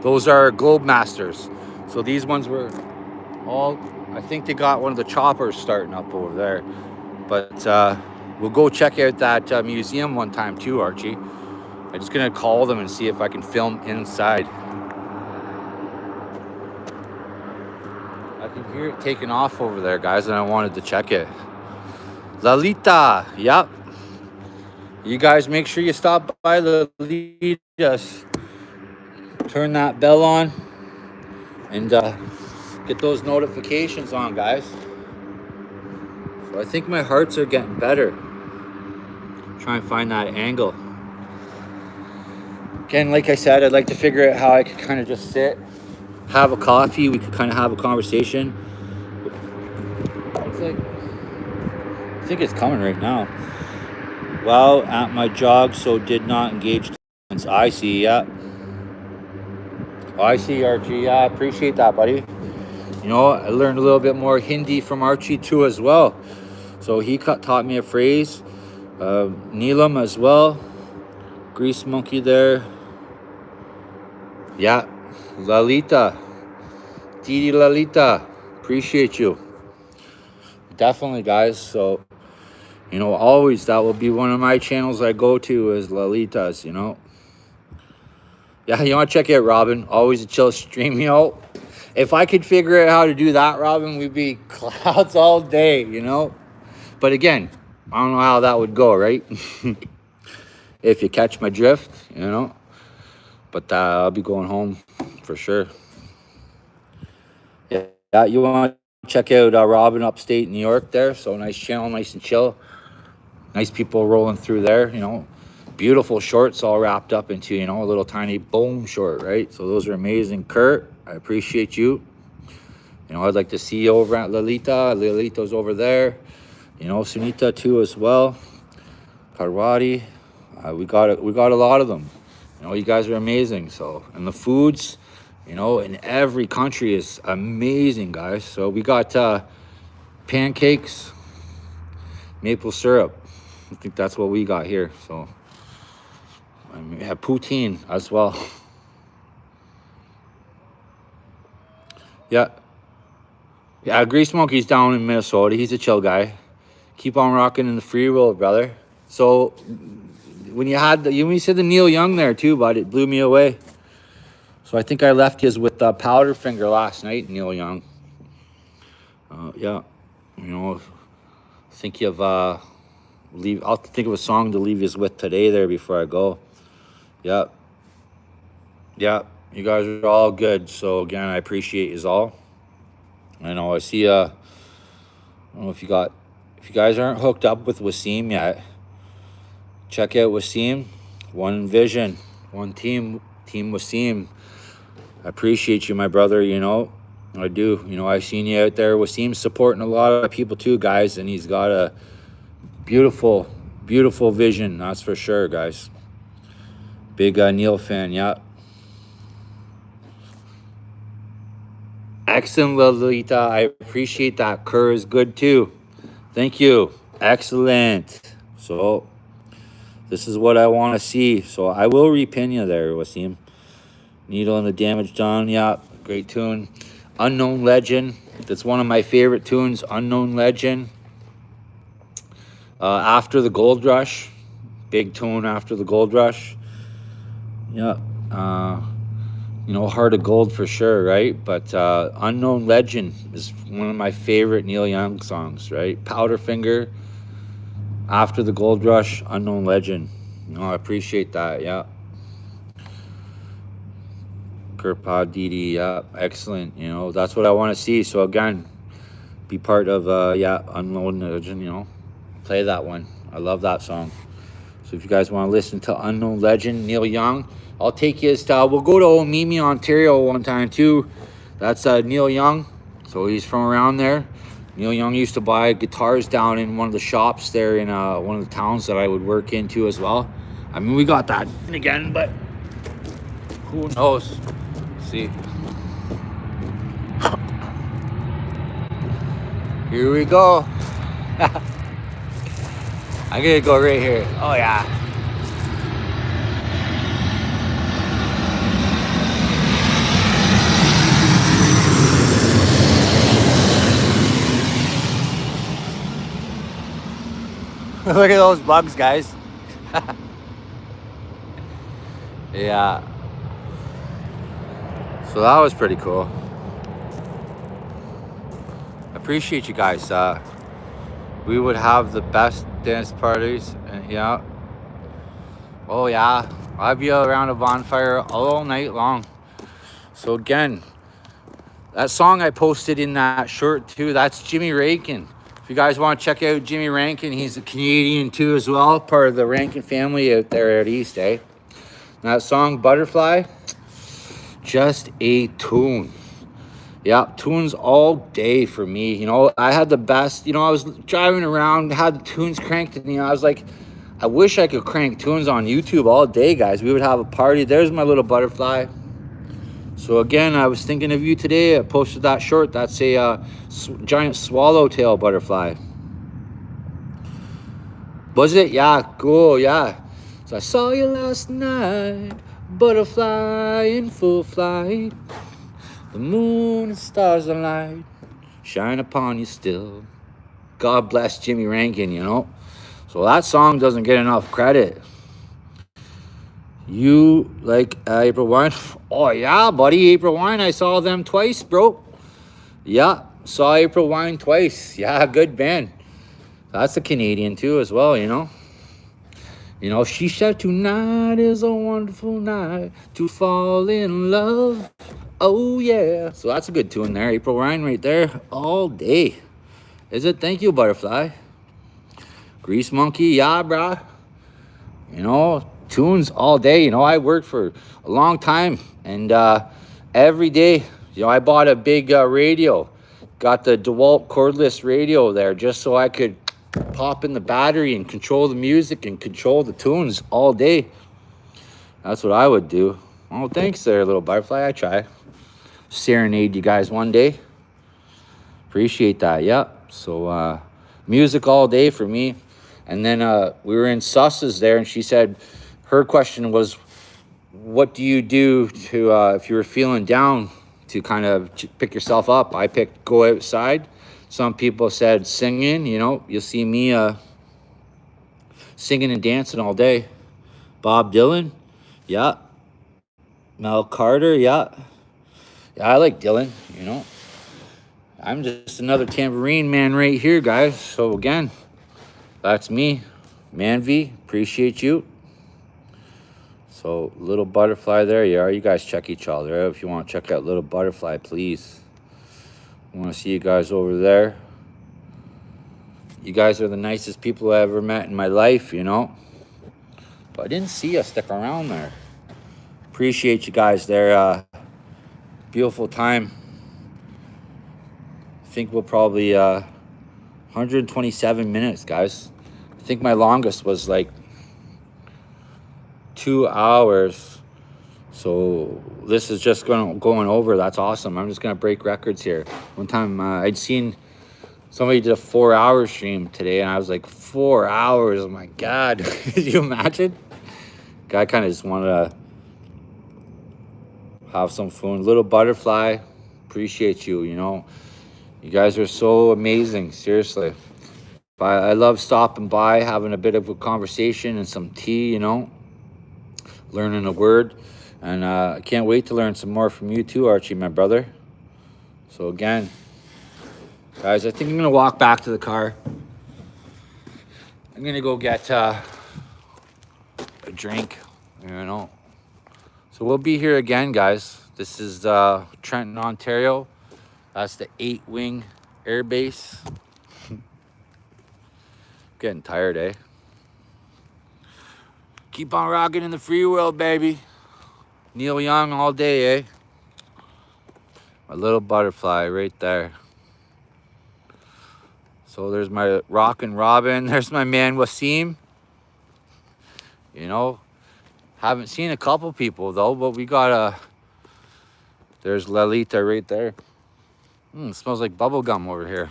those are Globemasters. So these ones were all, I think they got one of the choppers starting up over there. But we'll go check out that museum one time too, Archie. I'm just gonna call them and see if I can film inside. I can hear it taking off over there, guys, and I wanted to check it. Lalita, yep. You guys make sure you stop by Lalita's. Turn that bell on and get those notifications on, guys. So I think my hearts are getting better. Try and find that angle. Again, like I said, I'd like to figure out how I could kind of just sit, have a coffee. We could kind of have a conversation. It's like, I think it's coming right now. Well, at my jog, so did not engage. I see, yeah. Oh, I see, Archie. Yeah, I appreciate that, buddy. You know, I learned a little bit more Hindi from Archie too as well. So he taught me a phrase. Neelam as well. Grease monkey there. Yeah. Lalita. Didi Lalita. Appreciate you. Definitely, guys. So, you know, always that will be one of my channels I go to is Lalitas, you know. Yeah, you want to check out Robin. Always a chill stream, you know. If I could figure out how to do that, Robin, we'd be clouds all day, you know. But again, I don't know how that would go, right? If you catch my drift, you know. But I'll be going home for sure. Yeah, you want to check out Robin upstate New York there. So nice channel, nice and chill. Nice people rolling through there, you know. Beautiful shorts all wrapped up into, you know, a little tiny boom short, right? So those are amazing. Kurt, I appreciate you. You know, I'd like to see you over at Lalita. Lalita's over there. You know, Sunita too as well. Parwati. We got a lot of them. You know, you guys are amazing. So, and the foods, you know, in every country is amazing, guys. So we got pancakes, maple syrup. I think that's what we got here. So we have poutine as well. Yeah. Yeah, Grease Monkey's down in Minnesota. He's a chill guy. Keep on rocking in the free world, brother. So when you said the Neil Young there too, bud, it blew me away. So I think I left his with Powderfinger last night, Neil Young. Yeah, you know, think of I'll think of a song to leave you with today there before I go. Yeah, yeah, you guys are all good. So again, I appreciate you all. I know I see. I don't know if you guys aren't hooked up with Wasim yet. Check out Wasim. One vision, one team, Team Wasim. I appreciate you, my brother. You know, I do. You know, I've seen you out there. Wasim's supporting a lot of people too, guys, and he's got a beautiful, beautiful vision. That's for sure, guys. Big Neil fan, yeah. Excellent, Lolita. I appreciate that. Kerr is good too. Thank you. Excellent. So this is what I want to see. So I will repin you there, Wasim. Needle and the Damage Done. Yeah, great tune. Unknown Legend. That's one of my favorite tunes. Unknown Legend. After the Gold Rush. Big tune After the Gold Rush. Yeah. You know, Heart of Gold for sure, right? But Unknown Legend is one of my favorite Neil Young songs, right? Powderfinger, After the Gold Rush, Unknown Legend. You know, I appreciate that, yeah. Kirpad Didi, yeah, excellent. You know, that's what I want to see. So again, be part of, yeah, Unknown Legend, you know. Play that one. I love that song. So if you guys want to listen to Unknown Legend, Neil Young, I'll take you style. We'll go to Omimi, Ontario one time too. That's Neil Young. So he's from around there. Neil Young used to buy guitars down in one of the shops there in one of the towns that I would work into as well. I mean, we got that again, but who knows? Let's see. Here we go. I'm gonna go right here. Oh yeah. Look at those bugs, guys. Yeah. So that was pretty cool. Appreciate you guys. We would have the best dance parties. And yeah. Oh yeah. I'd be around a bonfire all night long. So again, that song I posted in that short too, that's Jimmy Rakin. you guys want to check out Jimmy Rankin, he's a Canadian too as well, part of the Rankin family out there at East, eh? That song, Butterfly, just a tune. Yeah, tunes all day for me. You know, I had the best, you know, I was driving around, had the tunes cranked, and, you know, I was like, I wish I could crank tunes on YouTube all day, guys. We would have a party. There's my little butterfly. So again, I was thinking of you today. I posted that short. That's a giant swallowtail butterfly. Was it? Yeah, cool, yeah. So I saw you last night, butterfly in full flight. The moon and stars alight shine upon you still. God bless Jimmy Rankin, you know. So that song doesn't get enough credit. You like April Wine? Oh yeah, buddy, April Wine. I saw them twice, bro. Yeah, saw April Wine twice. Yeah, good band. That's a Canadian too as well, you know. You know, she said tonight is a wonderful night to fall in love. Oh yeah. So that's a good tune there. April Wine right there all day. Is it? Thank you, Butterfly. Grease Monkey, yeah, brah. You know, tunes all day. You know, I worked for a long time, and every day, you know, I bought a big radio. Got the DeWalt cordless radio there just so I could pop in the battery and control the music and control the tunes all day. That's what I would do. Oh, thanks there, little butterfly. I try. Serenade you guys one day. Appreciate that. Yeah. So music all day for me. And then we were in Suss's there, and she said her question was, what do you do to if you were feeling down to kind of pick yourself up? I picked go outside. Some people said singing. You know, you'll see me singing and dancing all day. Bob Dylan, yeah. Mel Carter, yeah. Yeah, I like Dylan, you know. I'm just another tambourine man right here, guys. So again, that's me, Manvi. Appreciate you. So little butterfly there you are. You guys check each other out. If you want to check out little butterfly, please. I want to see you guys over there. You guys are the nicest people I ever met in my life, you know. But I didn't see you stick around there. Appreciate you guys there. Beautiful time. I think we'll probably 127 minutes, guys. I think my longest was like 2 hours. So this is just going over. That's awesome. I'm just gonna break records here. One time I'd seen somebody did a 4-hour stream today, and I was like, 4 hours. Oh my God. Could you imagine? Guy kind of just wanted to have some fun. Little butterfly, appreciate you. You know, you guys are so amazing. Seriously. I love stopping by, having a bit of a conversation and some tea, you know, learning a word. And I can't wait to learn some more from you too, Archie, my brother. So again, guys, I think I'm going to walk back to the car. I'm going to go get a drink, you know. So we'll be here again, guys. This is Trenton, Ontario. That's the 8-wing air base. Getting tired, eh? Keep on rocking in the free world, baby. Neil Young all day, eh? My little butterfly right there. So there's my Rockin' Robin. There's my man Wasim. You know, haven't seen a couple people though, but we got there's Lalita right there. Smells like bubble gum over here.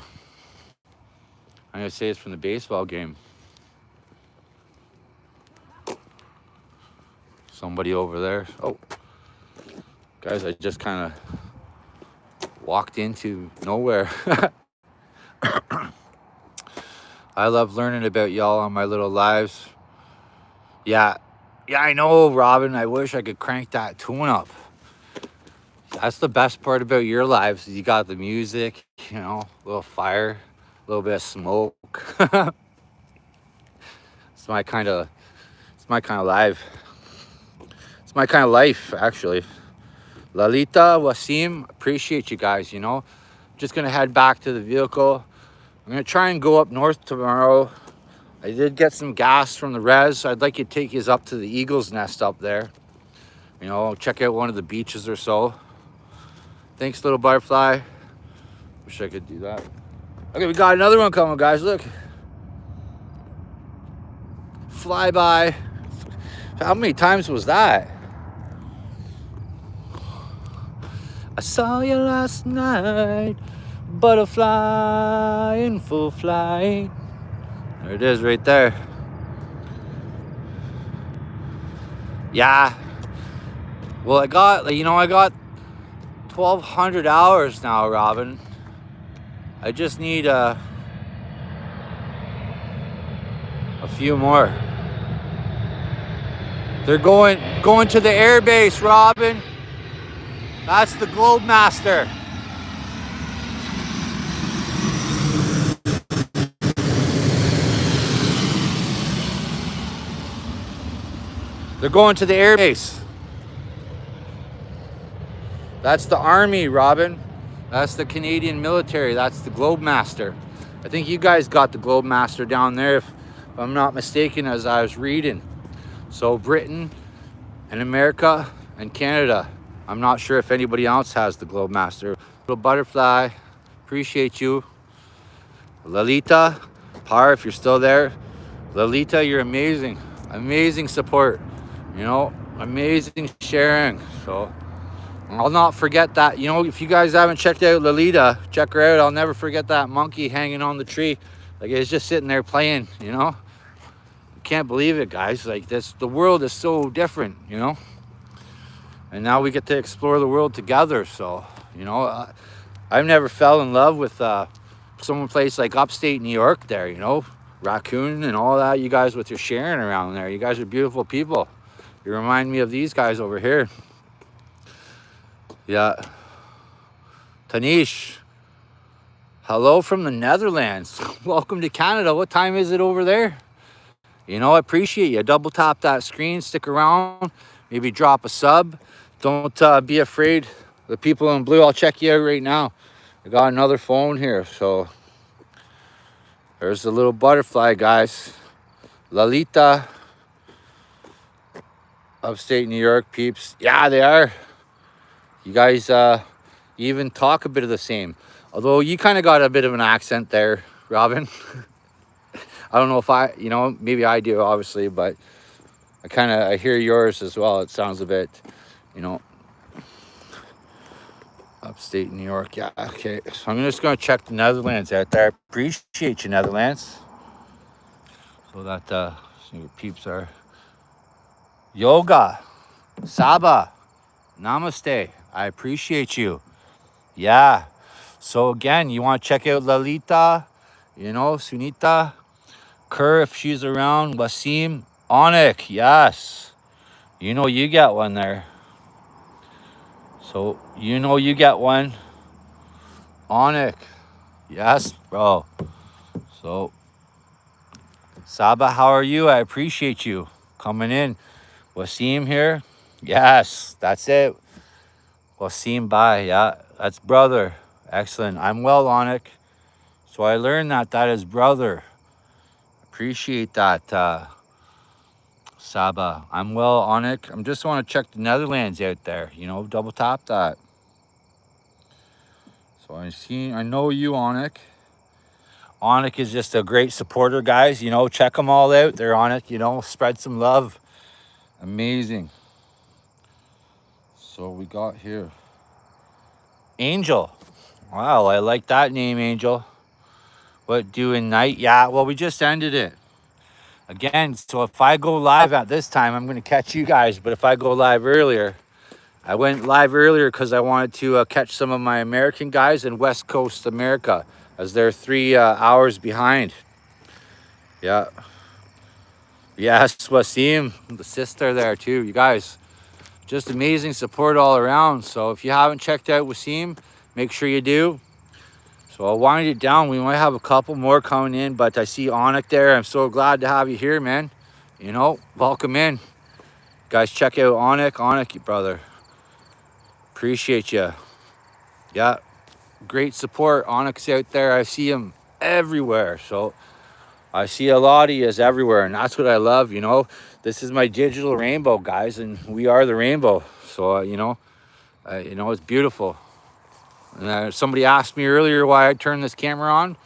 I'm gonna say it's from the baseball game. Somebody over there. Oh, guys, I just kind of walked into nowhere. I love learning about y'all on my little lives. Yeah, I know, Robin. I wish I could crank that tune up. That's the best part about your lives. You got the music, you know, a little fire, a little bit of smoke. It's my kind of life. It's my kind of life, actually. Lalita, Wasim, appreciate you guys, you know. Just gonna head back to the vehicle. I'm gonna try and go up north tomorrow. I did get some gas from the res. I'd like you to take you up to the Eagle's Nest up there. You know, check out one of the beaches or so. Thanks, little butterfly. Wish I could do that. Okay, we got another one coming, guys. Look. Flyby. How many times was that? I saw you last night, butterfly in full flight. There it is right there. Yeah. Well, I got 1,200 hours now, Robin. I just need a few more. They're going to the air base, Robin. That's the Globemaster. They're going to the air base. That's the Army, Robin. That's the Canadian military. That's the Globemaster. I think you guys got the Globemaster down there, if I'm not mistaken, as I was reading. So Britain and America and Canada. I'm not sure if anybody else has the Globemaster. Little butterfly, appreciate you. Lalita, Par, if you're still there. Lalita, you're amazing. Amazing support. You know, amazing sharing. So I'll not forget that. You know, if you guys haven't checked out Lalita, check her out. I'll never forget that monkey hanging on the tree. Like, it's just sitting there playing, you know. Can't believe it, guys. Like, this, the world is so different, you know. And now we get to explore the world together. So, you know, I've never fell in love with some place like upstate New York there, you know, Raccoon and all that. You guys with your sharing around there, you guys are beautiful people. You remind me of these guys over here. Yeah. Tanish, hello from the Netherlands. Welcome to Canada. What time is it over there? You know, I appreciate you. Double tap that screen, stick around, maybe drop a sub. Don't be afraid. The people in blue, I'll check you out right now. I got another phone here, so there's the little butterfly, guys. Lalita, upstate New York peeps. Yeah, they are. You guys even talk a bit of the same. Although you kind of got a bit of an accent there, Robin. I don't know if maybe I do, obviously, but I hear yours as well. It sounds a bit, you know, upstate New York. Yeah, okay. So I'm just going to check the Netherlands out there. Appreciate you, Netherlands. So that see what peeps are. Yoga, Saba, Namaste. I appreciate you. Yeah. So again, you want to check out Lalita, you know, Sunita, Kerr if she's around, Wasim, Onik, yes. You know you get one there. So you know you get one. Onik, yes, bro. So Saba, how are you? I appreciate you coming in. Wasim here. Yes, that's it. Wasim, bye. Yeah, that's brother. Excellent. I'm well, Onik. So I learned that is brother. Appreciate that, Saba. I'm well, Onik. I'm just want to check the Netherlands out there. You know, double tap that. So I know you, Onik. Onik is just a great supporter, guys. You know, check them all out. They're Onik. You know, spread some love. Amazing. So we got here Angel. Wow, I like that name, Angel. What doing night? Yeah, well, we just ended it. Again, so if I go live at this time, I'm going to catch you guys. But if I go live earlier, I went live earlier because I wanted to catch some of my American guys in West Coast America, as they're 3 hours behind. Yeah. Yes, Wasim, the sister there too. You guys, just amazing support all around. So if you haven't checked out Wasim, make sure you do. So I'll wind it down. We might have a couple more coming in, but I see Onik there. I'm so glad to have you here, man. You know, welcome in. Guys, check out Onik, brother. Appreciate you. Yeah, great support. Onik's out there. I see him everywhere. So I see a lot of yous everywhere, and that's what I love, you know. This is my digital rainbow, guys, and we are the rainbow. So, you know, it's beautiful. And somebody asked me earlier why I turned this camera on.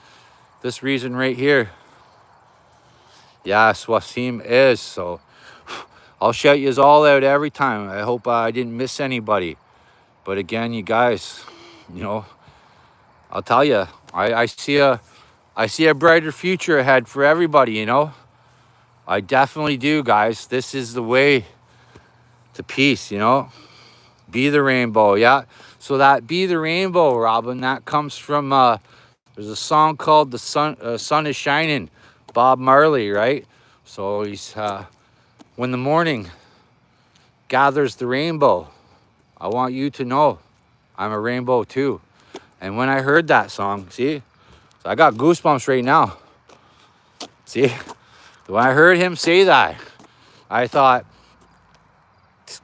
This reason right here. Yes, Wasim is. So I'll shout yous all out every time. I hope I didn't miss anybody. But again, you guys, you know, I'll tell you, I see a brighter future ahead for everybody, you know. I definitely do, guys. This is the way to peace, you know. Be the rainbow, yeah. So that be the rainbow, Robin, that comes from there's a song called "The Sun Is Shining," Bob Marley, right? So he's when the morning gathers the rainbow, I want you to know I'm a rainbow too. And when I heard that song, see, so I got goosebumps right now. See, when I heard him say that, I thought,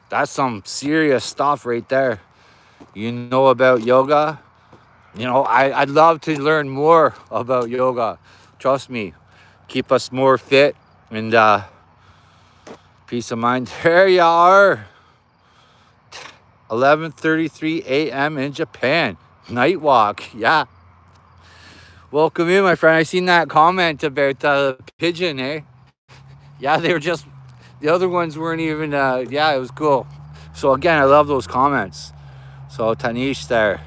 that's some serious stuff right there. You know about yoga? You know, I'd love to learn more about yoga. Trust me, keep us more fit and peace of mind. There you are. 11:33 a.m. in Japan. Night walk. Yeah. Welcome in, my friend. I seen that comment about the pigeon, eh? Yeah, they were just, the other ones weren't even, yeah, it was cool. So again, I love those comments. So Tanish there,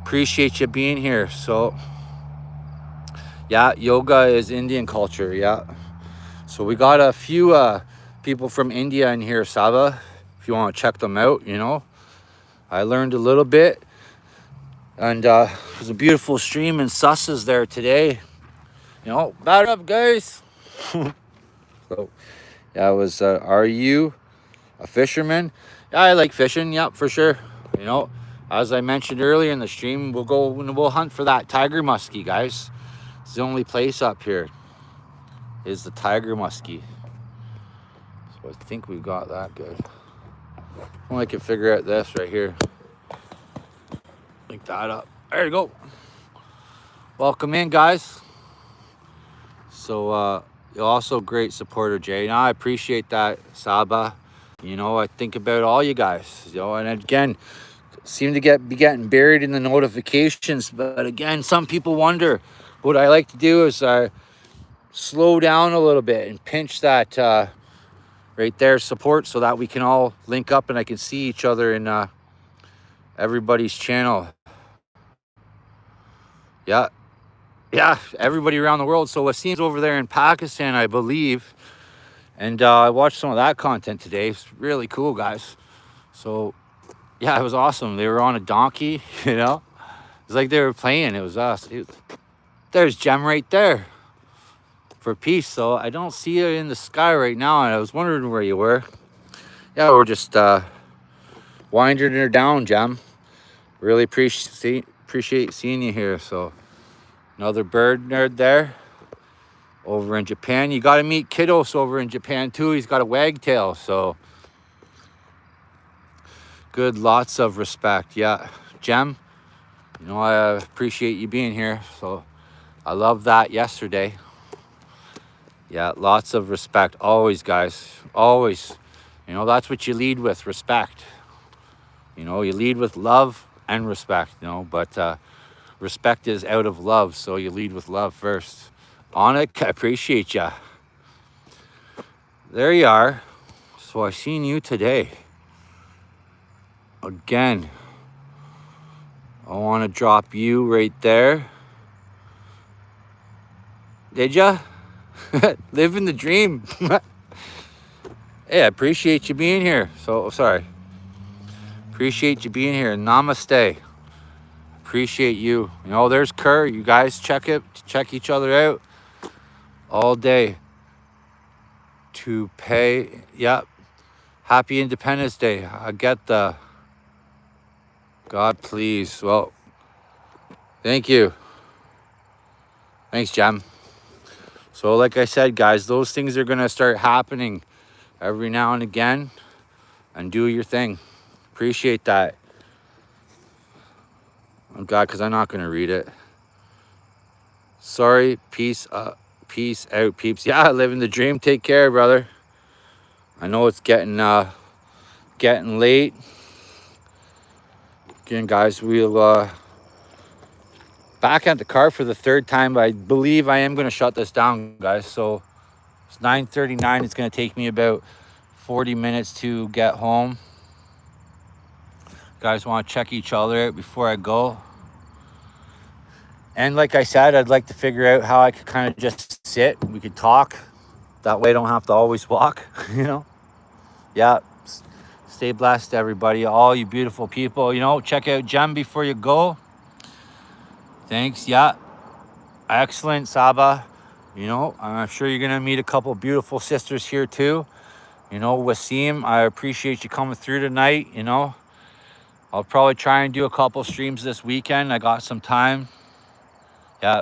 appreciate you being here. So yeah, yoga is Indian culture, yeah. So we got a few people from India in here, Saba, if you want to check them out, you know. I learned a little bit, and there's a beautiful stream in Susses there today. You know, batter up, guys. So yeah, it was, are you a fisherman? Yeah, I like fishing, yep, for sure. You know, as I mentioned earlier in the stream, we'll hunt for that tiger muskie, guys. It's the only place up here is the tiger muskie. So I think we got that good. Only I can figure out this right here. Link that up. There you go. Welcome in, guys. So you're also a great supporter, Jay. And I appreciate that, Saba. You know, I think about all you guys, you know, and again, seem to be getting buried in the notifications. But again, some people wonder. What I like to do is slow down a little bit and pinch that right there support so that we can all link up and I can see each other in everybody's channel. Yeah, everybody around the world. So Wasim's over there in Pakistan, I believe, and I watched some of that content today. It's really cool, guys. So yeah, it was awesome. They were on a donkey, you know. It's like they were playing. It was us. There's Jem right there for peace. So I don't see you in the sky right now, and I was wondering where you were. Yeah, we're just winding her down, Jem. Really appreciate seeing you here. So another bird nerd there over in Japan. You got to meet Kiddos over in Japan too. He's got a wagtail. So good, lots of respect. Yeah, Jem, you know, I appreciate you being here. So I love that yesterday. Yeah, lots of respect. Always, guys. Always. You know, that's what you lead with, respect. You know, you lead with love and respect, you know, but respect is out of love, so you lead with love first. Anik, I appreciate ya. There you are. So I seen you today. Again, I want to drop you right there. Did ya? Living the dream. Hey, I appreciate you being here. So, sorry. Appreciate you being here. Namaste. Appreciate you. You know, there's Kerr. You guys check each other out all day to pay. Yep. Happy Independence Day. I get the God, please. Well, thank you. Thanks, Jem. So like I said, guys, those things are going to start happening every now and again, and do your thing. Appreciate that. Oh God, because I'm not going to read it. Sorry, peace out, peeps. Yeah, living the dream. Take care, brother. I know it's getting late. Again, guys, we'll back at the car for the third time. I believe I am going to shut this down, guys. So it's 9:39. It's going to take me about 40 minutes to get home. Guys want to check each other out before I go. And like I said, I'd like to figure out how I could kind of just sit. We could talk. That way I don't have to always walk, you know? Yeah. Stay blessed, everybody. All you beautiful people. You know, check out Jem before you go. Thanks. Yeah. Excellent, Saba. You know, I'm sure you're going to meet a couple beautiful sisters here too. You know, Wasim, I appreciate you coming through tonight. You know, I'll probably try and do a couple streams this weekend. I got some time. Yeah.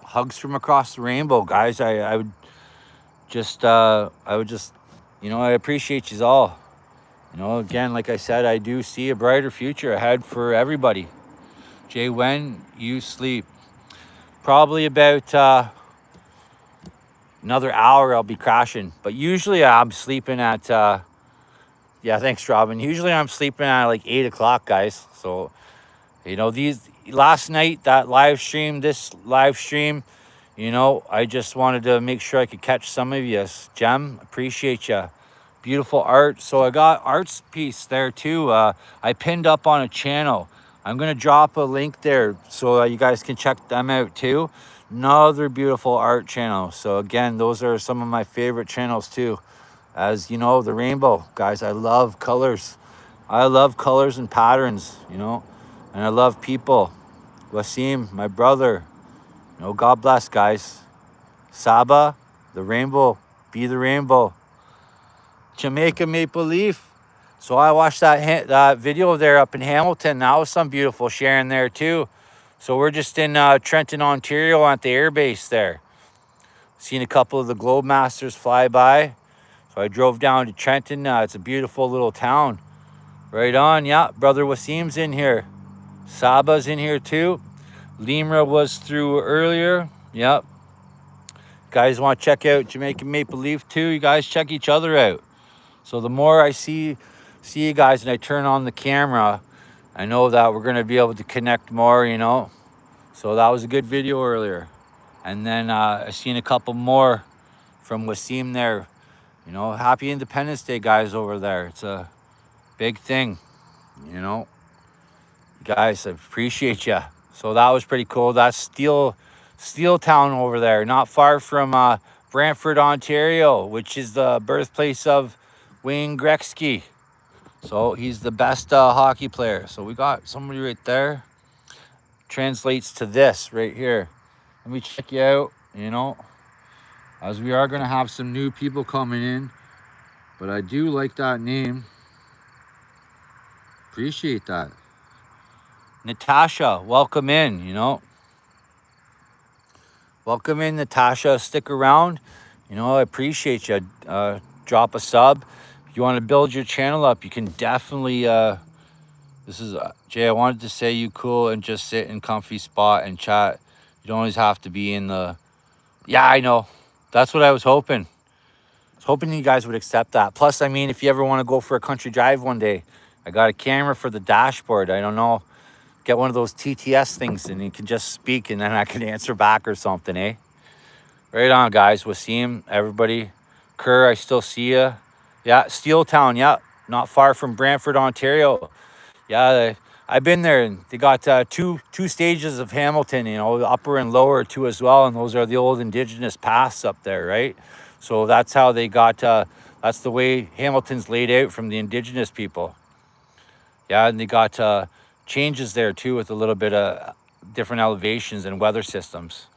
Hugs from across the rainbow, guys. I would just, you know, I appreciate you all. You know, again, like I said, I do see a brighter future ahead for everybody. Jay, when you sleep? Probably about another hour I'll be crashing. But usually I'm sleeping at, yeah, thanks, Robin. Usually I'm sleeping at like 8 o'clock, guys. So, you know, last night, that live stream, this live stream, you know, I just wanted to make sure I could catch some of you. Jem, appreciate you. Beautiful art. So I got arts piece there too. I pinned up on a channel. I'm going to drop a link there so you guys can check them out too. Another beautiful art channel. So again, those are some of my favorite channels too. As you know, the rainbow, guys, I love colors. I love colors and patterns, you know, and I love people. Wasim, my brother, you know, God bless, guys. Saba, the rainbow, be the rainbow. Jamaica Maple Leaf. So I watched that video there up in Hamilton. That was some beautiful sharing there too. So we're just in Trenton, Ontario at the airbase there. Seen a couple of the Globe Masters fly by. So I drove down to Trenton. It's a beautiful little town. Right on. Yeah, brother Wasim's in here. Saba's in here too. Limra was through earlier. Yep. Guys want to check out Jamaican Maple Leaf too? You guys check each other out. So the more I see you guys and I turn on the camera, I know that we're going to be able to connect more, you know. So that was a good video earlier. And then I seen a couple more from Wasim there. You know, happy Independence Day, guys, over there. It's a big thing, you know. Guys, I appreciate you. So that was pretty cool. That's Steel Town over there, not far from Brantford, Ontario, which is the birthplace of Wayne Gretzky. So he's the best hockey player. So we got somebody right there. Translates to this right here. Let me check you out, you know, as we are going to have some new people coming in. But I do like that name. Appreciate that. Natasha, welcome in, you know. Welcome in, Natasha. Stick around. You know, I appreciate you. Drop a sub. If you want to build your channel up, you can definitely... this is Jay. I wanted to say you cool and just sit in comfy spot and chat. You don't always have to be in the... Yeah, I know. That's what I was hoping. I was hoping you guys would accept that. Plus, I mean, if you ever want to go for a country drive one day, I got a camera for the dashboard. I don't know. Get one of those TTS things and you can just speak and then I can answer back or something, eh? Right on, guys. Wasim, everybody. Kerr, I still see you. Yeah, Steel Town, yeah. Not far from Brantford, Ontario. Yeah, I've been there, and they got two stages of Hamilton, you know, upper and lower too as well, and those are the old Indigenous paths up there, right? So that's how they got, that's the way Hamilton's laid out from the Indigenous people. Yeah, and they got changes there too with a little bit of different elevations and weather systems.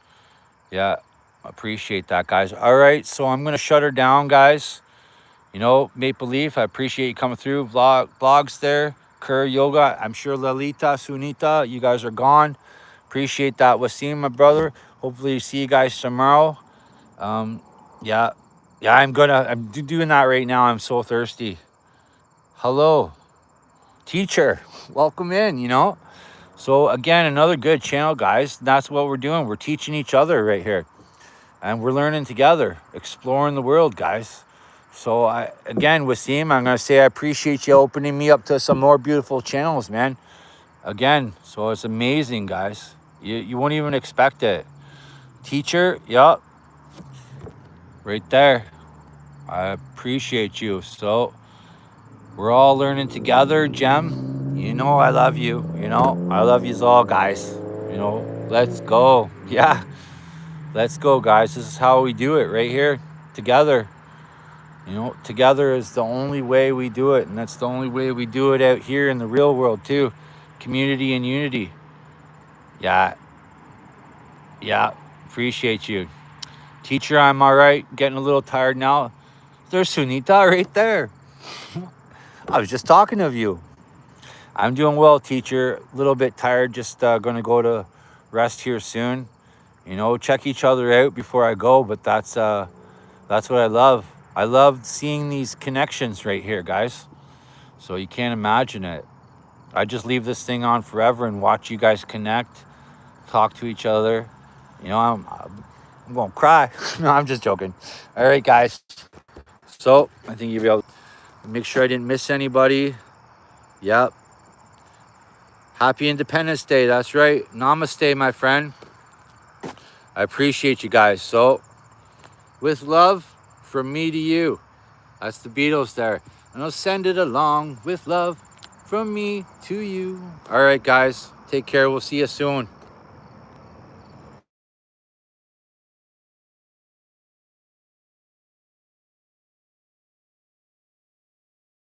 Yeah, appreciate that, guys. All right, so I'm going to shut her down, guys. You know, Maple Leaf, I appreciate you coming through. Vlogs there. Kerr, Yoga, I'm sure Lalita, Sunita, you guys are gone. Appreciate that. Wasim, my brother. Hopefully see you guys tomorrow. Yeah, I'm doing that right now. I'm so thirsty. Hello, teacher. Welcome in, you know. So again, another good channel, guys. That's what we're doing. We're teaching each other right here. And we're learning together, exploring the world, guys. So again, Wasim, I'm gonna say I appreciate you opening me up to some more beautiful channels, man. Again, so it's amazing, guys. You won't even expect it. Teacher, yup, right there. I appreciate you. So we're all learning together, Jem. You know I love you. You know I love yous all, guys. You know, let's go. Yeah, let's go, guys. This is how we do it right here, together. You know, together is the only way we do it, and that's the only way we do it out here in the real world too. Community and unity. Yeah, yeah. Appreciate you, teacher. I'm all right. Getting a little tired now. There's Sunita right there. I was just talking of you. I'm doing well, teacher. A little bit tired. Just gonna go to rest here soon. You know, check each other out before I go. But that's what I love. I love seeing these connections right here, guys. So you can't imagine it. I just leave this thing on forever and watch you guys connect, talk to each other. You know, I'm gonna cry. No, I'm just joking. All right, guys. So I think you'll be able to make sure I didn't miss anybody. Yep. Happy Independence Day. That's right. Namaste, my friend. I appreciate you guys. So, with love from me to you. That's the Beatles there. And I'll send it along with love from me to you. All right, guys. Take care. We'll see you soon.